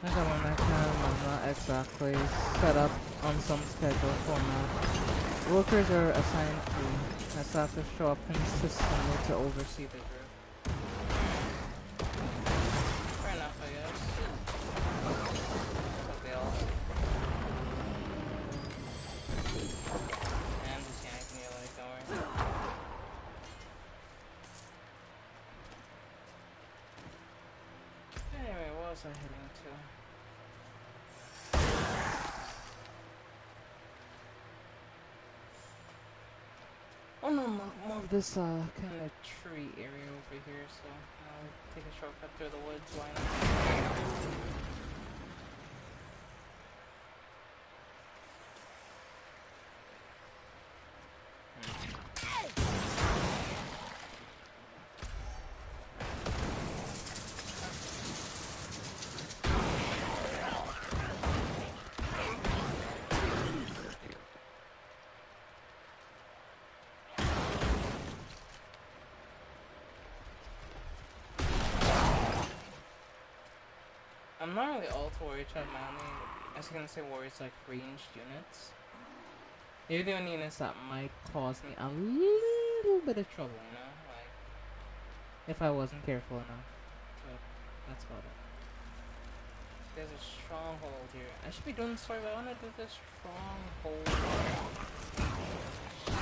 I got one mechanism is not exactly set up on some schedule format. Workers are assigned to staff to show up consistently to oversee the group. Fair enough, I guess. That's they all see. And just yanking you like, don't worry. Anyway, what was I heading to? Oh no, more of this kind of tree area over here, so I'll take a shortcut through the woods, why not? I'm not really all to warrior chat mainly, as you can say, warriors like ranged units. You're the only units that might cause me a little bit of trouble, you know? Like, if I wasn't careful enough. But that's about it. There's a stronghold here. I should be doing the story, but I want to do this stronghold. So,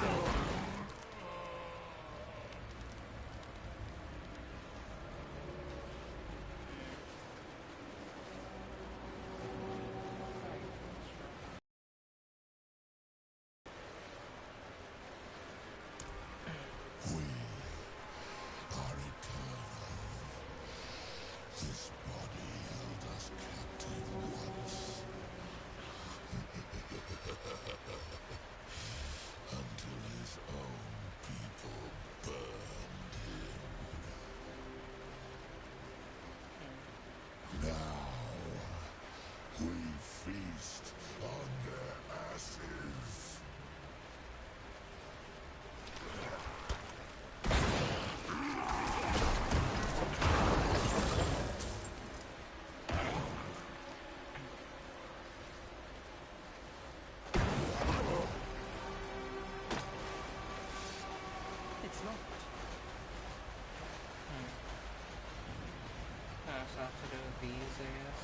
so I have to do with these, I guess.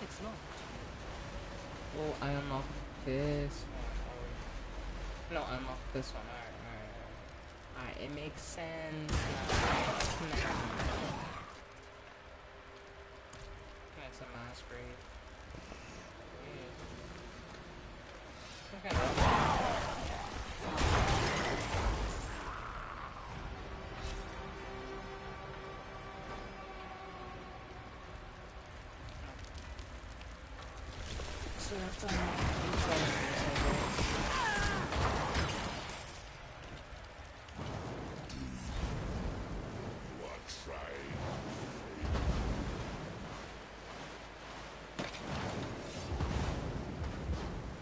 It's locked. Oh, I unlocked this one. No, I unlocked this one. Alright, it makes sense. That's a mass grave. Yeah. Okay. So I've done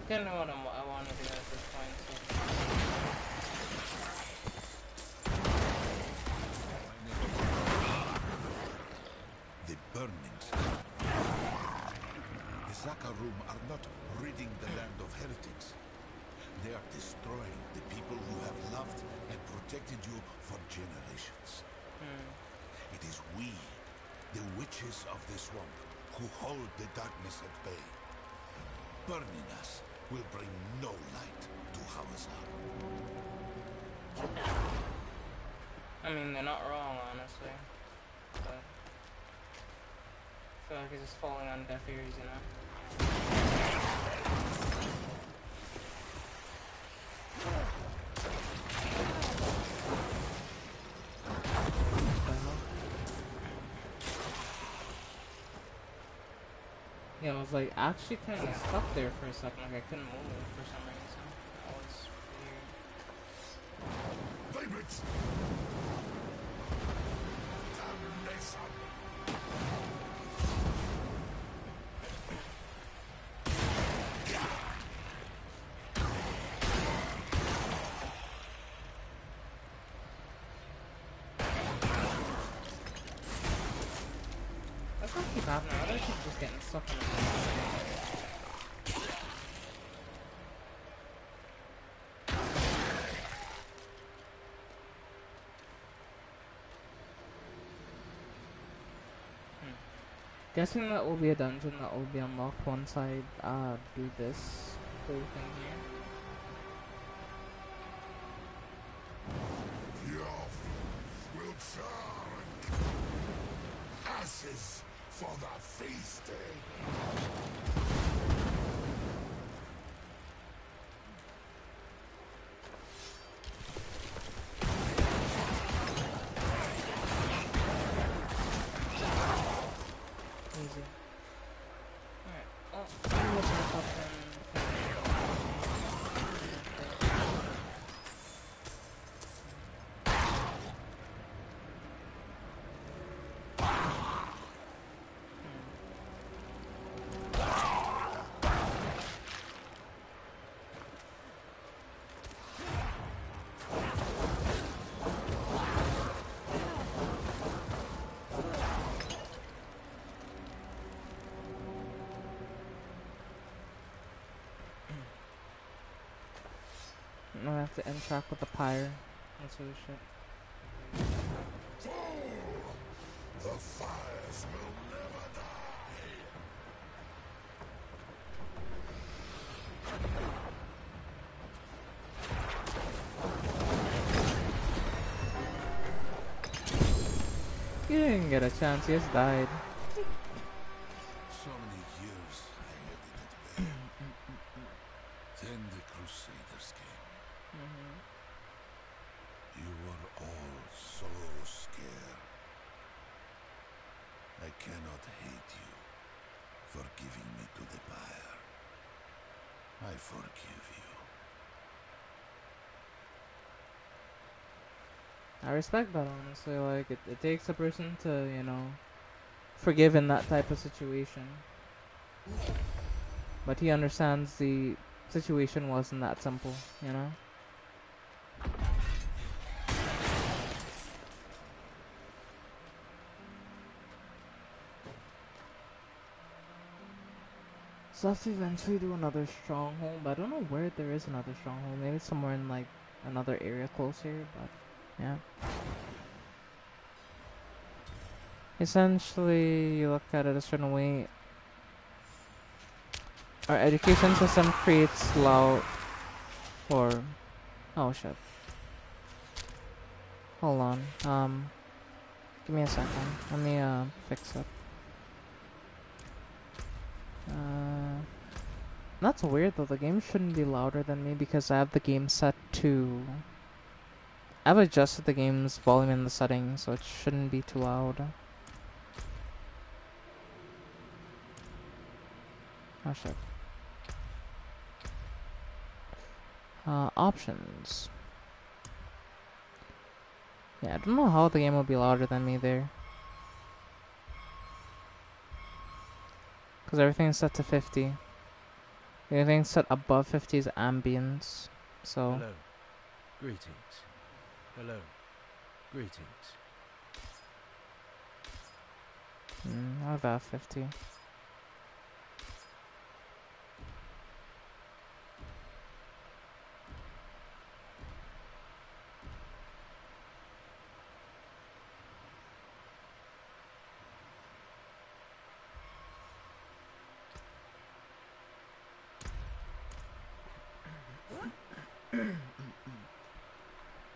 kind of what I want to do at this point. So. room are not ridding the land of heretics. They are destroying the people who have loved and protected you for generations. It is we, the witches of the swamp, who hold the darkness at bay. Burning us will bring no light to Hawazar. I mean, they're not wrong, honestly. But I feel like it's just falling on deaf ears, you know? Yeah, I was like actually kind of stuck there for a second, like I couldn't move for some reason. That was weird. Limits! Damnation! That's what keep happening. Other keep just getting stuck in the Guessing that will be a dungeon that will be unlocked once I do this whole thing here. Your will turn ashes for the feasting. Easy. Alright, well, I'm looking up I have to interact with the pyre. That's really shit. The fires will never die. He didn't get a chance, he just died. So many years I held it at bay. Then the Crusaders came. You were all so scared. I cannot hate you for giving me to the pyre. I forgive you. I respect that, honestly. Like, it takes a person to, you know, forgive in that type of situation. But he understands the situation wasn't that simple, you know? So I have to eventually do another stronghold, but I don't know where there is another stronghold. Maybe somewhere in, like, another area close here, but yeah. Essentially, you look at it a certain way. Our education system creates loud for... Oh shit. Hold on. Give me a second. Let me fix it. That's weird though. The game shouldn't be louder than me because I have the game set to... I've adjusted the game's volume in the settings, so it shouldn't be too loud. Oh shit. Options. Yeah, I don't know how the game will be louder than me there. Because everything's set to 50. Anything set above 50 is ambience. So... Hello. Greetings. Hello. Greetings. I'll have 50.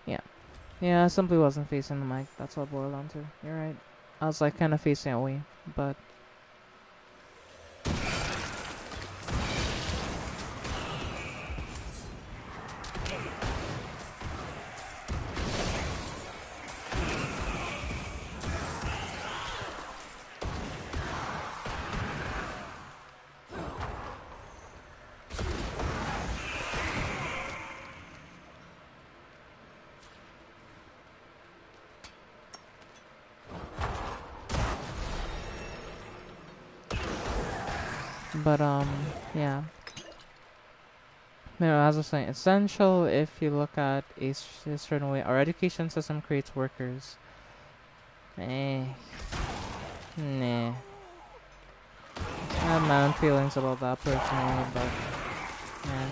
Yeah. Yeah, I simply wasn't facing the mic. That's what it boiled down to. You're right. I was like kind of facing away, but yeah. You know, as I was saying, essential if you look at a certain way. Our education system creates workers. Eh, nah. I have my own feelings about that personally, but yeah.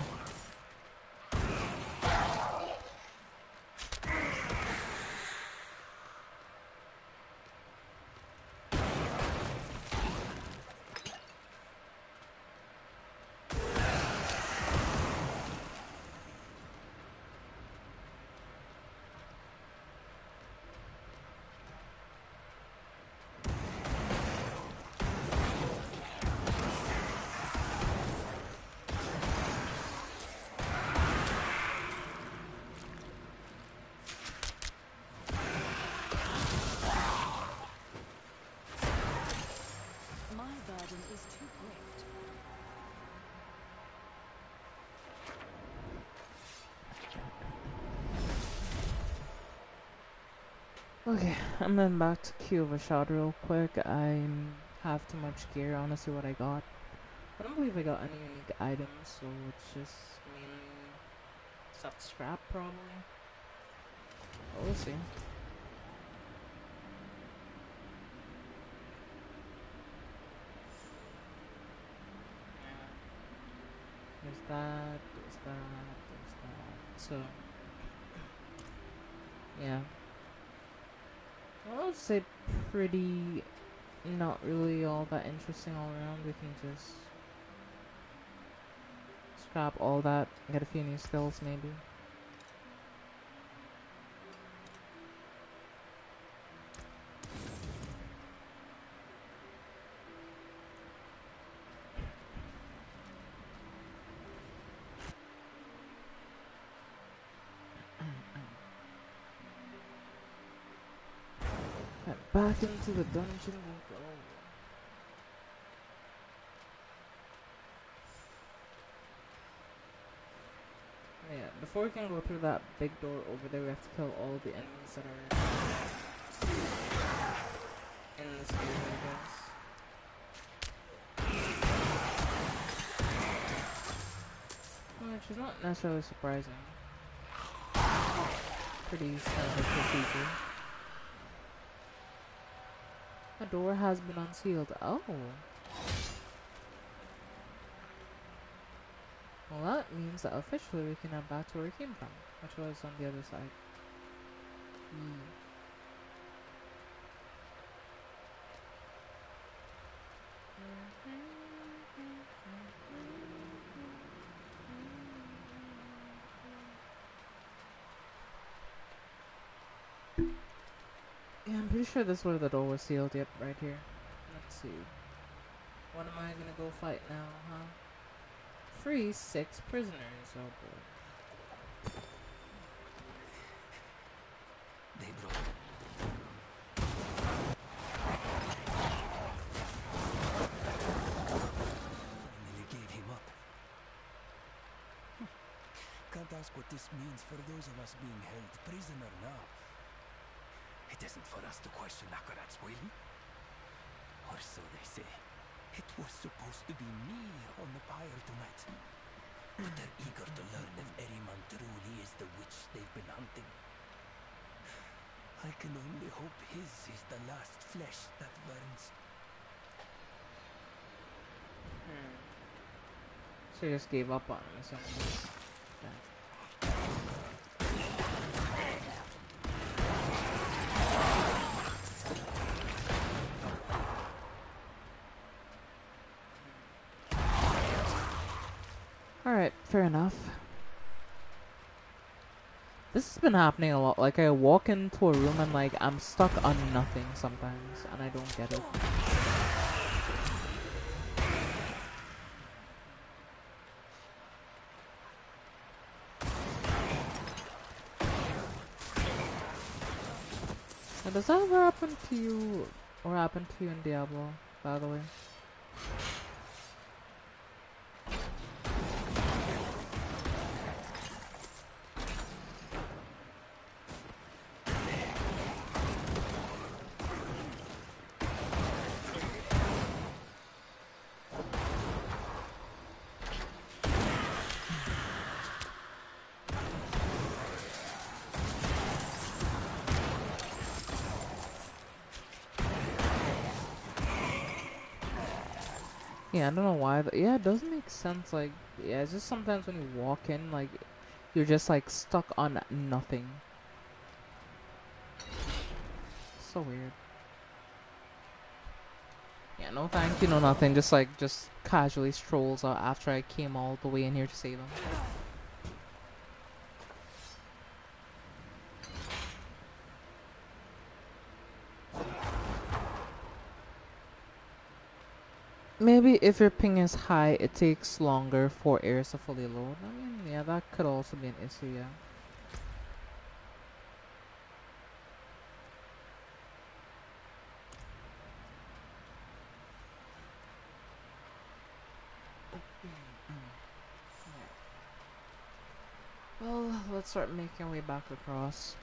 My burden is too great. Okay, I'm heading back to queue of a shot real quick. I have too much gear, honestly, what I got. I don't believe I got any unique items, so it's just mainly stuff scrap, probably. But we'll see. There's that, there's that, there's that. So, yeah. I would say pretty, not really all that interesting all around. We can just scrap all that, get a few new skills maybe. Back into the dungeon we go. Yeah, before we can go through that big door over there, we have to kill all the enemies that are in this area, I guess. Which is not necessarily surprising. Pretty standard procedure. A door has been unsealed. Oh. Well, that means that officially we can head back to where we came from, which was on the other side. Yeah, I'm pretty sure this is where the door was sealed. Yep, right here. Let's see. What am I gonna go fight now, huh? Free 6 prisoners. Oh boy. They broke. Finally gave him up. Can't ask what this means for those of us being held prisoner now. It isn't for us to question Akarat's will. Or so they say. It was supposed to be me on the pyre tonight. But they're eager to learn if Eriman truly is the witch they've been hunting. I can only hope his is the last flesh that burns. So you just gave up on him, essentially. Yeah. Alright, fair enough. This has been happening a lot. Like, I walk into a room and, like, I'm stuck on nothing sometimes, and I don't get it. Now, does that ever happen to you, or happen to you in Diablo, by the way? Yeah, I don't know why. Yeah, it doesn't make sense. Like, yeah, it's just sometimes when you walk in, like, you're just like stuck on nothing. So weird. Yeah, no thank you, no nothing. Just like, just casually strolls out after I came all the way in here to save him. Maybe if your ping is high, it takes longer for areas to fully load. I mean, yeah, that could also be an issue, yeah. Well, let's start making our way back across.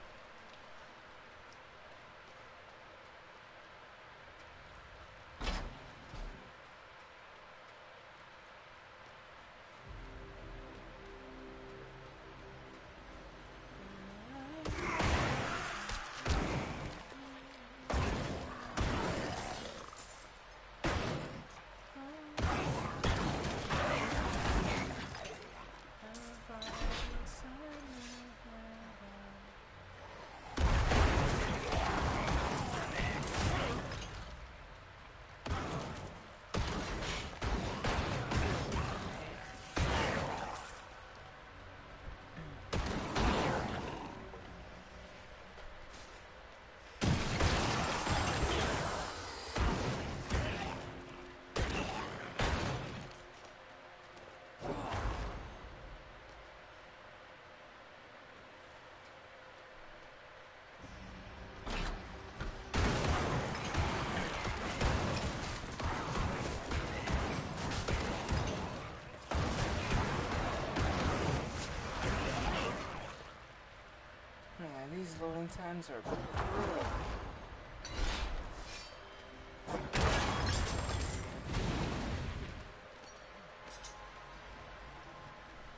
These loading times are brutal.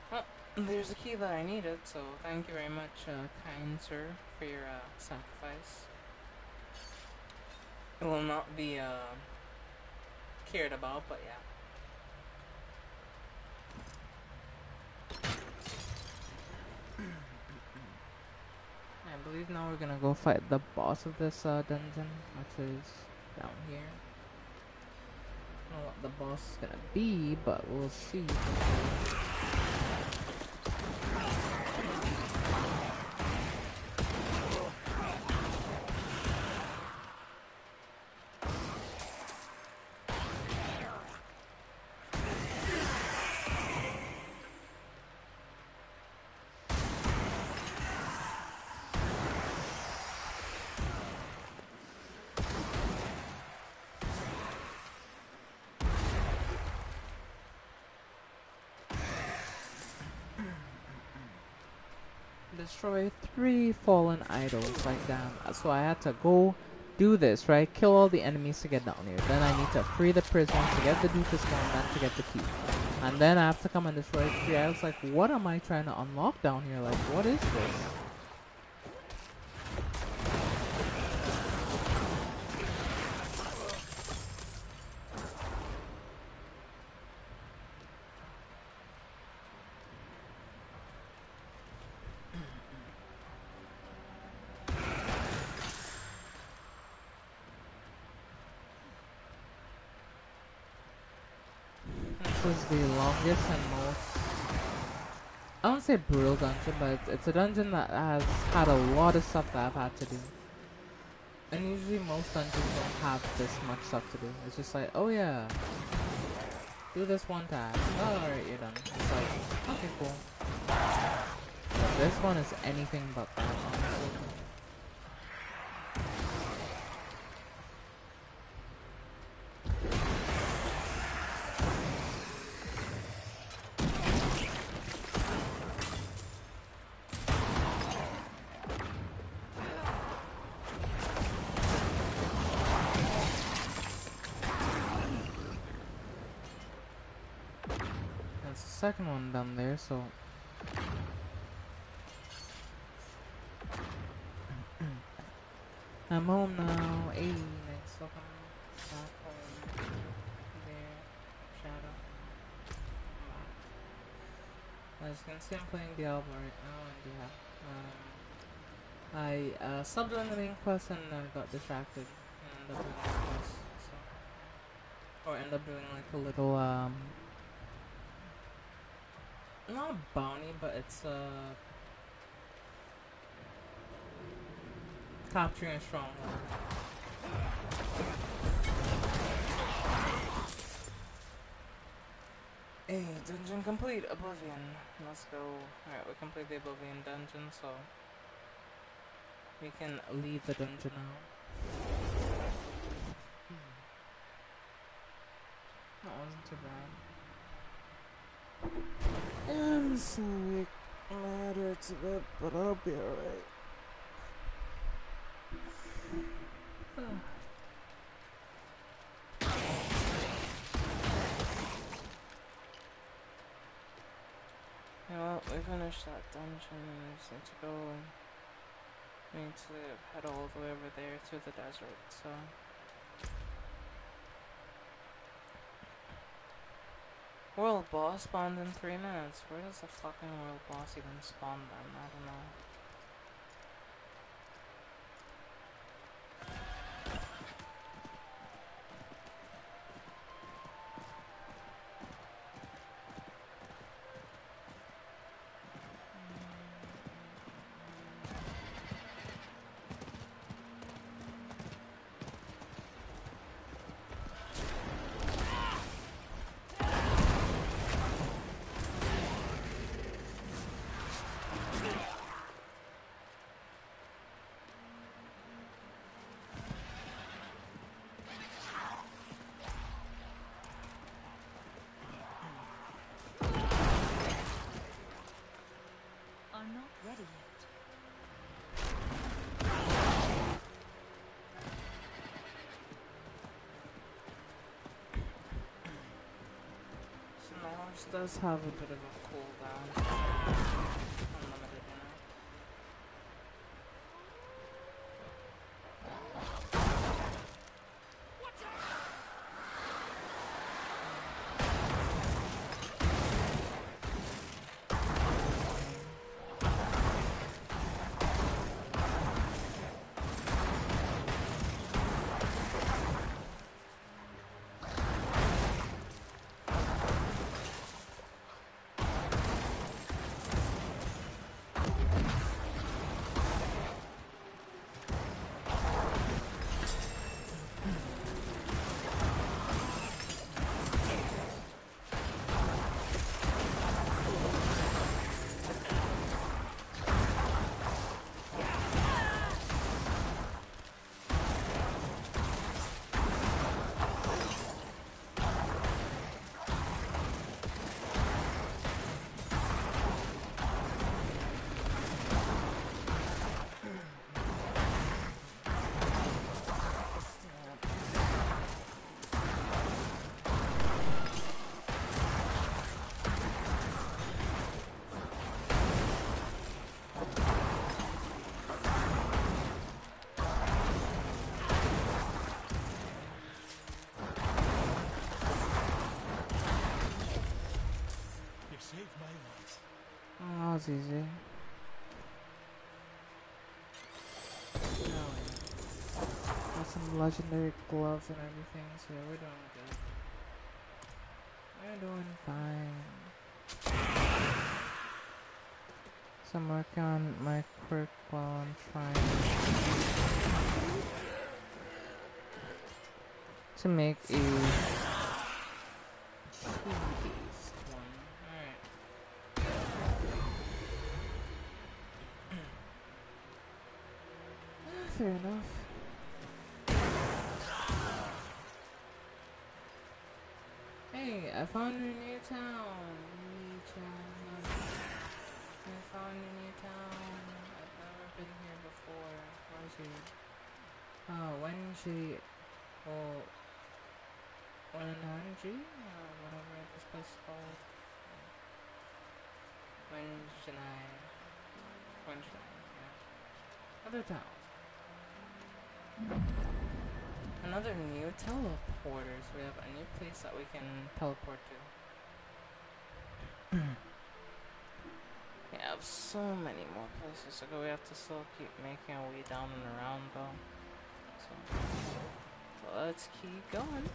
Well, there's the key that I needed, so thank you very much, kind sir, for your sacrifice. It will not be cared about, but yeah. I believe now we're gonna go fight the boss of this dungeon, which is down here. I don't know what the boss is gonna be, but we'll see. Destroy 3 fallen idols, like damn. So I had to go do this, right? Kill all the enemies to get down here. Then I need to free the prisoners to get the Doofus one, then to get the key. And then I have to come and destroy 3 idols. Like, what am I trying to unlock down here? Like, what is this? This is the longest and most I won't say brutal dungeon, but it's a dungeon that has had a lot of stuff that I've had to do. And usually most dungeons don't have this much stuff to do. It's just like, oh yeah, do this one task. Oh, alright, you're done. It's like, okay, cool. But this one is anything but that, honestly. That's the second one down there, so I'm home now. Hey, nice welcome back home. There, Shadow. As you can see, I'm playing Diablo right now, and yeah, I subbed on the main quest and got distracted and ended up doing the quest, so, or ended up doing like a little not a bounty, but it's capturing a stronghold. Hey, dungeon complete, Oblivion. Let's go. Alright, we complete the Oblivion dungeon, so we can leave the dungeon now. That wasn't too bad. I'm sorry, my head hurts a bit, but I'll be alright. Well, we finished that dungeon. We just need to go. We need to head all the way over there to the desert, so. World boss spawned in 3 minutes. Where does the fucking world boss even spawn then? I don't know. I'm not ready yet. So my horse does have a bit of a cooldown. Unlimited, you know. Oh, that was easy. Got some legendary gloves and everything, so yeah, we're doing good. We're doing fine. So I'm working on my quirk while I'm trying to make a two-based one. Alright. Fair enough. Hey, I found a new town. I found a new town. I've never been here before. Where's he? Wenji. Well, Wenji? Whatever this place is called. Wenjinai. Wenjinai, yeah. Other town. Another new teleporter. So we have a new place that we can teleport to. We have so many more places to go. We have to still keep making our way down and around though. So let's keep going.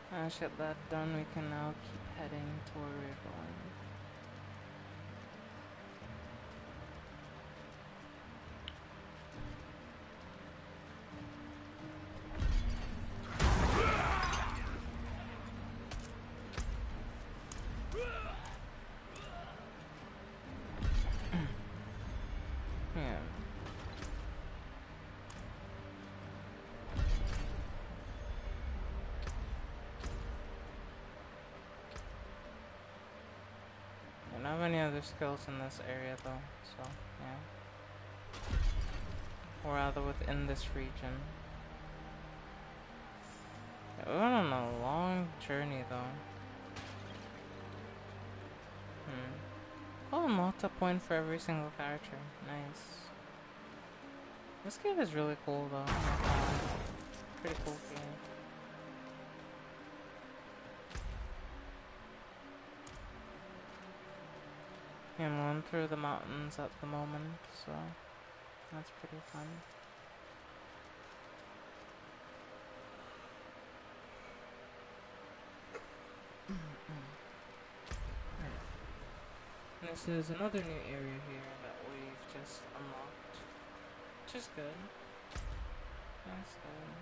Once we get that done, we can now keep heading to where we're going. Yeah. I don't have any other skills in this area though, so yeah. Or rather within this region. Yeah, we went on a long journey though. Oh, unlocked a point for every single character. Nice. This game is really cool though. Pretty cool game. I'm going through the mountains at the moment, so that's pretty fun. This is another new area here that we've just unlocked, which is good. That's good.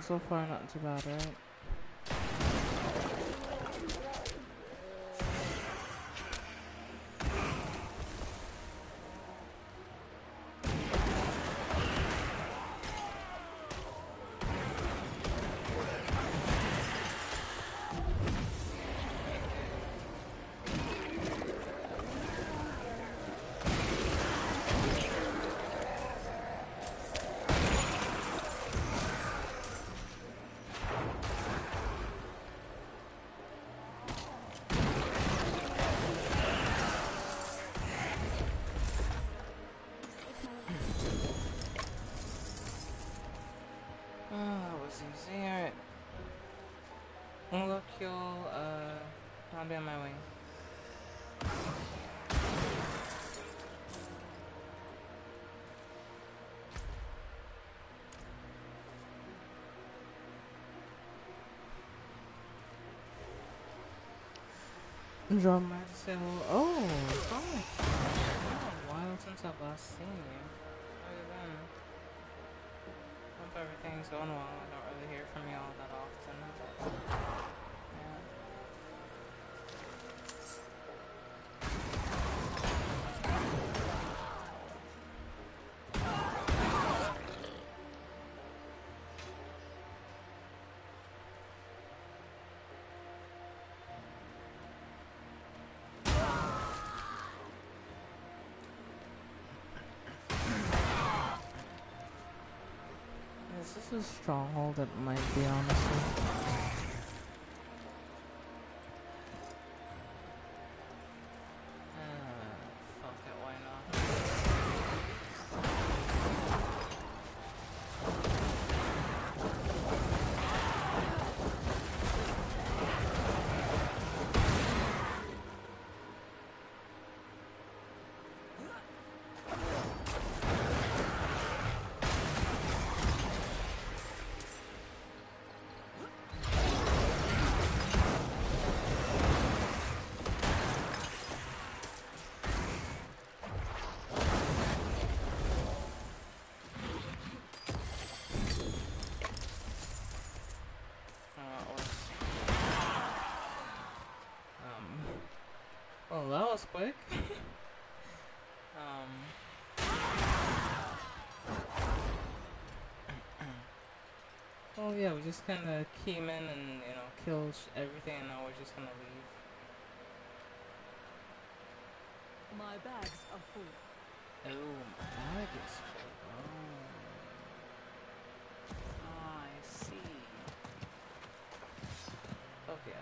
So far not too bad, right? Drum back to say hello. Oh, Sory. It's been a while since I've last seen you. How you been? Hope everything's going well. I don't really hear from you all that often, but yeah. Is this a stronghold? It might be, honestly. Fuck it, why well, that was quick. Well, yeah, we just kind of came in and, you know, killed everything, and now we're just gonna leave. My bags are full. Oh, my bag is full. Oh. I see. Okay,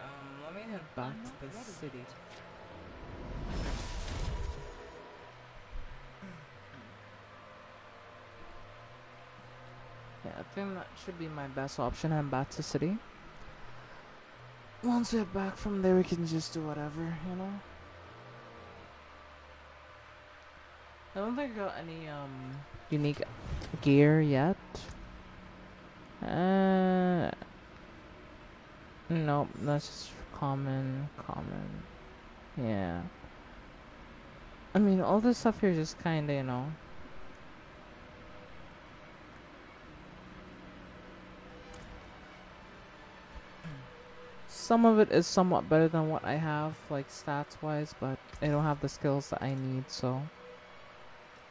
let me head back to the city. Yeah, I think that should be my best option. Head back to city. Once we get back from there, we can just do whatever, you know? I don't think I got any, unique gear yet. Nope, that's just common. Yeah. I mean, all this stuff here is just kinda, you know. Some of it is somewhat better than what I have, like stats-wise, but I don't have the skills that I need, so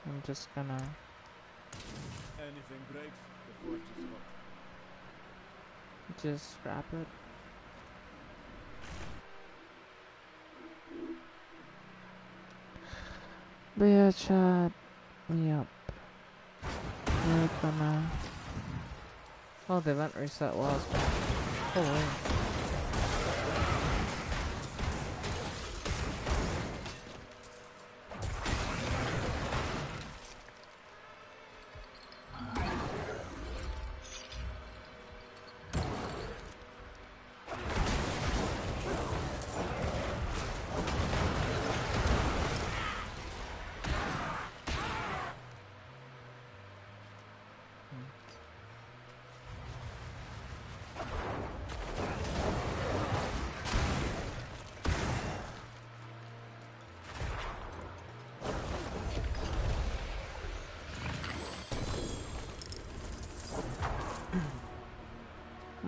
I'm just gonna... Anything breaks, the forge is hot. just scrap it. But yeah, chat. Yep. We're gonna... Oh, the event reset was back. Holy.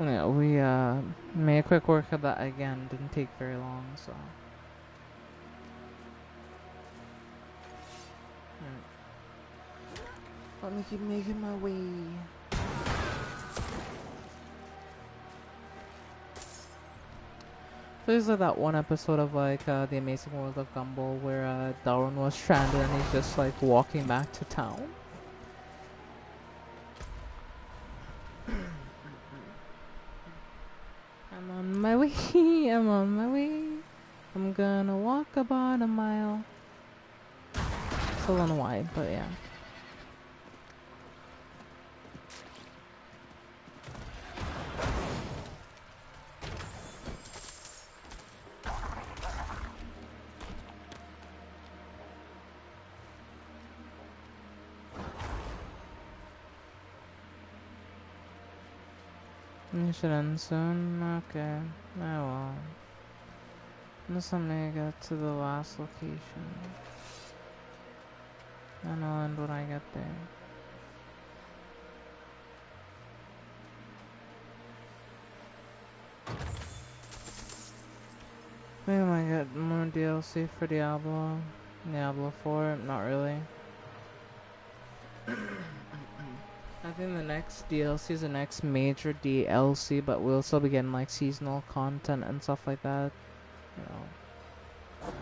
Yeah, we made a quick work of that again. Didn't take very long, so. Let me keep making my way. There's like that one episode of like The Amazing World of Gumball where Darwin was stranded and he's just like walking back to town. I'm on my way, I'm on my way. I'm gonna walk about a mile. It's a little wide, but yeah. You should end soon? Okay. Oh well. Just let me get to the last location. And I'll end when I get there. Maybe I might get more DLC for Diablo. Diablo 4, not really. I think the next DLC is the next major DLC, but we'll still be getting like seasonal content and stuff like that. You know,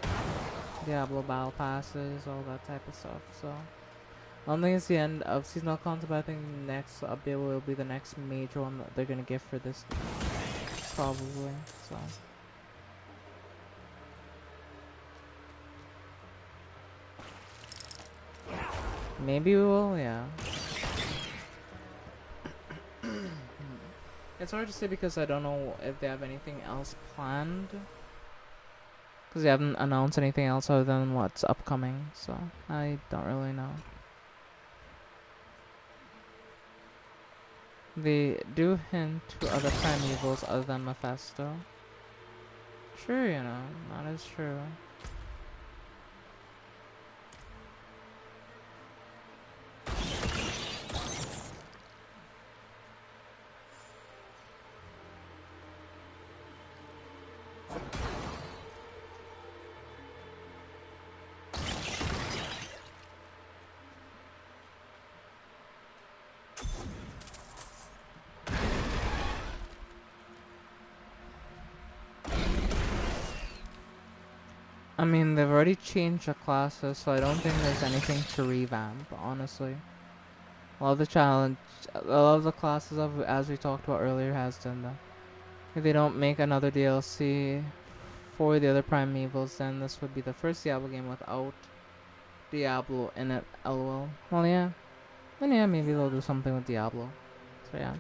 Diablo battle passes, all that type of stuff. So I don't think it's the end of seasonal content, but I think the next update will be the next major one that they're gonna give for this, probably. So. Maybe we will, yeah. It's hard to say because I don't know if they have anything else planned. Because they haven't announced anything else other than what's upcoming, so I don't really know. They do hint to other primevals other than Mephisto. True, you know, that is true. I mean, they've already changed the classes, so I don't think there's anything to revamp, honestly. A lot of the challenge, a lot of the classes, of, as we talked about earlier, has done that. If they don't make another DLC for the other primevals, then this would be the first Diablo game without Diablo in it, lol. Well, yeah. Then yeah, maybe they'll do something with Diablo. So yeah.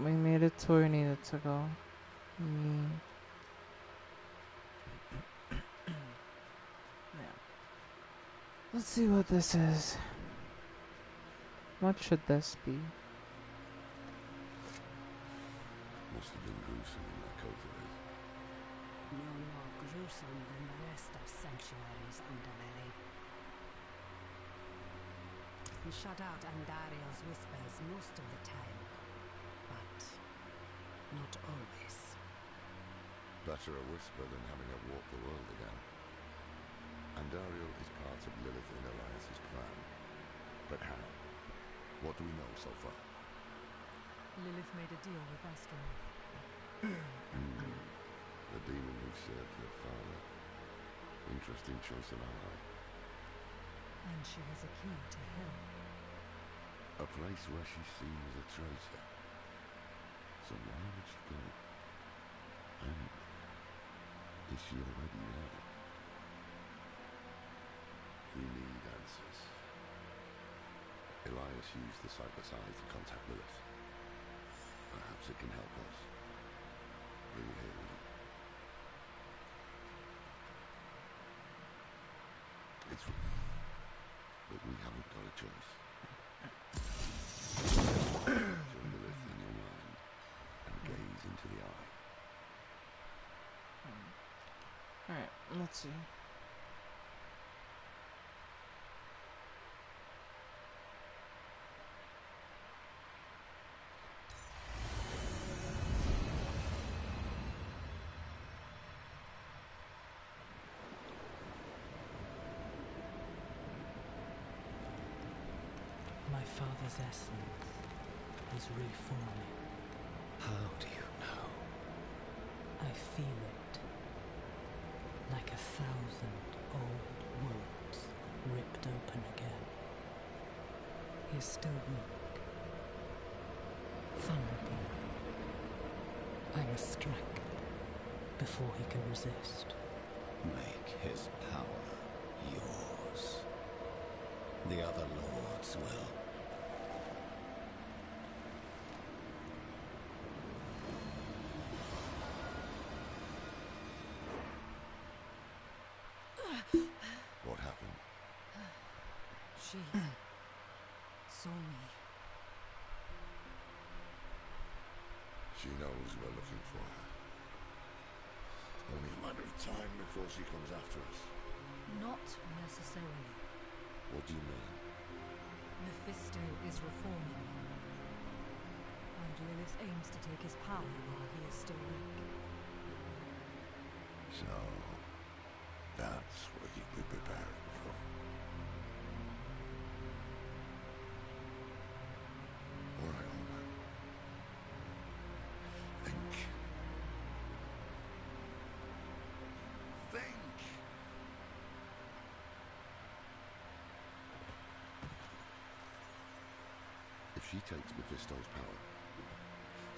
We made it to where we needed to go. Yeah. Let's see what this is. What should this be? Must have been gruesome in that cultivate. No more gruesome than the rest of Sanctuary's underbelly. We shut out Andariel's whispers most of the time, but not always. Better a whisper than having her walk the world again. Andariel is part of Lilith and Elias's plan. But how? What do we know so far? Lilith made a deal with Astaroth. The demon who served her father. Interesting choice of ally. And she has a key to hell. A place where she's seen as a traitor. So why would she go? And is she already there? We need answers. Elias used the Cyber's eye to contact Lilith. Perhaps it can help us. Bring it here with you. It's real. But we haven't got a choice. Picture Lilith in your mind and gaze into the eye. Alright, let's see. My father's essence is reforming. How do you know? I feel it. Like 1,000 old wounds ripped open again. He's still weak. Vulnerable. I must strike before he can resist. Make his power yours. The other lords will. What happened? She saw me. She knows we're looking for her. Only a matter of time before she comes after us. Not necessarily. What do you mean? Mephisto is reforming. And Lilith aims to take his power while he is still weak. So, that's what you'd be preparing for. All right, old man. Think. Think! If she takes Mephisto's power,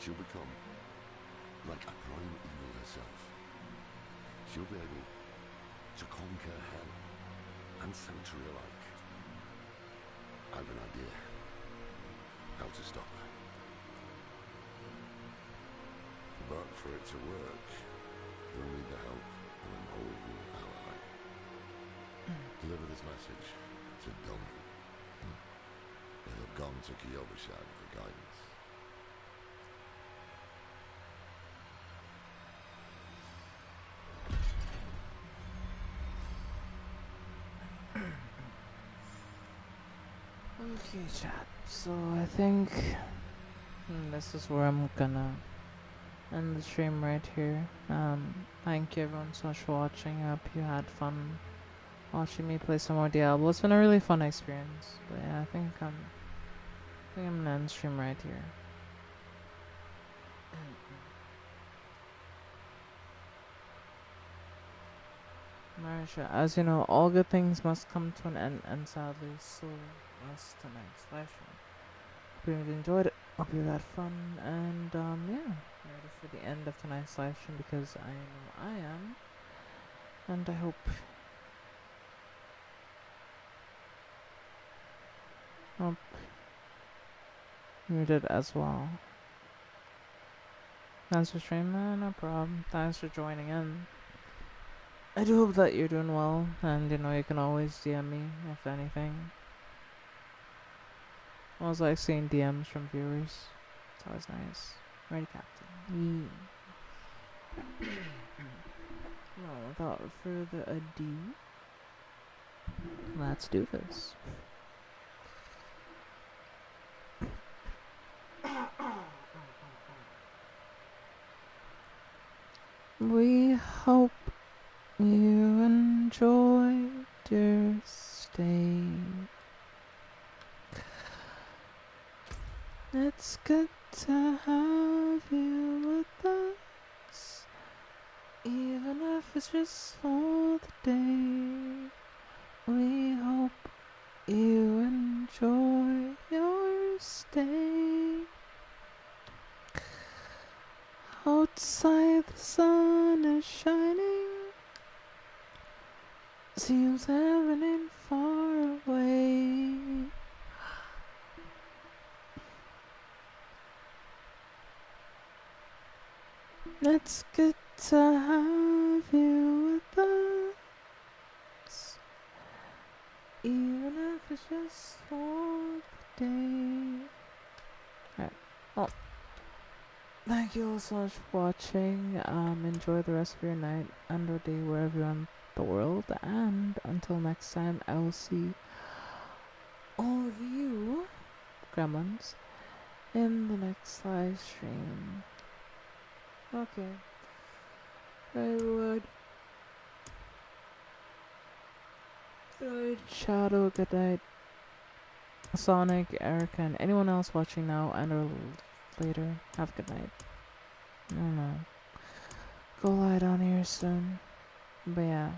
she'll become like a prime evil herself. She'll be able to conquer hell and sanctuary alike. I have an idea how to stop her. But for it to work, we'll need the help of an old ally. Deliver this message to Domin. They'll have gone to Kyobashad for guidance. Okay, chat. So I think this is where I'm gonna end the stream right here. Thank you everyone so much for watching. I hope you had fun watching me play some more Diablo. It's been a really fun experience. But yeah, I think I'm gonna end the stream right here. Marisha, as you know, all good things must come to an end, and sadly, so must tonight's live stream. Hope you enjoyed it. Hope you had fun, and yeah, ready for the end of tonight's live stream because I know I am, and I hope you did as well. Thanks for streaming, no problem. Thanks for joining in. I do hope that you're doing well, and you know you can always DM me if anything. I always like seeing DMs from viewers. It's always nice. Ready, Captain. Well, without further ado, let's do this. We hope you enjoyed your stay. It's good to have you with us, even if it's just for the day. We hope you enjoy your stay. Outside the sun is shining, seems heaven ain't far away. It's good to have you with us, even if it's just for the day. Alright, well, thank you all so much for watching. Enjoy the rest of your night and or day wherever you're in the world, and until next time, I will see all of you gremlins in the next live stream. Okay. Bye everyone. Good night, Shadow. Good night, Sonic, Erica, and anyone else watching now and or later. Have a good night. I don't know. Go lie down here soon. But yeah.